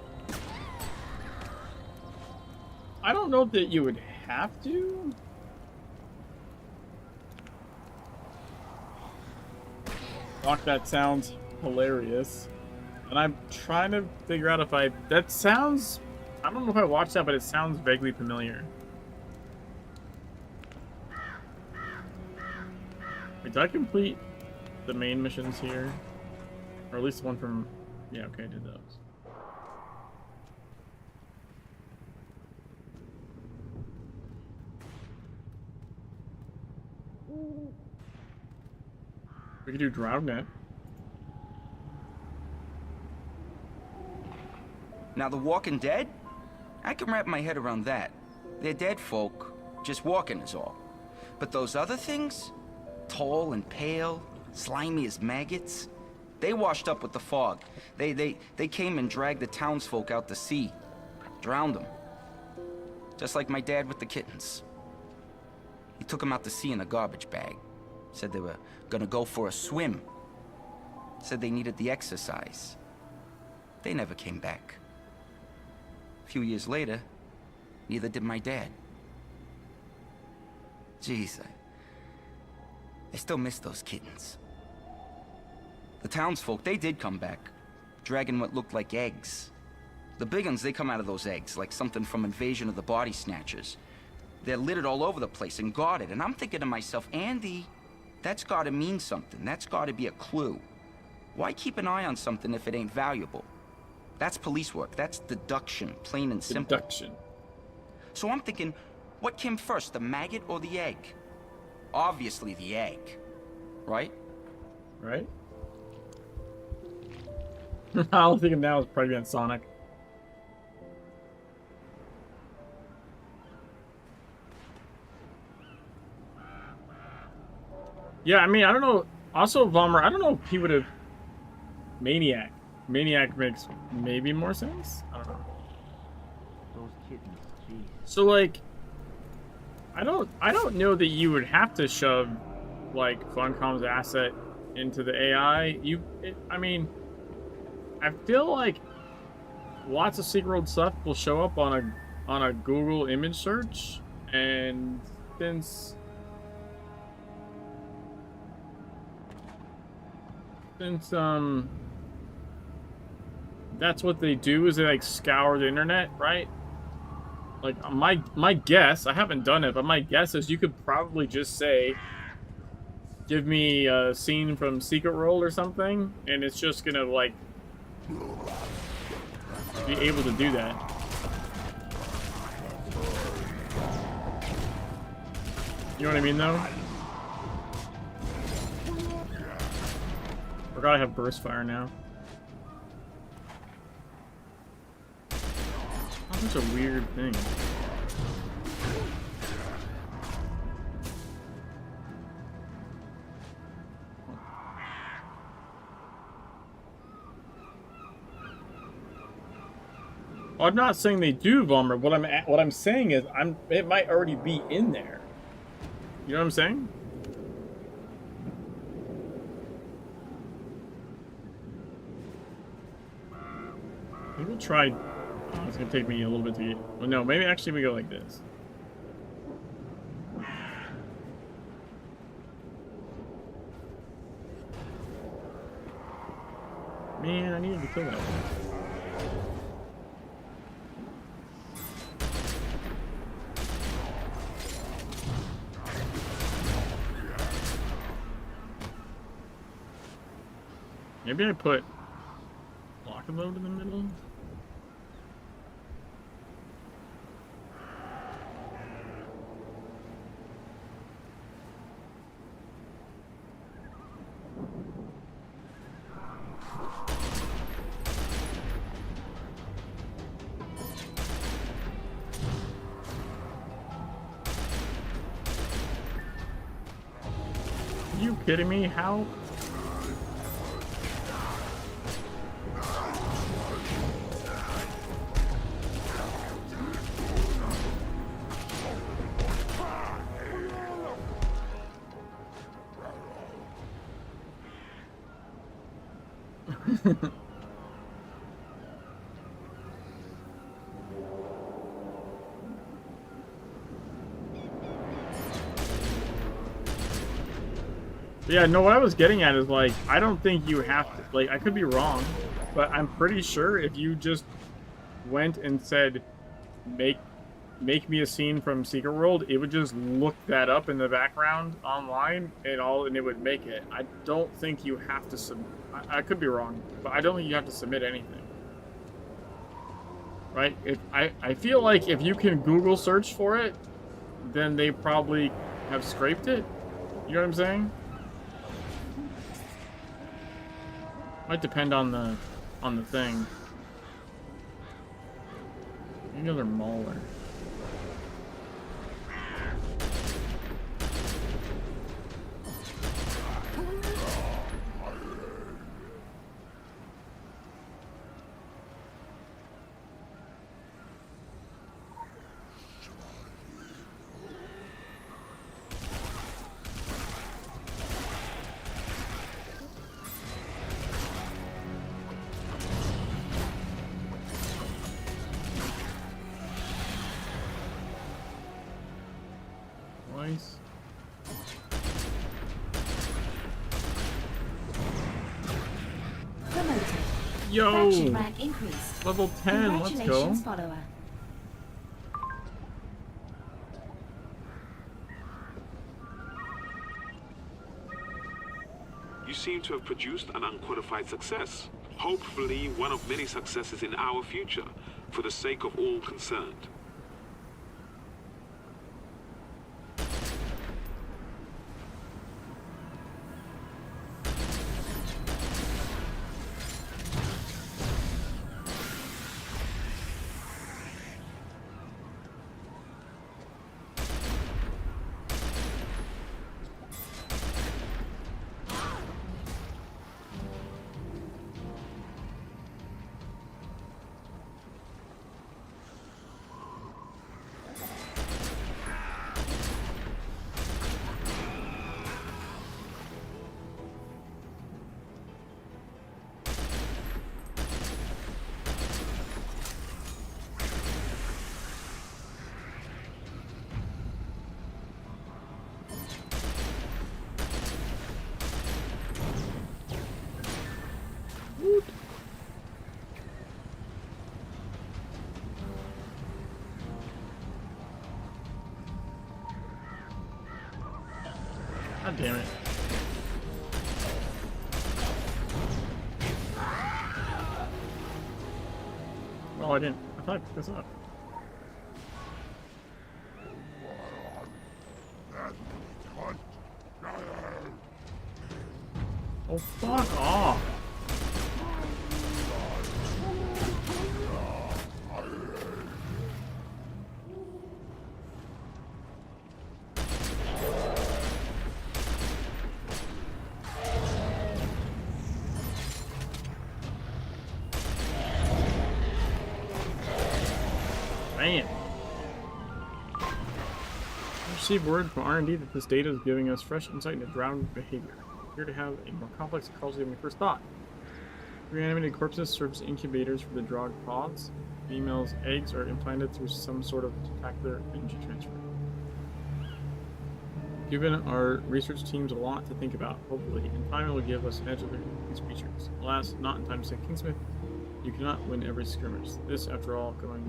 [SPEAKER 1] I don't know that you would have to. Fuck, that sounds hilarious. And I'm trying to figure out if that sounds, I don't know if I watched that, but it sounds vaguely familiar. Wait, did I complete the main missions here? Or at least one from, yeah, okay, I did those. We could do Drownet.
[SPEAKER 21] Now, the Walking Dead? I can wrap my head around that. They're dead folk, just walking is all. But those other things? Tall and pale, slimy as maggots? They washed up with the fog. They came and dragged the townsfolk out to sea. Drowned them. Just like my dad with the kittens. He took them out to sea in a garbage bag. Said they were gonna go for a swim. Said they needed the exercise. They never came back. A few years later, neither did my dad. Jeez, I still miss those kittens. The townsfolk, they did come back, dragging what looked like eggs. The big uns, they come out of those eggs, like something from Invasion of the Body Snatchers. They're littered all over the place and guarded, and I'm thinking to myself, Andy, that's gotta mean something. That's gotta be a clue. Why keep an eye on something if it ain't valuable? That's police work. That's deduction, plain and simple.
[SPEAKER 1] Deduction.
[SPEAKER 21] So I'm thinking, what came first, the maggot or the egg? Obviously the egg, right?
[SPEAKER 1] Right? All I'm thinking now is Pregnant Sonic. Yeah, I mean, I don't know. Also, Vommer, I don't know if he would have... Maniac. Maniac makes maybe more sense? I don't know.
[SPEAKER 11] Those kittens, jeez.
[SPEAKER 1] So, like... I don't know that you would have to shove, like, Funcom's asset into the AI. I mean... I feel like lots of Secret World stuff will show up on a Google image search, and since that's what they do, is they like scour the internet, right? Like my guess, I haven't done it, but my guess is you could probably just say, give me a scene from Secret World or something, and it's just gonna like be able to do that. You know what I mean, though? Forgot I have burst fire now. That's such a weird thing. Well, I'm not saying they do, Vommer. What I'm saying is it might already be in there. You know what I'm saying? Maybe we'll try. Oh, it's gonna take me a little bit to get. Well, no, maybe actually we go like this. Man, I needed to kill that one. Maybe I put lock and load in the middle. Are you kidding me? How? Yeah, no, what I was getting at is, like, I don't think you have to, like, I could be wrong, but I'm pretty sure if you just went and said, make me a scene from Secret World, it would just look that up in the background online and it would make it. I don't think you have to I could be wrong, but I don't think you have to submit anything. Right? I feel like if you can Google search for it, then they probably have scraped it. You know what I'm saying? Might depend on the thing. Another Mauler. Nice.
[SPEAKER 5] Promoted.
[SPEAKER 1] Yo!
[SPEAKER 5] Faction rank increased.
[SPEAKER 1] Level 10, let's go.
[SPEAKER 5] Congratulations, follower.
[SPEAKER 12] You seem to have produced an unqualified success. Hopefully one of many successes in our future, for the sake of all concerned. God damn it. Oh, I didn't. I thought I picked this up. Oh, fuck off. Man. I received word from R&D that this data is giving us fresh insight into drowned behavior. Appear to have a more complex ecology than we first thought. Reanimated corpses serve as incubators for the Drog pods. Females' eggs are implanted through some sort of tentacular energy transfer. Given our research teams a lot to think about, hopefully, in time it will give us an edge over these creatures. Alas, not in time to say Kingsmith. You cannot win every skirmish. This is, after all, going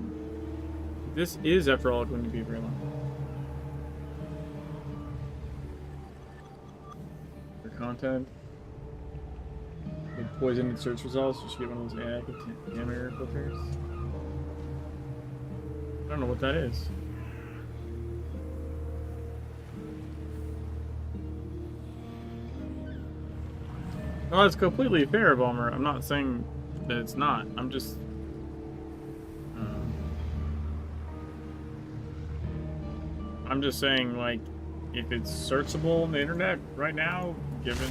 [SPEAKER 12] to be very long. For content, good poisoned search results. Just get one of those AI contaminator filters. I don't know what that is. No, it's completely fair, Balmer. I'm not saying that it's not. I'm just... I'm just saying, like, if it's searchable on the internet right now, given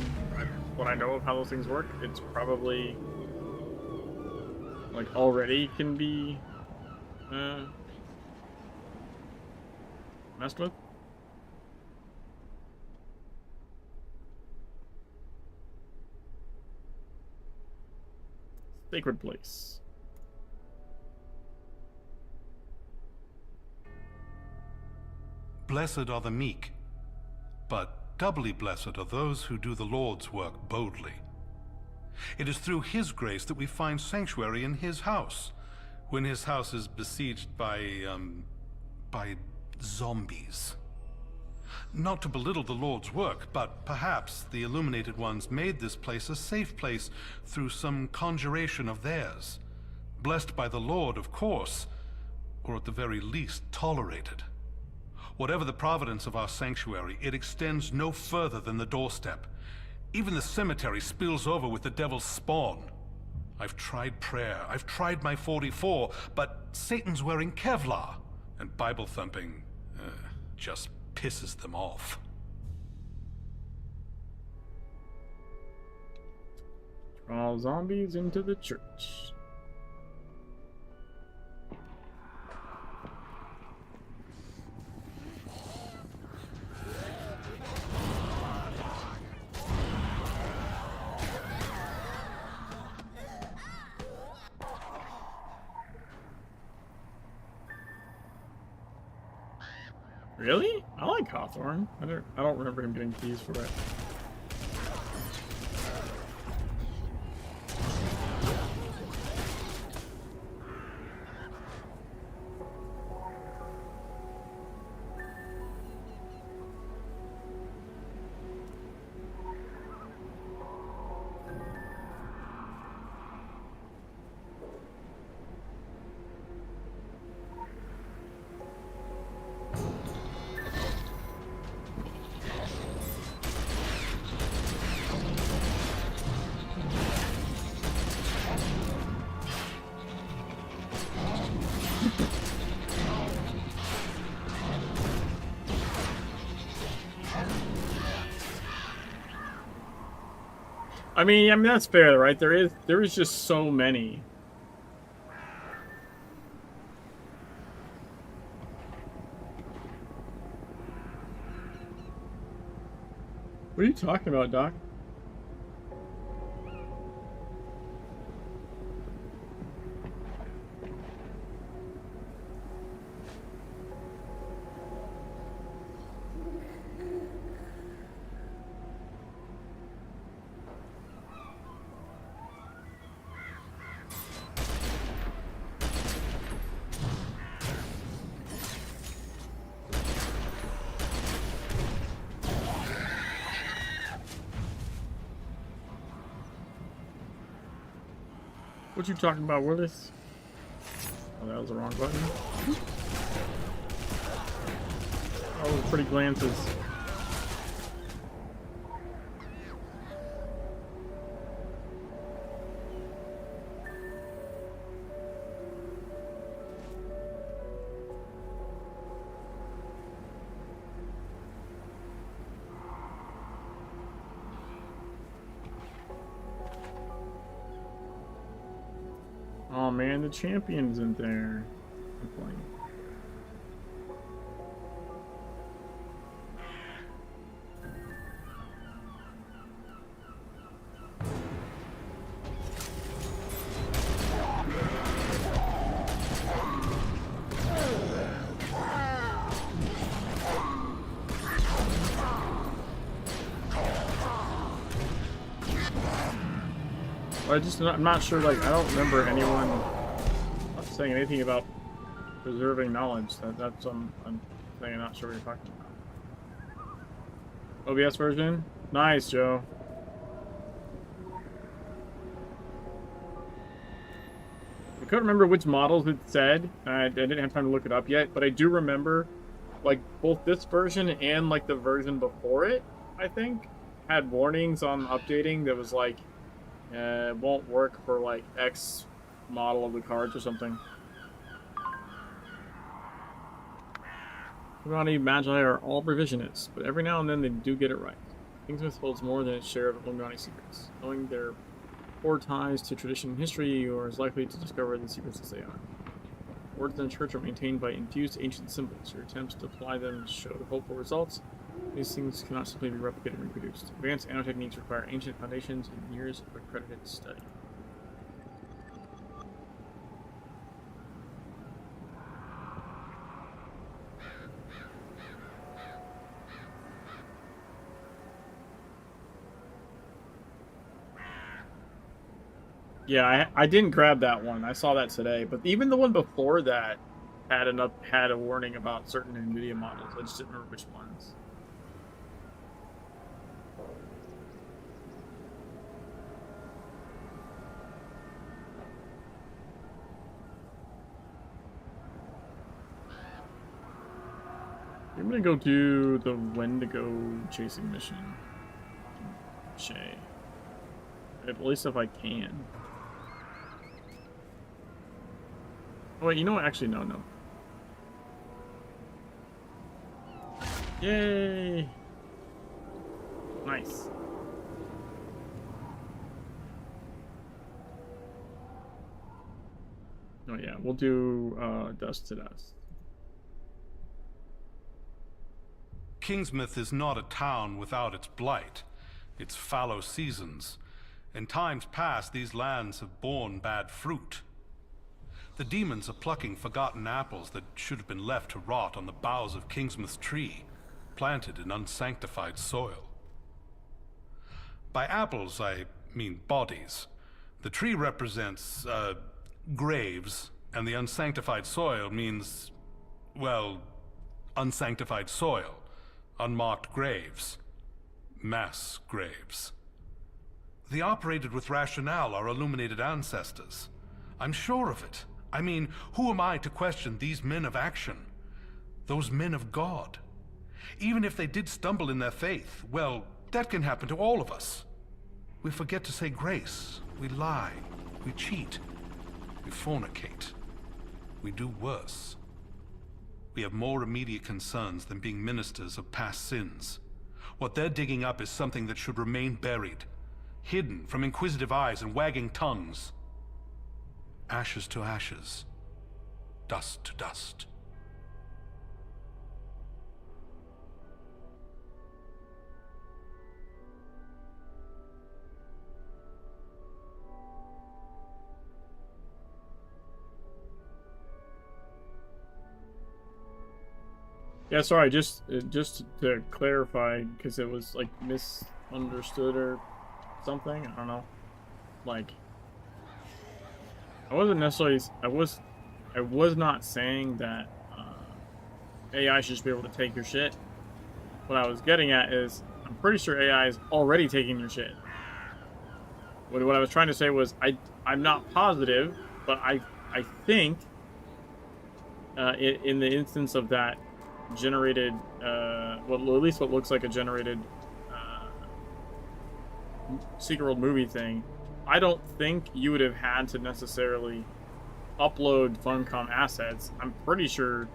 [SPEAKER 12] what I know of how those things work, it's probably, like, already can be messed with. Sacred place.
[SPEAKER 14] Blessed are the meek, but doubly blessed are those who do the Lord's work boldly. It is through His grace that we find sanctuary in His house, when His house is besieged by zombies. Not to belittle the Lord's work, but perhaps the Illuminated Ones made this place a safe place through some conjuration of theirs. Blessed by the Lord, of course, or at the very least tolerated. Whatever the providence of our sanctuary, it extends no further than the doorstep. Even the cemetery spills over with the devil's spawn. I've tried prayer, I've tried my 44, but Satan's wearing Kevlar, and Bible thumping just pisses them off.
[SPEAKER 12] Draw zombies into the church. Really? I like Hawthorne. I don't remember him getting keys for it. I mean that's fair, right? There is just so many. What are you talking about, Doc? What you talking about, Willis? Oh, that was the wrong button. Oh, pretty glances. Oh man, the champion's in there. I'm playing. I'm not sure, like, I don't remember anyone saying anything about preserving knowledge. That's I'm saying I'm not sure what you're talking about. OBS version? Nice, Joe. couldn't remember which models it said. I didn't have time to look it up yet, but I do remember, like, both this version and, like, the version before it, I think, had warnings on updating that was like, it won't work for, like, X model of the cards or something. Illuminati Magi are all revisionists, but every now and then they do get it right. Kingsmith holds more than its share of Illuminati secrets. Knowing their poor ties to tradition and history, you are as likely to discover the secrets as they are. Words in the church are maintained by infused ancient symbols. Your attempts to apply them show hopeful results. These things cannot simply be replicated and reproduced. Advanced nanotechniques require ancient foundations and years of accredited study. Yeah, I didn't grab that one. I saw that today, but even the one before that had a warning about certain NVIDIA models. I just didn't remember which ones. I'm gonna go do the Wendigo chasing mission. Shay. At least if I can. Oh, wait, you know what? Actually, no. Yay! Nice. Oh yeah, we'll do Dust to Dust.
[SPEAKER 14] Kingsmith is not a town without its blight, its fallow seasons. In times past, these lands have borne bad fruit. The demons are plucking forgotten apples that should have been left to rot on the boughs of Kingsmith's tree, planted in unsanctified soil. By apples, I mean bodies. The tree represents, graves, and the unsanctified soil means, well, unsanctified soil, unmarked graves, mass graves. They operated with rationale, our illuminated ancestors. I'm sure of it. I mean, who am I to question these men of action? Those men of God. Even if they did stumble in their faith, well, that can happen to all of us. We forget to say grace. We lie. We cheat. We fornicate. We do worse. We have more immediate concerns than being ministers of past sins. What they're digging up is something that should remain buried, hidden from inquisitive eyes and wagging tongues. Ashes to ashes, dust to dust.
[SPEAKER 12] Yeah, sorry, just to clarify, because it was like misunderstood or something. I don't know. Like, I wasn't necessarily. I was not saying that AI should just be able to take your shit. What I was getting at is, I'm pretty sure AI is already taking your shit. What I was trying to say was, I'm not positive, but I think in the instance of that generated, well, at least what looks like a generated Secret World movie thing, I don't think you would have had to necessarily upload Funcom assets. I'm pretty sure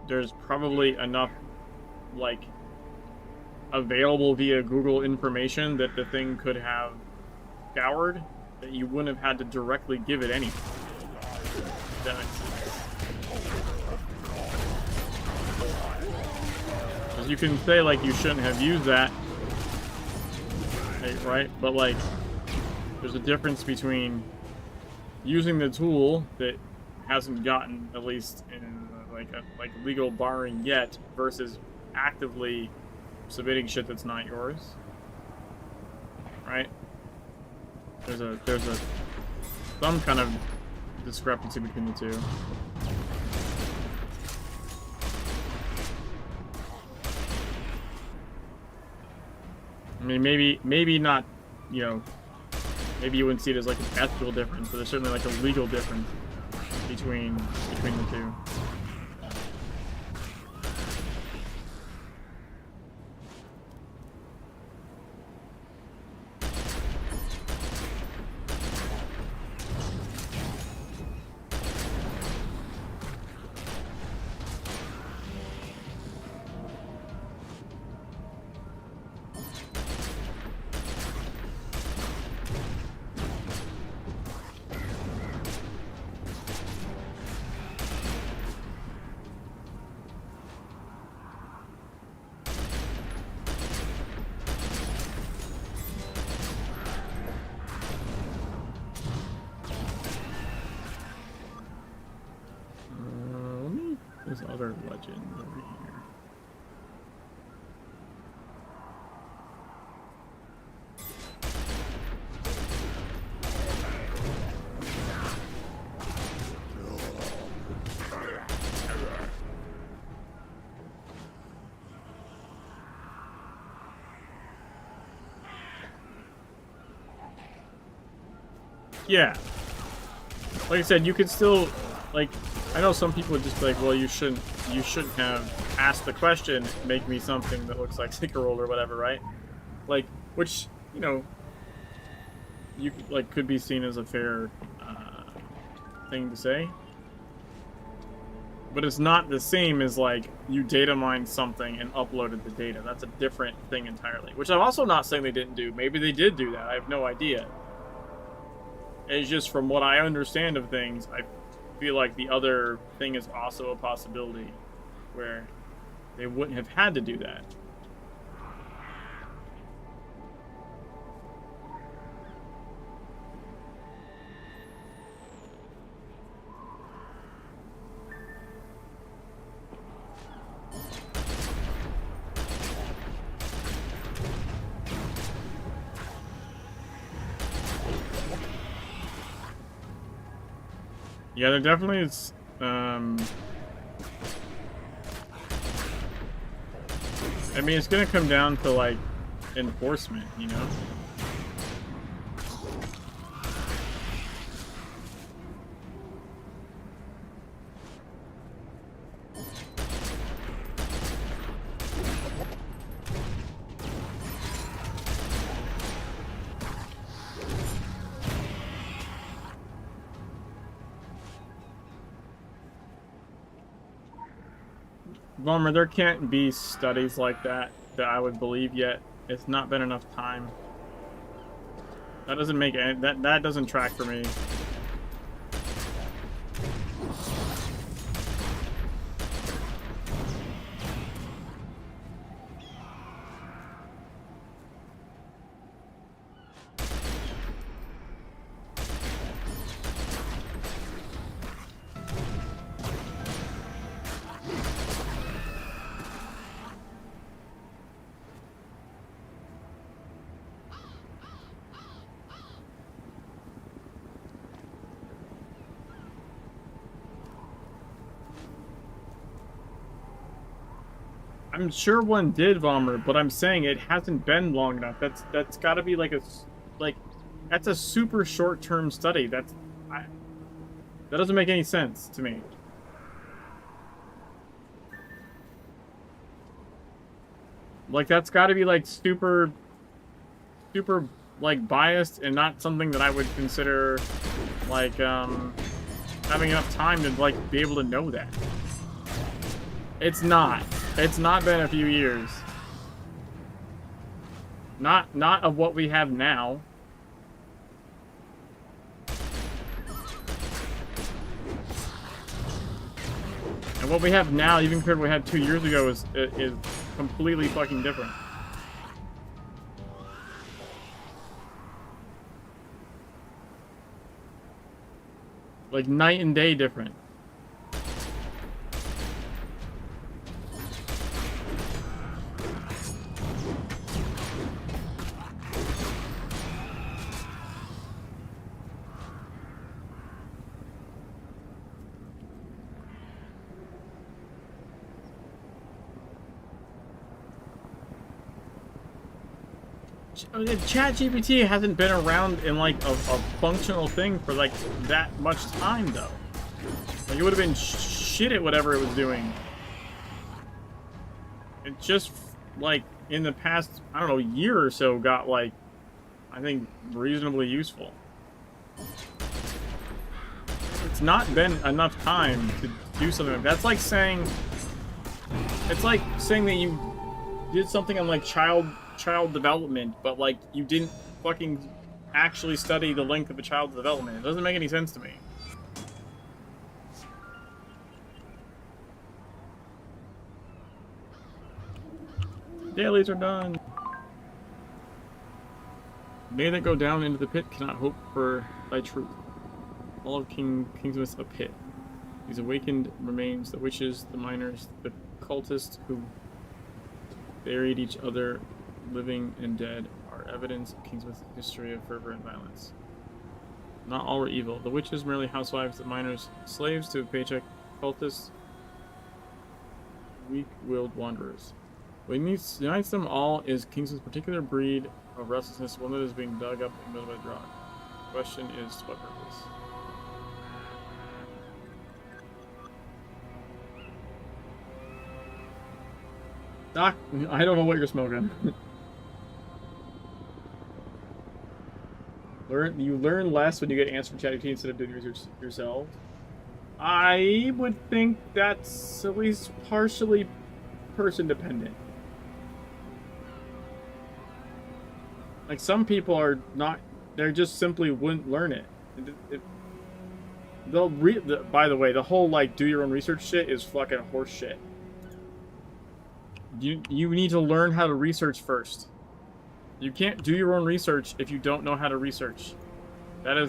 [SPEAKER 12] there's probably enough, like, available via Google information that the thing could have scoured that you wouldn't have had to directly give it anything. If that makes sense. Because you can say, like, you shouldn't have used that, right? But, like, there's a difference between using the tool that hasn't gotten, at least in like legal barring yet, versus actively submitting shit that's not yours. Right? There's some kind of discrepancy between the two. I mean, maybe not, you know, maybe you wouldn't see it as like an ethical difference, but there's certainly like a legal difference between the two. There's other legends over here. Yeah. Like I said, you could still, like, I know some people would just be like, well, you shouldn't have asked the question, make me something that looks like Sticker Roll or whatever, right? Like, which, you know, you like could be seen as a fair thing to say. But it's not the same as like you data mined something and uploaded the data. That's a different thing entirely. Which I'm also not saying they didn't do. Maybe they did do that. I have no idea. It's just from what I understand of things, I feel like the other thing is also a possibility where they wouldn't have had to do that. Yeah, there definitely is, I mean, it's gonna come down to, like, enforcement, you know? Vollmer, there can't be studies like that I would believe yet. It's not been enough time. That doesn't make any, that doesn't track for me. I'm sure one did, Vollmer, but I'm saying it hasn't been long enough. That's got to be like that's a super short-term study. That doesn't make any sense to me. Like, that's got to be like super like biased and not something that I would consider like having enough time to like be able to know that. It's not. It's not been a few years. Not of what we have now. And what we have now, even compared to what we had 2 years ago, is completely fucking different. Like night and day different. ChatGPT hasn't been around in like a functional thing for like that much time though. Like it would have been shit at whatever it was doing. It just like in the past, I don't know, year or so got like, I think, reasonably useful. It's not been enough time to do something like that. That's like saying, it's like saying that you did something on like child development, but like you didn't fucking actually study the length of a child's development. It doesn't make any sense to me. Dailies are done. They that go down into the pit cannot hope for thy truth. All of Kingsmith's a pit. These awakened remains, the witches, the miners, the cultists who buried each other, living and dead, are evidence of Kingsmith's history of fervor and violence. Not all were evil. The witches merely housewives, the miners slaves to a paycheck, cultists weak-willed wanderers. What unites them all is Kingsman's particular breed of restlessness, one that is being dug up and built by the Drog. The question is, to what purpose? Doc, I don't know what you're smoking. You learn less when you get answers from ChatGPT instead of doing research yourself. I would think that's at least partially person dependent. Like some people are not, they just simply wouldn't learn it. By the way, the whole like do your own research shit is fucking horse shit. You need to learn how to research first. You can't do your own research if you don't know how to research. That is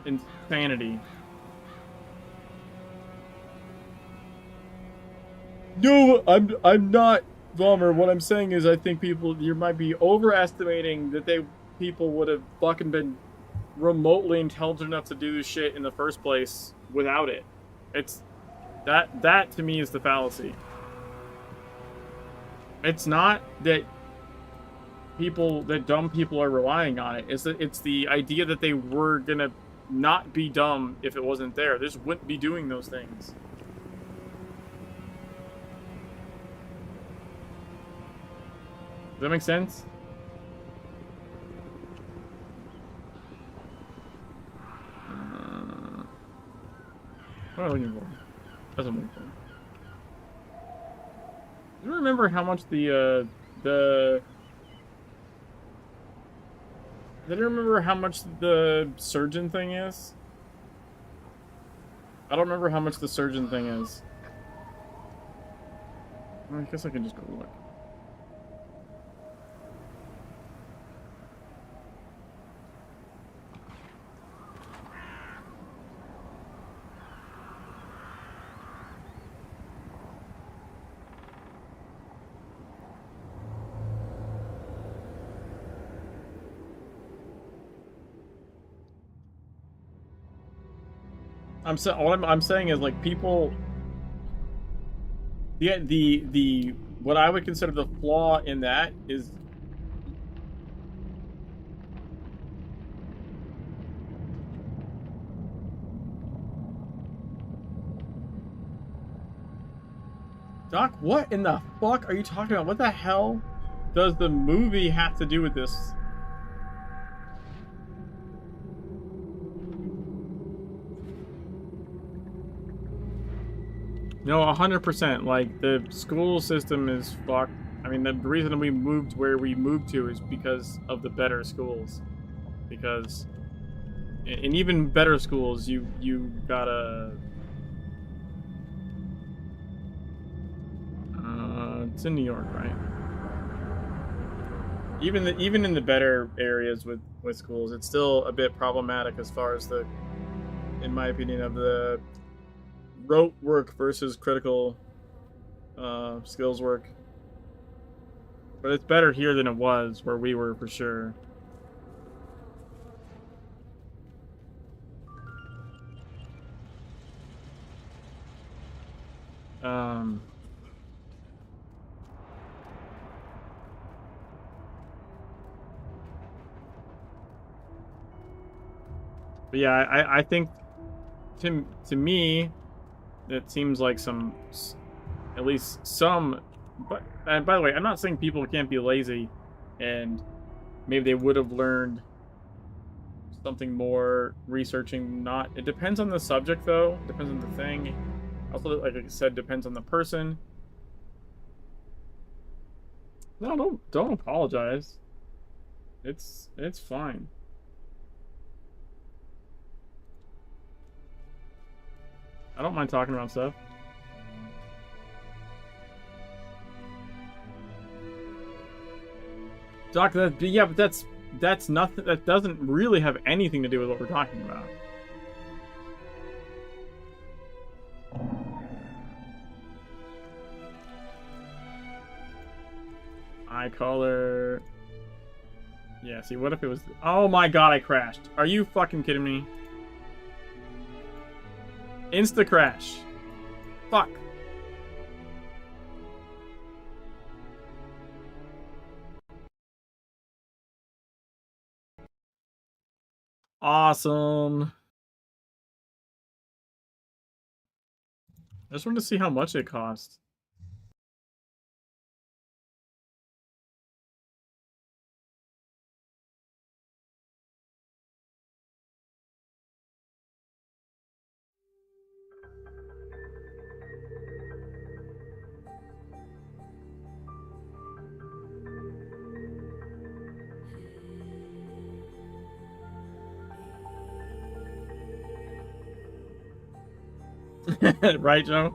[SPEAKER 12] insanity. No, I'm not, Vollmer. What I'm saying is I think you might be overestimating that people would have fucking been remotely intelligent enough to do this shit in the first place without it. It's that to me is the fallacy. It's not that dumb people are relying on it. It's the idea that they were gonna not be dumb if it wasn't there. They just wouldn't be doing those things. Does that make sense? What am I looking for? That's what I'm looking for. Do you remember how much Did you remember how much the surgeon thing is? I don't remember how much the surgeon thing is. Well, I guess I can just go look. What I'm saying is like people. The what I would consider the flaw in that is. Doc, what in the fuck are you talking about? What the hell does the movie have to do with this? No, 100%. Like, the school system is fucked. I mean, the reason we moved where we moved to is because of the better schools. Because in even better schools, you gotta... it's in New York, right? Even in the better areas with schools, it's still a bit problematic as far as in my opinion, of the rote work versus critical skills work. But it's better here than it was where we were, for sure. But yeah, I think to me, it seems like some, at least some. But and by the way, I'm not saying people can't be lazy, and maybe they would have learned something more researching. Not. It depends on the subject, though. It depends on the thing. Also, like I said, depends on the person. No, don't apologize. It's fine. I don't mind talking about stuff. Doc, yeah, but that's nothing. That doesn't really have anything to do with what we're talking about. Eye color. Yeah, see, what if it was... Oh my god, I crashed. Are you fucking kidding me? Insta-crash. Fuck. Awesome. I just wanted to see how much it cost. Right, Joe?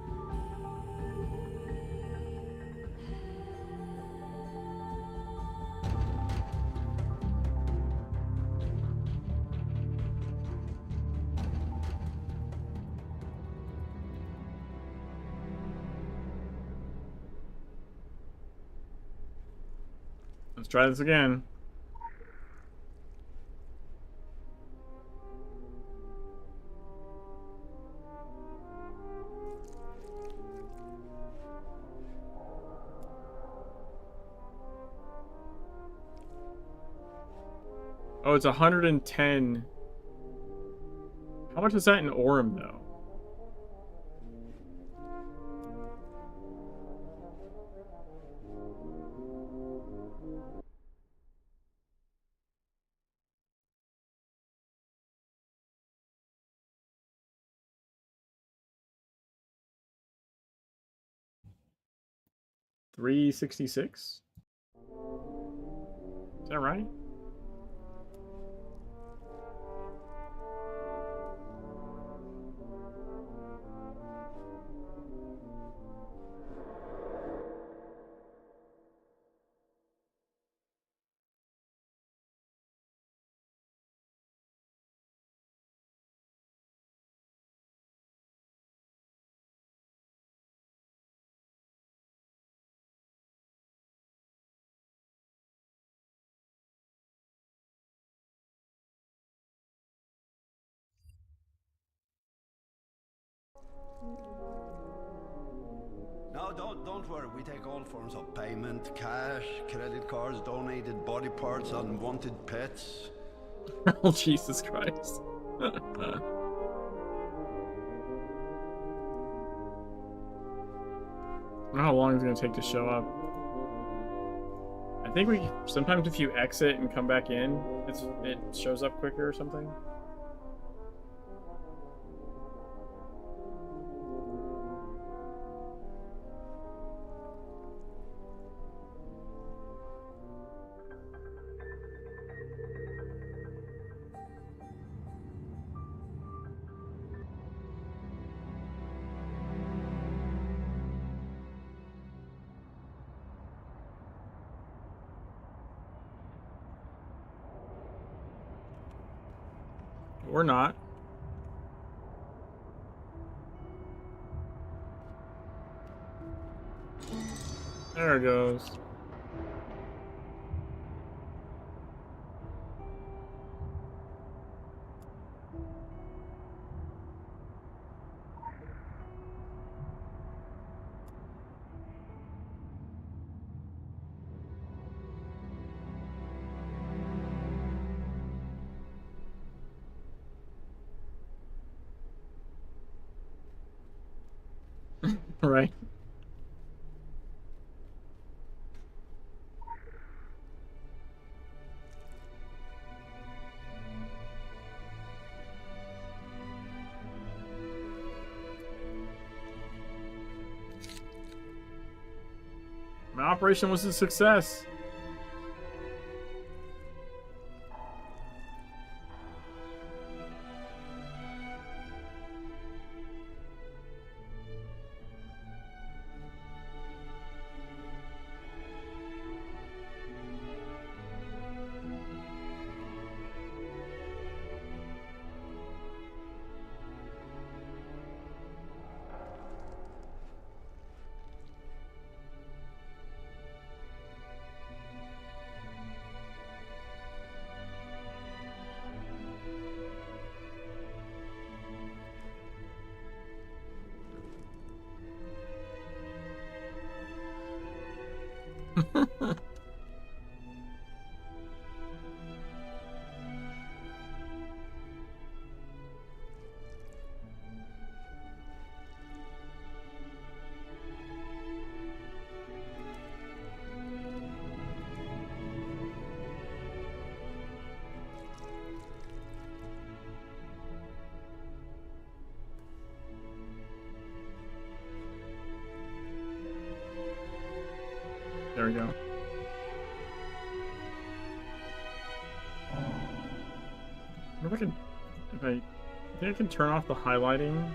[SPEAKER 12] Let's try this again. Oh, it's 110. How much is that in Orem, though? $366? Is that right?
[SPEAKER 7] No, don't worry. We take all forms of payment: cash, credit cards, donated body parts, unwanted pets.
[SPEAKER 12] Oh, Jesus Christ. I don't know how long it's going to take to show up. I think sometimes if you exit and come back in, it shows up quicker or something. Or not. There it goes. Right. My operation was a success. There we go. I wonder if I think I can turn off the highlighting.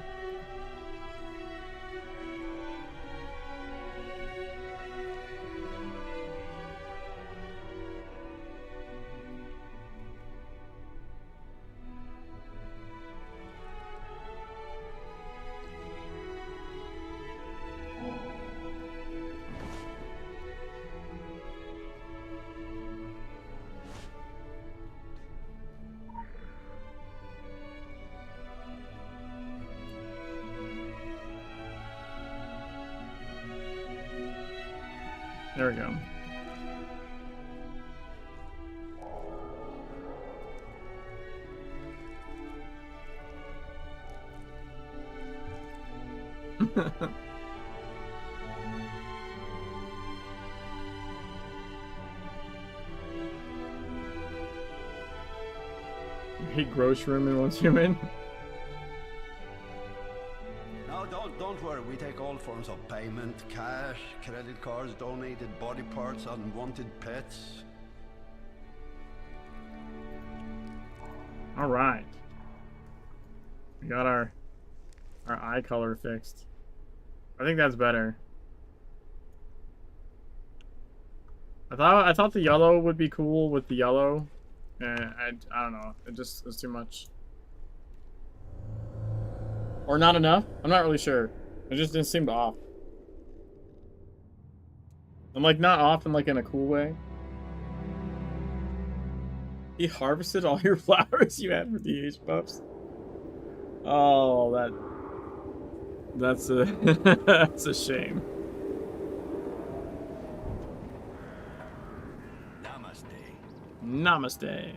[SPEAKER 12] There we go. Hate gross room in one human.
[SPEAKER 7] No, don't worry. We take all forms of payment: cash, credit cards, donated body parts, unwanted pets.
[SPEAKER 12] All right. We got our eye color fixed. I think that's better. I thought the yellow would be cool with the yellow, and I don't know. It just is too much. Or not enough? I'm not really sure. It just didn't seem off. I'm like not off in like in a cool way. He harvested all your flowers you had for DH buffs. Oh, that's a that's a shame. Namaste.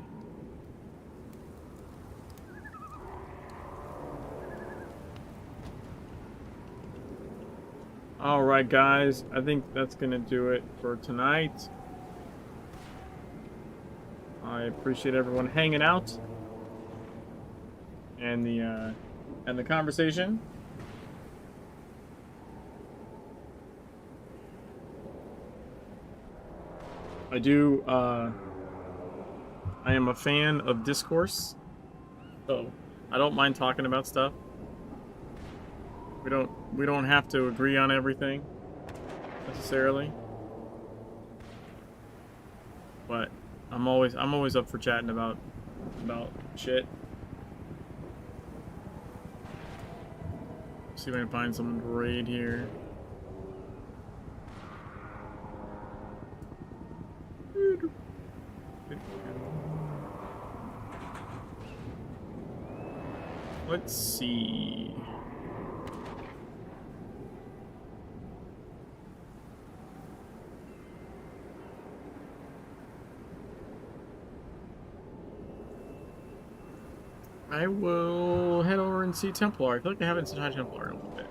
[SPEAKER 12] Alright guys, I think that's gonna do it for tonight. I appreciate everyone hanging out and the conversation. I am a fan of discourse, so I don't mind talking about stuff. We don't have to agree on everything necessarily, but I'm always up for chatting about shit. See if I can find someone to raid here. Let's see. I will head over and see Templar. I feel like I haven't seen High Templar in a little bit.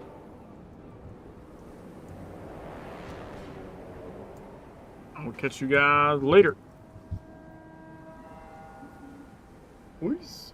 [SPEAKER 12] catch you guys later. Peace.